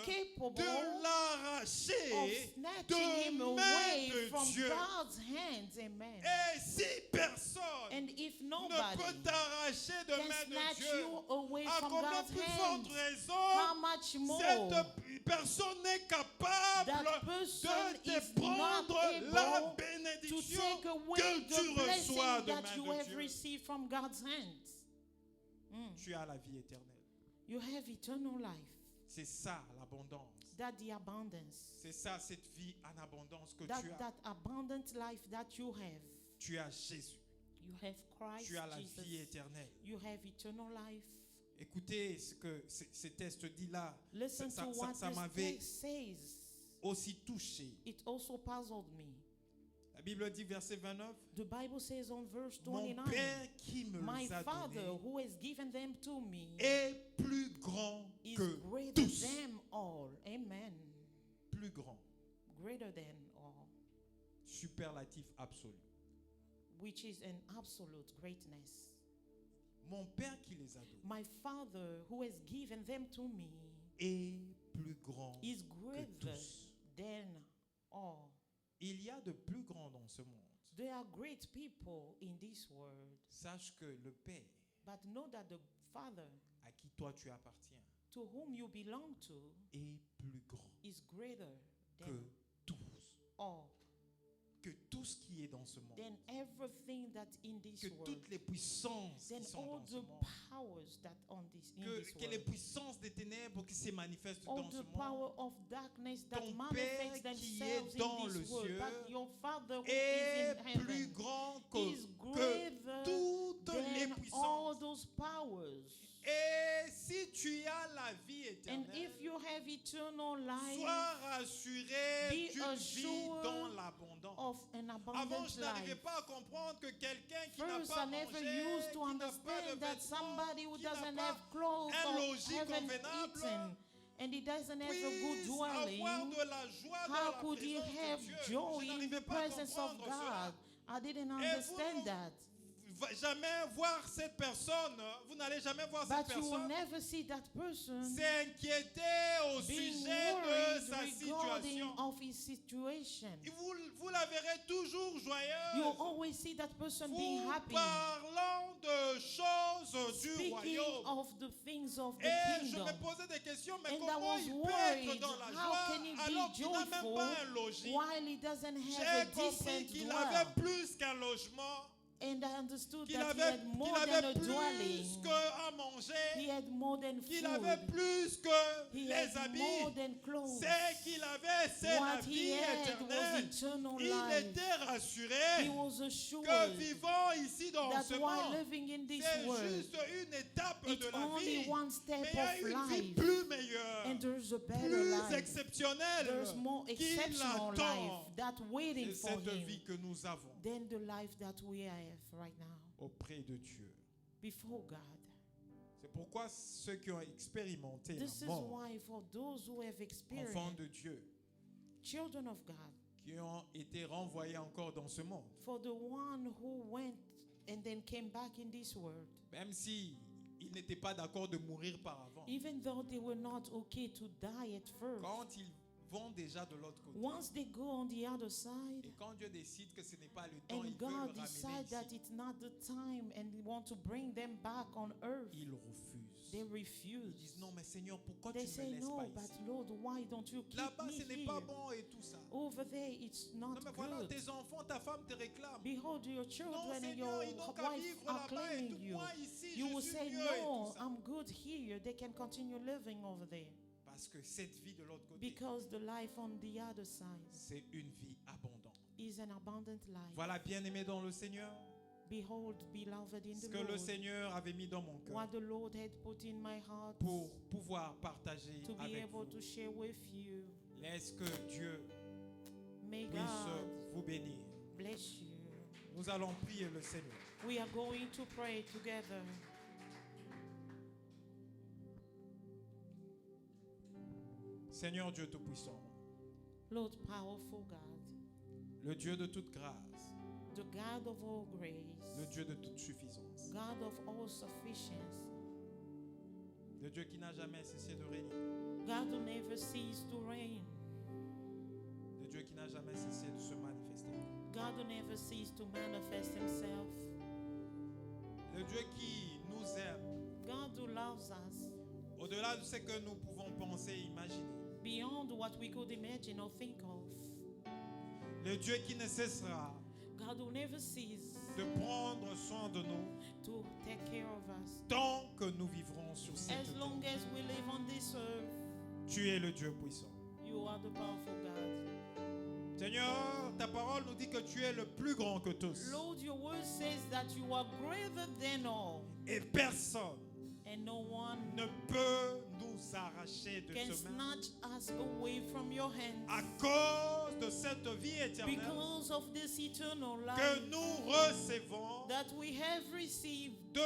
[SPEAKER 1] capable
[SPEAKER 2] de
[SPEAKER 1] of
[SPEAKER 2] l'arracher
[SPEAKER 1] snatching him
[SPEAKER 2] de
[SPEAKER 1] away
[SPEAKER 2] main de
[SPEAKER 1] from
[SPEAKER 2] Dieu.
[SPEAKER 1] God's hands. Amen.
[SPEAKER 2] Et si personne
[SPEAKER 1] And if
[SPEAKER 2] ne
[SPEAKER 1] nobody
[SPEAKER 2] peut t'arracher de
[SPEAKER 1] can
[SPEAKER 2] main de
[SPEAKER 1] snatch
[SPEAKER 2] Dieu,
[SPEAKER 1] you away
[SPEAKER 2] à
[SPEAKER 1] from
[SPEAKER 2] combien
[SPEAKER 1] God's
[SPEAKER 2] plus
[SPEAKER 1] hands,
[SPEAKER 2] forte
[SPEAKER 1] how
[SPEAKER 2] raison
[SPEAKER 1] much more
[SPEAKER 2] cette personne n'est capable
[SPEAKER 1] that person
[SPEAKER 2] de
[SPEAKER 1] is
[SPEAKER 2] te
[SPEAKER 1] not
[SPEAKER 2] prendre la
[SPEAKER 1] able to
[SPEAKER 2] bénédiction
[SPEAKER 1] take away
[SPEAKER 2] que
[SPEAKER 1] the
[SPEAKER 2] tu
[SPEAKER 1] blessing
[SPEAKER 2] reçois de
[SPEAKER 1] that
[SPEAKER 2] main
[SPEAKER 1] you
[SPEAKER 2] de
[SPEAKER 1] have
[SPEAKER 2] Dieu.
[SPEAKER 1] received from God's hands.
[SPEAKER 2] Tu as la vie éternelle.
[SPEAKER 1] You have eternal life.
[SPEAKER 2] C'est ça l'abondance.
[SPEAKER 1] That the abundance,
[SPEAKER 2] C'est ça cette vie en abondance que
[SPEAKER 1] that,
[SPEAKER 2] tu as.
[SPEAKER 1] that abundant life that you have.
[SPEAKER 2] Tu as Jésus.
[SPEAKER 1] You have Christ
[SPEAKER 2] Tu as la
[SPEAKER 1] Jesus.
[SPEAKER 2] vie éternelle.
[SPEAKER 1] You have eternal life.
[SPEAKER 2] Écoutez ce que ce texte dit là.
[SPEAKER 1] Listen
[SPEAKER 2] Ça-
[SPEAKER 1] to
[SPEAKER 2] ça-
[SPEAKER 1] what
[SPEAKER 2] ça
[SPEAKER 1] this
[SPEAKER 2] m'avait
[SPEAKER 1] text says.
[SPEAKER 2] aussi touché.
[SPEAKER 1] It also puzzled me.
[SPEAKER 2] La Bible dit, verset 29,
[SPEAKER 1] The Bible says on verse
[SPEAKER 2] mon
[SPEAKER 1] 29,
[SPEAKER 2] Père qui me
[SPEAKER 1] my
[SPEAKER 2] les a
[SPEAKER 1] Father
[SPEAKER 2] donnés
[SPEAKER 1] who has given them to me
[SPEAKER 2] est plus grand
[SPEAKER 1] is
[SPEAKER 2] que
[SPEAKER 1] greater
[SPEAKER 2] tous.
[SPEAKER 1] than all. Amen.
[SPEAKER 2] Plus grand.
[SPEAKER 1] Greater than all,
[SPEAKER 2] Superlatif absolu.
[SPEAKER 1] which is an absolute greatness.
[SPEAKER 2] Mon Père qui les a donnés
[SPEAKER 1] My Father who has given them to me
[SPEAKER 2] est plus grand
[SPEAKER 1] is
[SPEAKER 2] que
[SPEAKER 1] greater
[SPEAKER 2] tous.
[SPEAKER 1] than all.
[SPEAKER 2] Il y a de plus grands dans ce monde.
[SPEAKER 1] There are great people in this world,
[SPEAKER 2] Sache que le Père
[SPEAKER 1] but know that the Father
[SPEAKER 2] à qui toi tu appartiens
[SPEAKER 1] to whom you belong to
[SPEAKER 2] est plus grand
[SPEAKER 1] is greater
[SPEAKER 2] que
[SPEAKER 1] than
[SPEAKER 2] tous.
[SPEAKER 1] all,
[SPEAKER 2] Que tout ce qui est dans ce monde.
[SPEAKER 1] than everything that in this
[SPEAKER 2] Que
[SPEAKER 1] world,
[SPEAKER 2] toutes les puissances
[SPEAKER 1] than
[SPEAKER 2] qui sont
[SPEAKER 1] all
[SPEAKER 2] dans ce
[SPEAKER 1] the
[SPEAKER 2] monde.
[SPEAKER 1] powers that on this in
[SPEAKER 2] Que
[SPEAKER 1] this
[SPEAKER 2] les
[SPEAKER 1] world,
[SPEAKER 2] puissances des ténèbres qui se manifestent
[SPEAKER 1] all
[SPEAKER 2] dans
[SPEAKER 1] the
[SPEAKER 2] ce monde
[SPEAKER 1] power of darkness that
[SPEAKER 2] Ton
[SPEAKER 1] manifest
[SPEAKER 2] Père qui
[SPEAKER 1] themselves
[SPEAKER 2] est dans
[SPEAKER 1] in
[SPEAKER 2] le
[SPEAKER 1] this world,
[SPEAKER 2] ciel
[SPEAKER 1] but your Father who
[SPEAKER 2] est
[SPEAKER 1] is in
[SPEAKER 2] plus
[SPEAKER 1] heaven
[SPEAKER 2] grand
[SPEAKER 1] is
[SPEAKER 2] que
[SPEAKER 1] greater
[SPEAKER 2] toutes les
[SPEAKER 1] than all
[SPEAKER 2] puissances.
[SPEAKER 1] those powers.
[SPEAKER 2] Et si tu as la vie
[SPEAKER 1] And
[SPEAKER 2] éternelle,
[SPEAKER 1] if you have eternal life
[SPEAKER 2] sois rassuré,
[SPEAKER 1] be
[SPEAKER 2] tu vis
[SPEAKER 1] assured
[SPEAKER 2] dans l'abondance.
[SPEAKER 1] of an
[SPEAKER 2] Avant,
[SPEAKER 1] abundant
[SPEAKER 2] je n'arrivais
[SPEAKER 1] life.
[SPEAKER 2] pas à comprendre que quelqu'un qui n'a
[SPEAKER 1] First,
[SPEAKER 2] pas
[SPEAKER 1] I never
[SPEAKER 2] mangé,
[SPEAKER 1] used to
[SPEAKER 2] qui n'a pas de
[SPEAKER 1] understand that
[SPEAKER 2] vêtements,
[SPEAKER 1] somebody who
[SPEAKER 2] qui n'a
[SPEAKER 1] doesn't
[SPEAKER 2] pas
[SPEAKER 1] have clothes
[SPEAKER 2] un
[SPEAKER 1] or
[SPEAKER 2] logis
[SPEAKER 1] haven't
[SPEAKER 2] convenable
[SPEAKER 1] eaten and he doesn't have a good
[SPEAKER 2] puisse avoir
[SPEAKER 1] dwelling,
[SPEAKER 2] de la joie dans
[SPEAKER 1] how
[SPEAKER 2] la
[SPEAKER 1] could he
[SPEAKER 2] présence
[SPEAKER 1] have
[SPEAKER 2] de Dieu.
[SPEAKER 1] joy
[SPEAKER 2] Je
[SPEAKER 1] in
[SPEAKER 2] n'arrivais
[SPEAKER 1] the
[SPEAKER 2] pas à
[SPEAKER 1] presence of
[SPEAKER 2] comprendre
[SPEAKER 1] God? I didn't
[SPEAKER 2] vous
[SPEAKER 1] understand
[SPEAKER 2] non-
[SPEAKER 1] that.
[SPEAKER 2] Jamais voir cette personne, vous n'allez jamais voir cette
[SPEAKER 1] But you will
[SPEAKER 2] personne
[SPEAKER 1] never see that person
[SPEAKER 2] s'inquiéter au
[SPEAKER 1] being
[SPEAKER 2] sujet de
[SPEAKER 1] worried
[SPEAKER 2] sa
[SPEAKER 1] regarding
[SPEAKER 2] situation.
[SPEAKER 1] of his situation.
[SPEAKER 2] Et vous la verrez toujours joyeuse,
[SPEAKER 1] You always see that person being
[SPEAKER 2] vous
[SPEAKER 1] happy,
[SPEAKER 2] parlant de choses du
[SPEAKER 1] speaking
[SPEAKER 2] royaume.
[SPEAKER 1] of the things of the
[SPEAKER 2] Et je
[SPEAKER 1] kingdom.
[SPEAKER 2] me posais des questions, mais
[SPEAKER 1] And I
[SPEAKER 2] comment
[SPEAKER 1] was
[SPEAKER 2] il peut être
[SPEAKER 1] worried,
[SPEAKER 2] dans la
[SPEAKER 1] how can he
[SPEAKER 2] joie
[SPEAKER 1] be
[SPEAKER 2] alors qu'il n'a même
[SPEAKER 1] joyful
[SPEAKER 2] pas un logis?
[SPEAKER 1] while he doesn't have
[SPEAKER 2] J'ai
[SPEAKER 1] a
[SPEAKER 2] compris
[SPEAKER 1] decent
[SPEAKER 2] qu'il
[SPEAKER 1] dwell?
[SPEAKER 2] avait plus qu'un logement,
[SPEAKER 1] And I understood
[SPEAKER 2] qu'il
[SPEAKER 1] that he
[SPEAKER 2] avait,
[SPEAKER 1] had more
[SPEAKER 2] qu'il
[SPEAKER 1] than a
[SPEAKER 2] avait plus
[SPEAKER 1] dwelling.
[SPEAKER 2] qu'à
[SPEAKER 1] He
[SPEAKER 2] manger,
[SPEAKER 1] had more than
[SPEAKER 2] qu'il avait
[SPEAKER 1] food.
[SPEAKER 2] plus que
[SPEAKER 1] He
[SPEAKER 2] les
[SPEAKER 1] had more
[SPEAKER 2] habits.
[SPEAKER 1] than clothes.
[SPEAKER 2] C'est qu'il avait, c'est la
[SPEAKER 1] What
[SPEAKER 2] vie
[SPEAKER 1] he had
[SPEAKER 2] éternelle.
[SPEAKER 1] was eternal
[SPEAKER 2] Il
[SPEAKER 1] life.
[SPEAKER 2] était rassuré
[SPEAKER 1] He was assured
[SPEAKER 2] que vivant ici dans
[SPEAKER 1] that
[SPEAKER 2] ce
[SPEAKER 1] while
[SPEAKER 2] monde,
[SPEAKER 1] living in this
[SPEAKER 2] c'est
[SPEAKER 1] world,
[SPEAKER 2] juste une étape de
[SPEAKER 1] it's
[SPEAKER 2] la
[SPEAKER 1] only
[SPEAKER 2] vie.
[SPEAKER 1] one step
[SPEAKER 2] Mais il y a
[SPEAKER 1] of
[SPEAKER 2] une vie
[SPEAKER 1] life.
[SPEAKER 2] plus meilleure,
[SPEAKER 1] And there's a better
[SPEAKER 2] plus
[SPEAKER 1] life.
[SPEAKER 2] exceptionnelle
[SPEAKER 1] There's more
[SPEAKER 2] qui
[SPEAKER 1] exceptional
[SPEAKER 2] l'attend.
[SPEAKER 1] life that waiting
[SPEAKER 2] C'est
[SPEAKER 1] for
[SPEAKER 2] cette
[SPEAKER 1] him
[SPEAKER 2] vie que nous avons
[SPEAKER 1] than the life that we have right now
[SPEAKER 2] auprès de Dieu.
[SPEAKER 1] before God.
[SPEAKER 2] C'est pourquoi ceux qui ont expérimenté
[SPEAKER 1] This
[SPEAKER 2] la
[SPEAKER 1] is
[SPEAKER 2] mort,
[SPEAKER 1] why for those who have
[SPEAKER 2] enfants
[SPEAKER 1] experienced,
[SPEAKER 2] de Dieu,
[SPEAKER 1] children of God,
[SPEAKER 2] qui ont été renvoyés encore dans ce monde,
[SPEAKER 1] for the one who went and then came back in this world,
[SPEAKER 2] même si ils n'étaient pas d'accord de mourir par avant,
[SPEAKER 1] even though they were not okay to die at first,
[SPEAKER 2] quand ils vont déjà de l'autre côté,
[SPEAKER 1] once they go on the other side
[SPEAKER 2] et quand Dieu décide que ce n'est pas le temps,
[SPEAKER 1] and
[SPEAKER 2] il veut le
[SPEAKER 1] God
[SPEAKER 2] ramener
[SPEAKER 1] decide that
[SPEAKER 2] ici,
[SPEAKER 1] it's not the time and they want to bring them back on earth,
[SPEAKER 2] ils refusent.
[SPEAKER 1] they
[SPEAKER 2] Ils
[SPEAKER 1] refuse.
[SPEAKER 2] disent non mais Seigneur, pourquoi
[SPEAKER 1] They
[SPEAKER 2] tu me
[SPEAKER 1] say,
[SPEAKER 2] laisses
[SPEAKER 1] no,
[SPEAKER 2] pas
[SPEAKER 1] but
[SPEAKER 2] ici?
[SPEAKER 1] Lord, why don't you keep
[SPEAKER 2] Là-bas
[SPEAKER 1] me
[SPEAKER 2] ce n'est
[SPEAKER 1] here?
[SPEAKER 2] pas bon et tout ça.
[SPEAKER 1] Over there, it's not
[SPEAKER 2] Non mais voilà,
[SPEAKER 1] good.
[SPEAKER 2] tes enfants, ta femme te réclament.
[SPEAKER 1] Behold, your
[SPEAKER 2] Non
[SPEAKER 1] children and
[SPEAKER 2] Seigneur,
[SPEAKER 1] your
[SPEAKER 2] ils n'ont qu'à
[SPEAKER 1] wife
[SPEAKER 2] vivre
[SPEAKER 1] are
[SPEAKER 2] là-bas et
[SPEAKER 1] claiming
[SPEAKER 2] tout.
[SPEAKER 1] you.
[SPEAKER 2] Moi ici,
[SPEAKER 1] You
[SPEAKER 2] je
[SPEAKER 1] will
[SPEAKER 2] suis
[SPEAKER 1] say,
[SPEAKER 2] mieux et
[SPEAKER 1] no,
[SPEAKER 2] tout ça.
[SPEAKER 1] I'm good here. They can continue living over there.
[SPEAKER 2] Parce que cette vie de l'autre côté,
[SPEAKER 1] Because the life on the other side
[SPEAKER 2] c'est une vie abondante.
[SPEAKER 1] is an abundant life.
[SPEAKER 2] Voilà, bien-aimé dans le Seigneur,
[SPEAKER 1] Behold, beloved in
[SPEAKER 2] ce
[SPEAKER 1] the
[SPEAKER 2] que le
[SPEAKER 1] Lord,
[SPEAKER 2] Seigneur avait mis dans mon cœur
[SPEAKER 1] what the Lord had put in my heart
[SPEAKER 2] pour pouvoir partager
[SPEAKER 1] to be
[SPEAKER 2] avec
[SPEAKER 1] able
[SPEAKER 2] vous.
[SPEAKER 1] to share with you.
[SPEAKER 2] Laisse que Dieu
[SPEAKER 1] May
[SPEAKER 2] puisse
[SPEAKER 1] God
[SPEAKER 2] vous bénir.
[SPEAKER 1] bless you.
[SPEAKER 2] Nous allons prier le Seigneur.
[SPEAKER 1] We are going to pray together.
[SPEAKER 2] Seigneur Dieu Tout-Puissant,
[SPEAKER 1] Lord, powerful God,
[SPEAKER 2] le Dieu de toute grâce,
[SPEAKER 1] the God of all grace,
[SPEAKER 2] le Dieu de toute suffisance,
[SPEAKER 1] God of all sufficiency,
[SPEAKER 2] le Dieu qui n'a jamais cessé de régner,
[SPEAKER 1] God who never ceased to reign,
[SPEAKER 2] le Dieu qui n'a jamais cessé de se manifester,
[SPEAKER 1] God who never ceased to manifest himself,
[SPEAKER 2] le Dieu qui nous aime
[SPEAKER 1] God who loves us
[SPEAKER 2] au-delà de ce que nous pouvons penser et imaginer,
[SPEAKER 1] beyond what we could imagine or think of,
[SPEAKER 2] le Dieu qui ne cessera
[SPEAKER 1] God who never ceases
[SPEAKER 2] de prendre soin de nous
[SPEAKER 1] to take care of us.
[SPEAKER 2] tant que nous vivrons sur cette
[SPEAKER 1] As
[SPEAKER 2] terre.
[SPEAKER 1] long as we live on this earth,
[SPEAKER 2] Tu es le Dieu puissant.
[SPEAKER 1] you are the powerful God.
[SPEAKER 2] Seigneur, ta parole nous dit que tu es le plus grand que tous.
[SPEAKER 1] Lord, your word says that you are greater than all,
[SPEAKER 2] Et personne
[SPEAKER 1] And no one
[SPEAKER 2] ne peut nous arracher de
[SPEAKER 1] can
[SPEAKER 2] ce main.
[SPEAKER 1] snatch us away from your hands.
[SPEAKER 2] À cause de cette vie éternelle
[SPEAKER 1] Because of this eternal life
[SPEAKER 2] que nous recevons
[SPEAKER 1] that we have received
[SPEAKER 2] de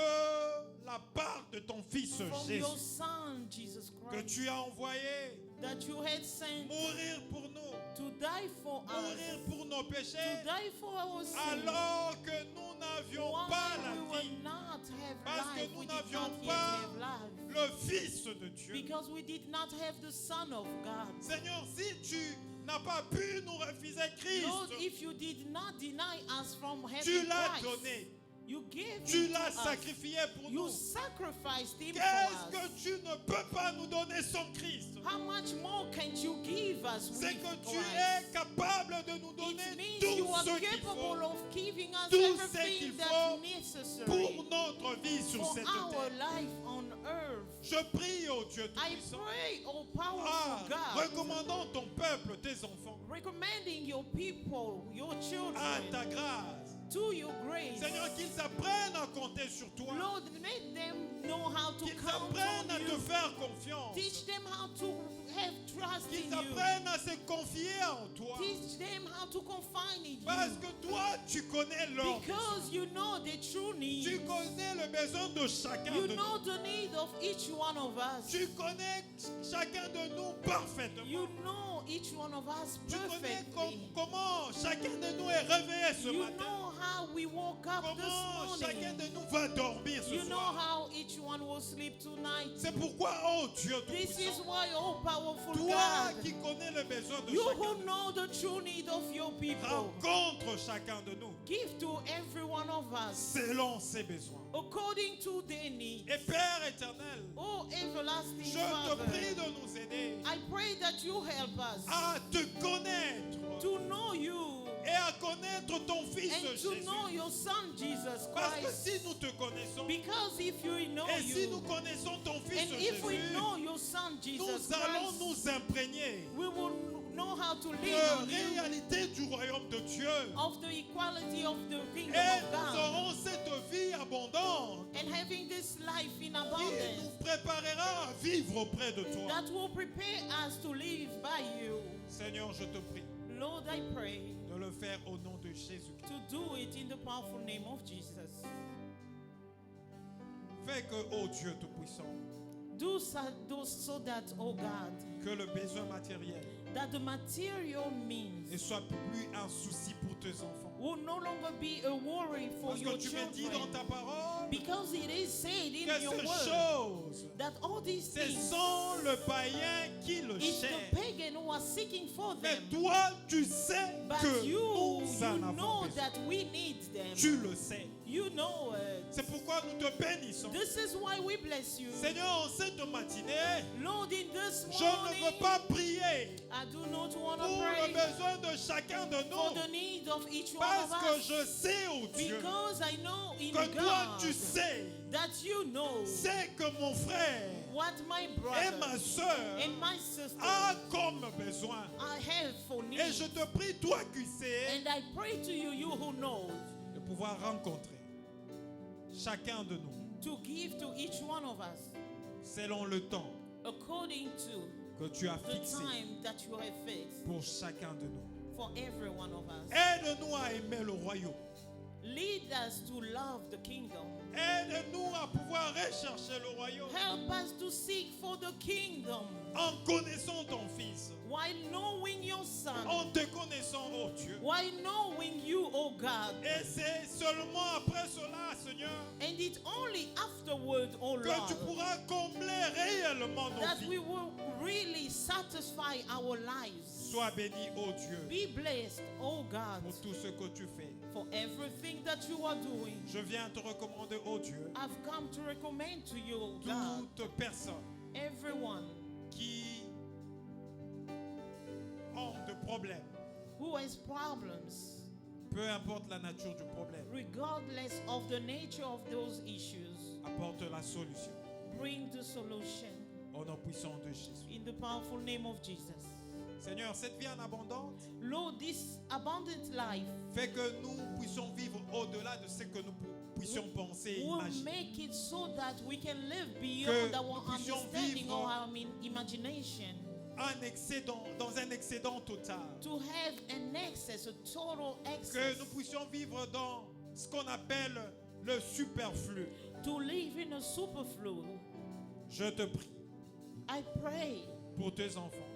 [SPEAKER 2] la part de ton Fils
[SPEAKER 1] from
[SPEAKER 2] Jésus,
[SPEAKER 1] your Son, Jesus
[SPEAKER 2] que
[SPEAKER 1] Christ,
[SPEAKER 2] tu as envoyé
[SPEAKER 1] that you had sent
[SPEAKER 2] mourir pour nous,
[SPEAKER 1] to die for
[SPEAKER 2] mourir
[SPEAKER 1] us,
[SPEAKER 2] pour nos
[SPEAKER 1] to
[SPEAKER 2] péchés,
[SPEAKER 1] die for our sins,
[SPEAKER 2] alors que nous n'avions pas
[SPEAKER 1] while we
[SPEAKER 2] la vie.
[SPEAKER 1] will not have
[SPEAKER 2] Parce que
[SPEAKER 1] life,
[SPEAKER 2] nous
[SPEAKER 1] we did
[SPEAKER 2] n'avions
[SPEAKER 1] not yet
[SPEAKER 2] pas
[SPEAKER 1] have life,
[SPEAKER 2] le Fils de Dieu.
[SPEAKER 1] because we did not have the Son of God.
[SPEAKER 2] Seigneur, si tu n'as pas pu nous refuser Christ,
[SPEAKER 1] Lord, if you did not deny us from
[SPEAKER 2] tu
[SPEAKER 1] having
[SPEAKER 2] l'as
[SPEAKER 1] Christ,
[SPEAKER 2] donné,
[SPEAKER 1] you gave
[SPEAKER 2] tu
[SPEAKER 1] him to
[SPEAKER 2] l'as
[SPEAKER 1] us.
[SPEAKER 2] sacrifié pour
[SPEAKER 1] You
[SPEAKER 2] nous.
[SPEAKER 1] sacrificed him for
[SPEAKER 2] Qu'est-ce
[SPEAKER 1] us.
[SPEAKER 2] que tu ne peux pas nous donner sans Christ?
[SPEAKER 1] How much more can't you give us with
[SPEAKER 2] C'est que tu
[SPEAKER 1] Christ?
[SPEAKER 2] es capable de nous
[SPEAKER 1] It
[SPEAKER 2] donner
[SPEAKER 1] means
[SPEAKER 2] tout
[SPEAKER 1] you are
[SPEAKER 2] ce qu'il
[SPEAKER 1] capable
[SPEAKER 2] faut
[SPEAKER 1] of giving us
[SPEAKER 2] Tout ce
[SPEAKER 1] everything
[SPEAKER 2] qu'il
[SPEAKER 1] that's
[SPEAKER 2] faut
[SPEAKER 1] necessary
[SPEAKER 2] pour notre vie sur
[SPEAKER 1] for
[SPEAKER 2] cette
[SPEAKER 1] our
[SPEAKER 2] terre.
[SPEAKER 1] life on earth.
[SPEAKER 2] Je prie au Dieu
[SPEAKER 1] I
[SPEAKER 2] Tout-Puissant.
[SPEAKER 1] pray, oh powerful
[SPEAKER 2] Ah,
[SPEAKER 1] God,
[SPEAKER 2] recommandons ton peuple, tes enfants,
[SPEAKER 1] recommending your people, your
[SPEAKER 2] à
[SPEAKER 1] children,
[SPEAKER 2] ta grâce.
[SPEAKER 1] to your grace.
[SPEAKER 2] Seigneur, qu'ils apprennent à compter sur toi.
[SPEAKER 1] Lord, make them know how to
[SPEAKER 2] Qu'ils
[SPEAKER 1] count
[SPEAKER 2] apprennent à
[SPEAKER 1] on
[SPEAKER 2] te
[SPEAKER 1] you.
[SPEAKER 2] faire confiance.
[SPEAKER 1] Teach them how to have trust in
[SPEAKER 2] Qu'ils
[SPEAKER 1] you.
[SPEAKER 2] apprennent à se confier en toi.
[SPEAKER 1] Teach them how to confide in
[SPEAKER 2] Parce
[SPEAKER 1] you.
[SPEAKER 2] que toi, tu connais leur
[SPEAKER 1] Because
[SPEAKER 2] besoin.
[SPEAKER 1] you know the true
[SPEAKER 2] Tu
[SPEAKER 1] needs.
[SPEAKER 2] connais le besoin de chacun
[SPEAKER 1] You
[SPEAKER 2] de
[SPEAKER 1] know
[SPEAKER 2] nous.
[SPEAKER 1] the need of each one of us.
[SPEAKER 2] Tu connais chacun de nous parfaitement.
[SPEAKER 1] You know each one of us
[SPEAKER 2] Tu connais
[SPEAKER 1] perfectly.
[SPEAKER 2] comment chacun de nous est réveillé ce
[SPEAKER 1] You
[SPEAKER 2] matin.
[SPEAKER 1] know how we woke up
[SPEAKER 2] Comment
[SPEAKER 1] this
[SPEAKER 2] chacun
[SPEAKER 1] morning.
[SPEAKER 2] de nous va dormir ce
[SPEAKER 1] You know
[SPEAKER 2] soir.
[SPEAKER 1] how each one will sleep tonight.
[SPEAKER 2] C'est pourquoi, oh Dieu
[SPEAKER 1] This is
[SPEAKER 2] Tout-Puissant,
[SPEAKER 1] why, oh powerful
[SPEAKER 2] toi qui
[SPEAKER 1] God,
[SPEAKER 2] connais le besoin de
[SPEAKER 1] you
[SPEAKER 2] chacun
[SPEAKER 1] who
[SPEAKER 2] de nous,
[SPEAKER 1] know the true need of your people,
[SPEAKER 2] rencontre chacun de nous
[SPEAKER 1] give to every one of us
[SPEAKER 2] selon ses besoins.
[SPEAKER 1] according to their needs.
[SPEAKER 2] Et Père éternel,
[SPEAKER 1] Oh everlasting
[SPEAKER 2] je te
[SPEAKER 1] Father,
[SPEAKER 2] prie de nous aider
[SPEAKER 1] I pray that you help us
[SPEAKER 2] à te connaître
[SPEAKER 1] to know you
[SPEAKER 2] et à connaître ton Fils
[SPEAKER 1] and to
[SPEAKER 2] Jésus.
[SPEAKER 1] know your Son Jesus
[SPEAKER 2] Parce que
[SPEAKER 1] Christ.
[SPEAKER 2] si nous te connaissons
[SPEAKER 1] Because if you know
[SPEAKER 2] et si nous
[SPEAKER 1] you,
[SPEAKER 2] connaissons ton Fils
[SPEAKER 1] and if we
[SPEAKER 2] Jésus,
[SPEAKER 1] know your Son Jesus
[SPEAKER 2] nous allons
[SPEAKER 1] Christ,
[SPEAKER 2] nous imprégner
[SPEAKER 1] we will know how to
[SPEAKER 2] de
[SPEAKER 1] live on you,
[SPEAKER 2] réalité du royaume de Dieu.
[SPEAKER 1] of the equality of the kingdom
[SPEAKER 2] Et
[SPEAKER 1] of
[SPEAKER 2] nous
[SPEAKER 1] God,
[SPEAKER 2] aurons cette vie abondante
[SPEAKER 1] and having this life in
[SPEAKER 2] qui nous
[SPEAKER 1] abundance
[SPEAKER 2] préparera à vivre auprès de toi.
[SPEAKER 1] that will prepare us to live by you.
[SPEAKER 2] Seigneur, je te prie
[SPEAKER 1] Lord, I pray
[SPEAKER 2] de le faire au nom de Jésus.
[SPEAKER 1] to do it in the powerful name of Jesus.
[SPEAKER 2] Fais que, ô Dieu Tout-Puissant,
[SPEAKER 1] Do so that, oh God,
[SPEAKER 2] que le besoin matériel
[SPEAKER 1] that the material means
[SPEAKER 2] ne soit plus un souci pour tes enfants.
[SPEAKER 1] will no longer be a worry for
[SPEAKER 2] Parce
[SPEAKER 1] your
[SPEAKER 2] que tu me dis dans
[SPEAKER 1] children.
[SPEAKER 2] ta parole
[SPEAKER 1] Because it is said in
[SPEAKER 2] que
[SPEAKER 1] your
[SPEAKER 2] ces
[SPEAKER 1] word
[SPEAKER 2] choses,
[SPEAKER 1] that all these
[SPEAKER 2] ce
[SPEAKER 1] things,
[SPEAKER 2] sont le païen qui le
[SPEAKER 1] it's the
[SPEAKER 2] cherche.
[SPEAKER 1] pagan who are seeking for
[SPEAKER 2] Mais
[SPEAKER 1] them.
[SPEAKER 2] toi, tu sais
[SPEAKER 1] But
[SPEAKER 2] que
[SPEAKER 1] you
[SPEAKER 2] nous en avons
[SPEAKER 1] know
[SPEAKER 2] besoin.
[SPEAKER 1] that we need them.
[SPEAKER 2] Tu le sais.
[SPEAKER 1] You know it.
[SPEAKER 2] C'est pourquoi nous te bénissons.
[SPEAKER 1] This is why we bless you.
[SPEAKER 2] Seigneur, en cette matinée,
[SPEAKER 1] Lord, in this
[SPEAKER 2] je ne
[SPEAKER 1] morning,
[SPEAKER 2] veux pas prier
[SPEAKER 1] I do not want
[SPEAKER 2] pour
[SPEAKER 1] to
[SPEAKER 2] le
[SPEAKER 1] pray
[SPEAKER 2] besoin de chacun de
[SPEAKER 1] for
[SPEAKER 2] nous.
[SPEAKER 1] the need of each one
[SPEAKER 2] Parce
[SPEAKER 1] of
[SPEAKER 2] que
[SPEAKER 1] us.
[SPEAKER 2] je sais, oh Dieu,
[SPEAKER 1] Because I know in
[SPEAKER 2] que toi,
[SPEAKER 1] God
[SPEAKER 2] tu sais,
[SPEAKER 1] that you know
[SPEAKER 2] sais que mon frère
[SPEAKER 1] what my
[SPEAKER 2] et
[SPEAKER 1] brother
[SPEAKER 2] ma soeur
[SPEAKER 1] and my sister
[SPEAKER 2] a comme besoin.
[SPEAKER 1] I have for
[SPEAKER 2] Et
[SPEAKER 1] need.
[SPEAKER 2] je te prie, toi qui sais,
[SPEAKER 1] And I pray to you, you who knows,
[SPEAKER 2] de pouvoir rencontrer chacun de nous
[SPEAKER 1] to give to each one of us
[SPEAKER 2] selon le temps
[SPEAKER 1] according to
[SPEAKER 2] que tu as
[SPEAKER 1] the
[SPEAKER 2] fixé
[SPEAKER 1] time that you have fixed
[SPEAKER 2] pour chacun de nous.
[SPEAKER 1] for every one of us.
[SPEAKER 2] Aide-nous à aimer le royaume.
[SPEAKER 1] Lead us to love the kingdom.
[SPEAKER 2] Aide-nous à pouvoir rechercher le royaume
[SPEAKER 1] Help us to seek for the kingdom
[SPEAKER 2] en connaissant ton Fils,
[SPEAKER 1] while knowing your Son,
[SPEAKER 2] en te connaissant, oh Dieu.
[SPEAKER 1] while knowing you, O God.
[SPEAKER 2] Et c'est seulement après cela, Seigneur,
[SPEAKER 1] And it's only afterward, O
[SPEAKER 2] que tu
[SPEAKER 1] Lord,
[SPEAKER 2] pourras combler réellement nos
[SPEAKER 1] that we
[SPEAKER 2] vies.
[SPEAKER 1] will really satisfy our lives.
[SPEAKER 2] Sois béni, oh Dieu,
[SPEAKER 1] Be blessed, O God,
[SPEAKER 2] pour tout ce que tu fais.
[SPEAKER 1] for everything that you are doing.
[SPEAKER 2] Je viens te recommander, oh Dieu,
[SPEAKER 1] I've come to recommend to you, O God,
[SPEAKER 2] toute personne
[SPEAKER 1] everyone
[SPEAKER 2] qui ont de problèmes,
[SPEAKER 1] who has problems,
[SPEAKER 2] peu importe la nature du problème,
[SPEAKER 1] regardless of the nature of those issues,
[SPEAKER 2] apporte la solution.
[SPEAKER 1] bring the solution
[SPEAKER 2] Au nom puissant de Jésus.
[SPEAKER 1] in the powerful name of Jesus.
[SPEAKER 2] Seigneur, cette vie en abondance
[SPEAKER 1] Lord, this abundant life
[SPEAKER 2] fait que nous puissions vivre au-delà de ce que nous puissions penser et
[SPEAKER 1] will
[SPEAKER 2] imaginer.
[SPEAKER 1] make it so that we can live
[SPEAKER 2] Que
[SPEAKER 1] beyond our
[SPEAKER 2] nous puissions
[SPEAKER 1] understanding
[SPEAKER 2] vivre
[SPEAKER 1] or our imagination.
[SPEAKER 2] Dans un excédent total.
[SPEAKER 1] To have an excess, a total
[SPEAKER 2] Que
[SPEAKER 1] excess.
[SPEAKER 2] nous puissions vivre dans ce qu'on appelle le superflu.
[SPEAKER 1] To live in a superfluous.
[SPEAKER 2] Je te prie
[SPEAKER 1] I pray
[SPEAKER 2] pour tes enfants,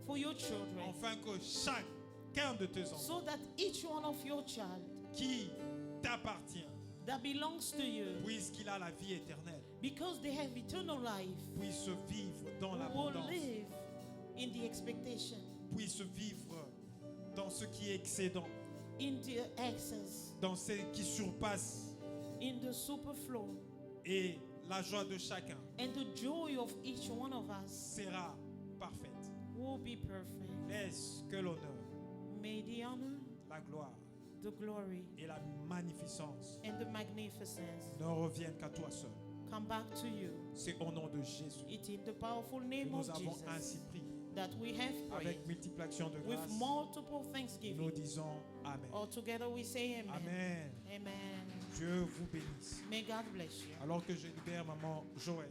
[SPEAKER 1] for your children,
[SPEAKER 2] afin que chacun de tes enfants
[SPEAKER 1] so that each one of your child
[SPEAKER 2] qui t'appartient,
[SPEAKER 1] that belongs to you,
[SPEAKER 2] puisqu'il a la vie éternelle,
[SPEAKER 1] because they have eternal life,
[SPEAKER 2] puisse vivre dans
[SPEAKER 1] will
[SPEAKER 2] l'abondance,
[SPEAKER 1] live in the expectation,
[SPEAKER 2] puisse vivre dans ce qui est excédent,
[SPEAKER 1] in the excess,
[SPEAKER 2] dans ce qui surpasse,
[SPEAKER 1] in the superflow,
[SPEAKER 2] et la joie de chacun
[SPEAKER 1] and the joy of each one of us
[SPEAKER 2] sera parfaite.
[SPEAKER 1] will be perfect.
[SPEAKER 2] Laisse que l'honneur,
[SPEAKER 1] May the honor,
[SPEAKER 2] la gloire
[SPEAKER 1] the glory,
[SPEAKER 2] et la magnificence
[SPEAKER 1] and the magnificence
[SPEAKER 2] ne reviennent qu'à toi seul.
[SPEAKER 1] come back to you.
[SPEAKER 2] C'est au nom de Jésus
[SPEAKER 1] It is the powerful
[SPEAKER 2] que
[SPEAKER 1] name of
[SPEAKER 2] nous avons
[SPEAKER 1] Jesus
[SPEAKER 2] ainsi prié.
[SPEAKER 1] that we have prayed.
[SPEAKER 2] Avec multiplication de
[SPEAKER 1] With
[SPEAKER 2] grâce,
[SPEAKER 1] multiple
[SPEAKER 2] nous
[SPEAKER 1] thanksgiving,
[SPEAKER 2] disons Amen.
[SPEAKER 1] all together we say amen.
[SPEAKER 2] Amen.
[SPEAKER 1] Amen.
[SPEAKER 2] Dieu vous bénisse.
[SPEAKER 1] May God bless you.
[SPEAKER 2] Alors que je libère maman Joël.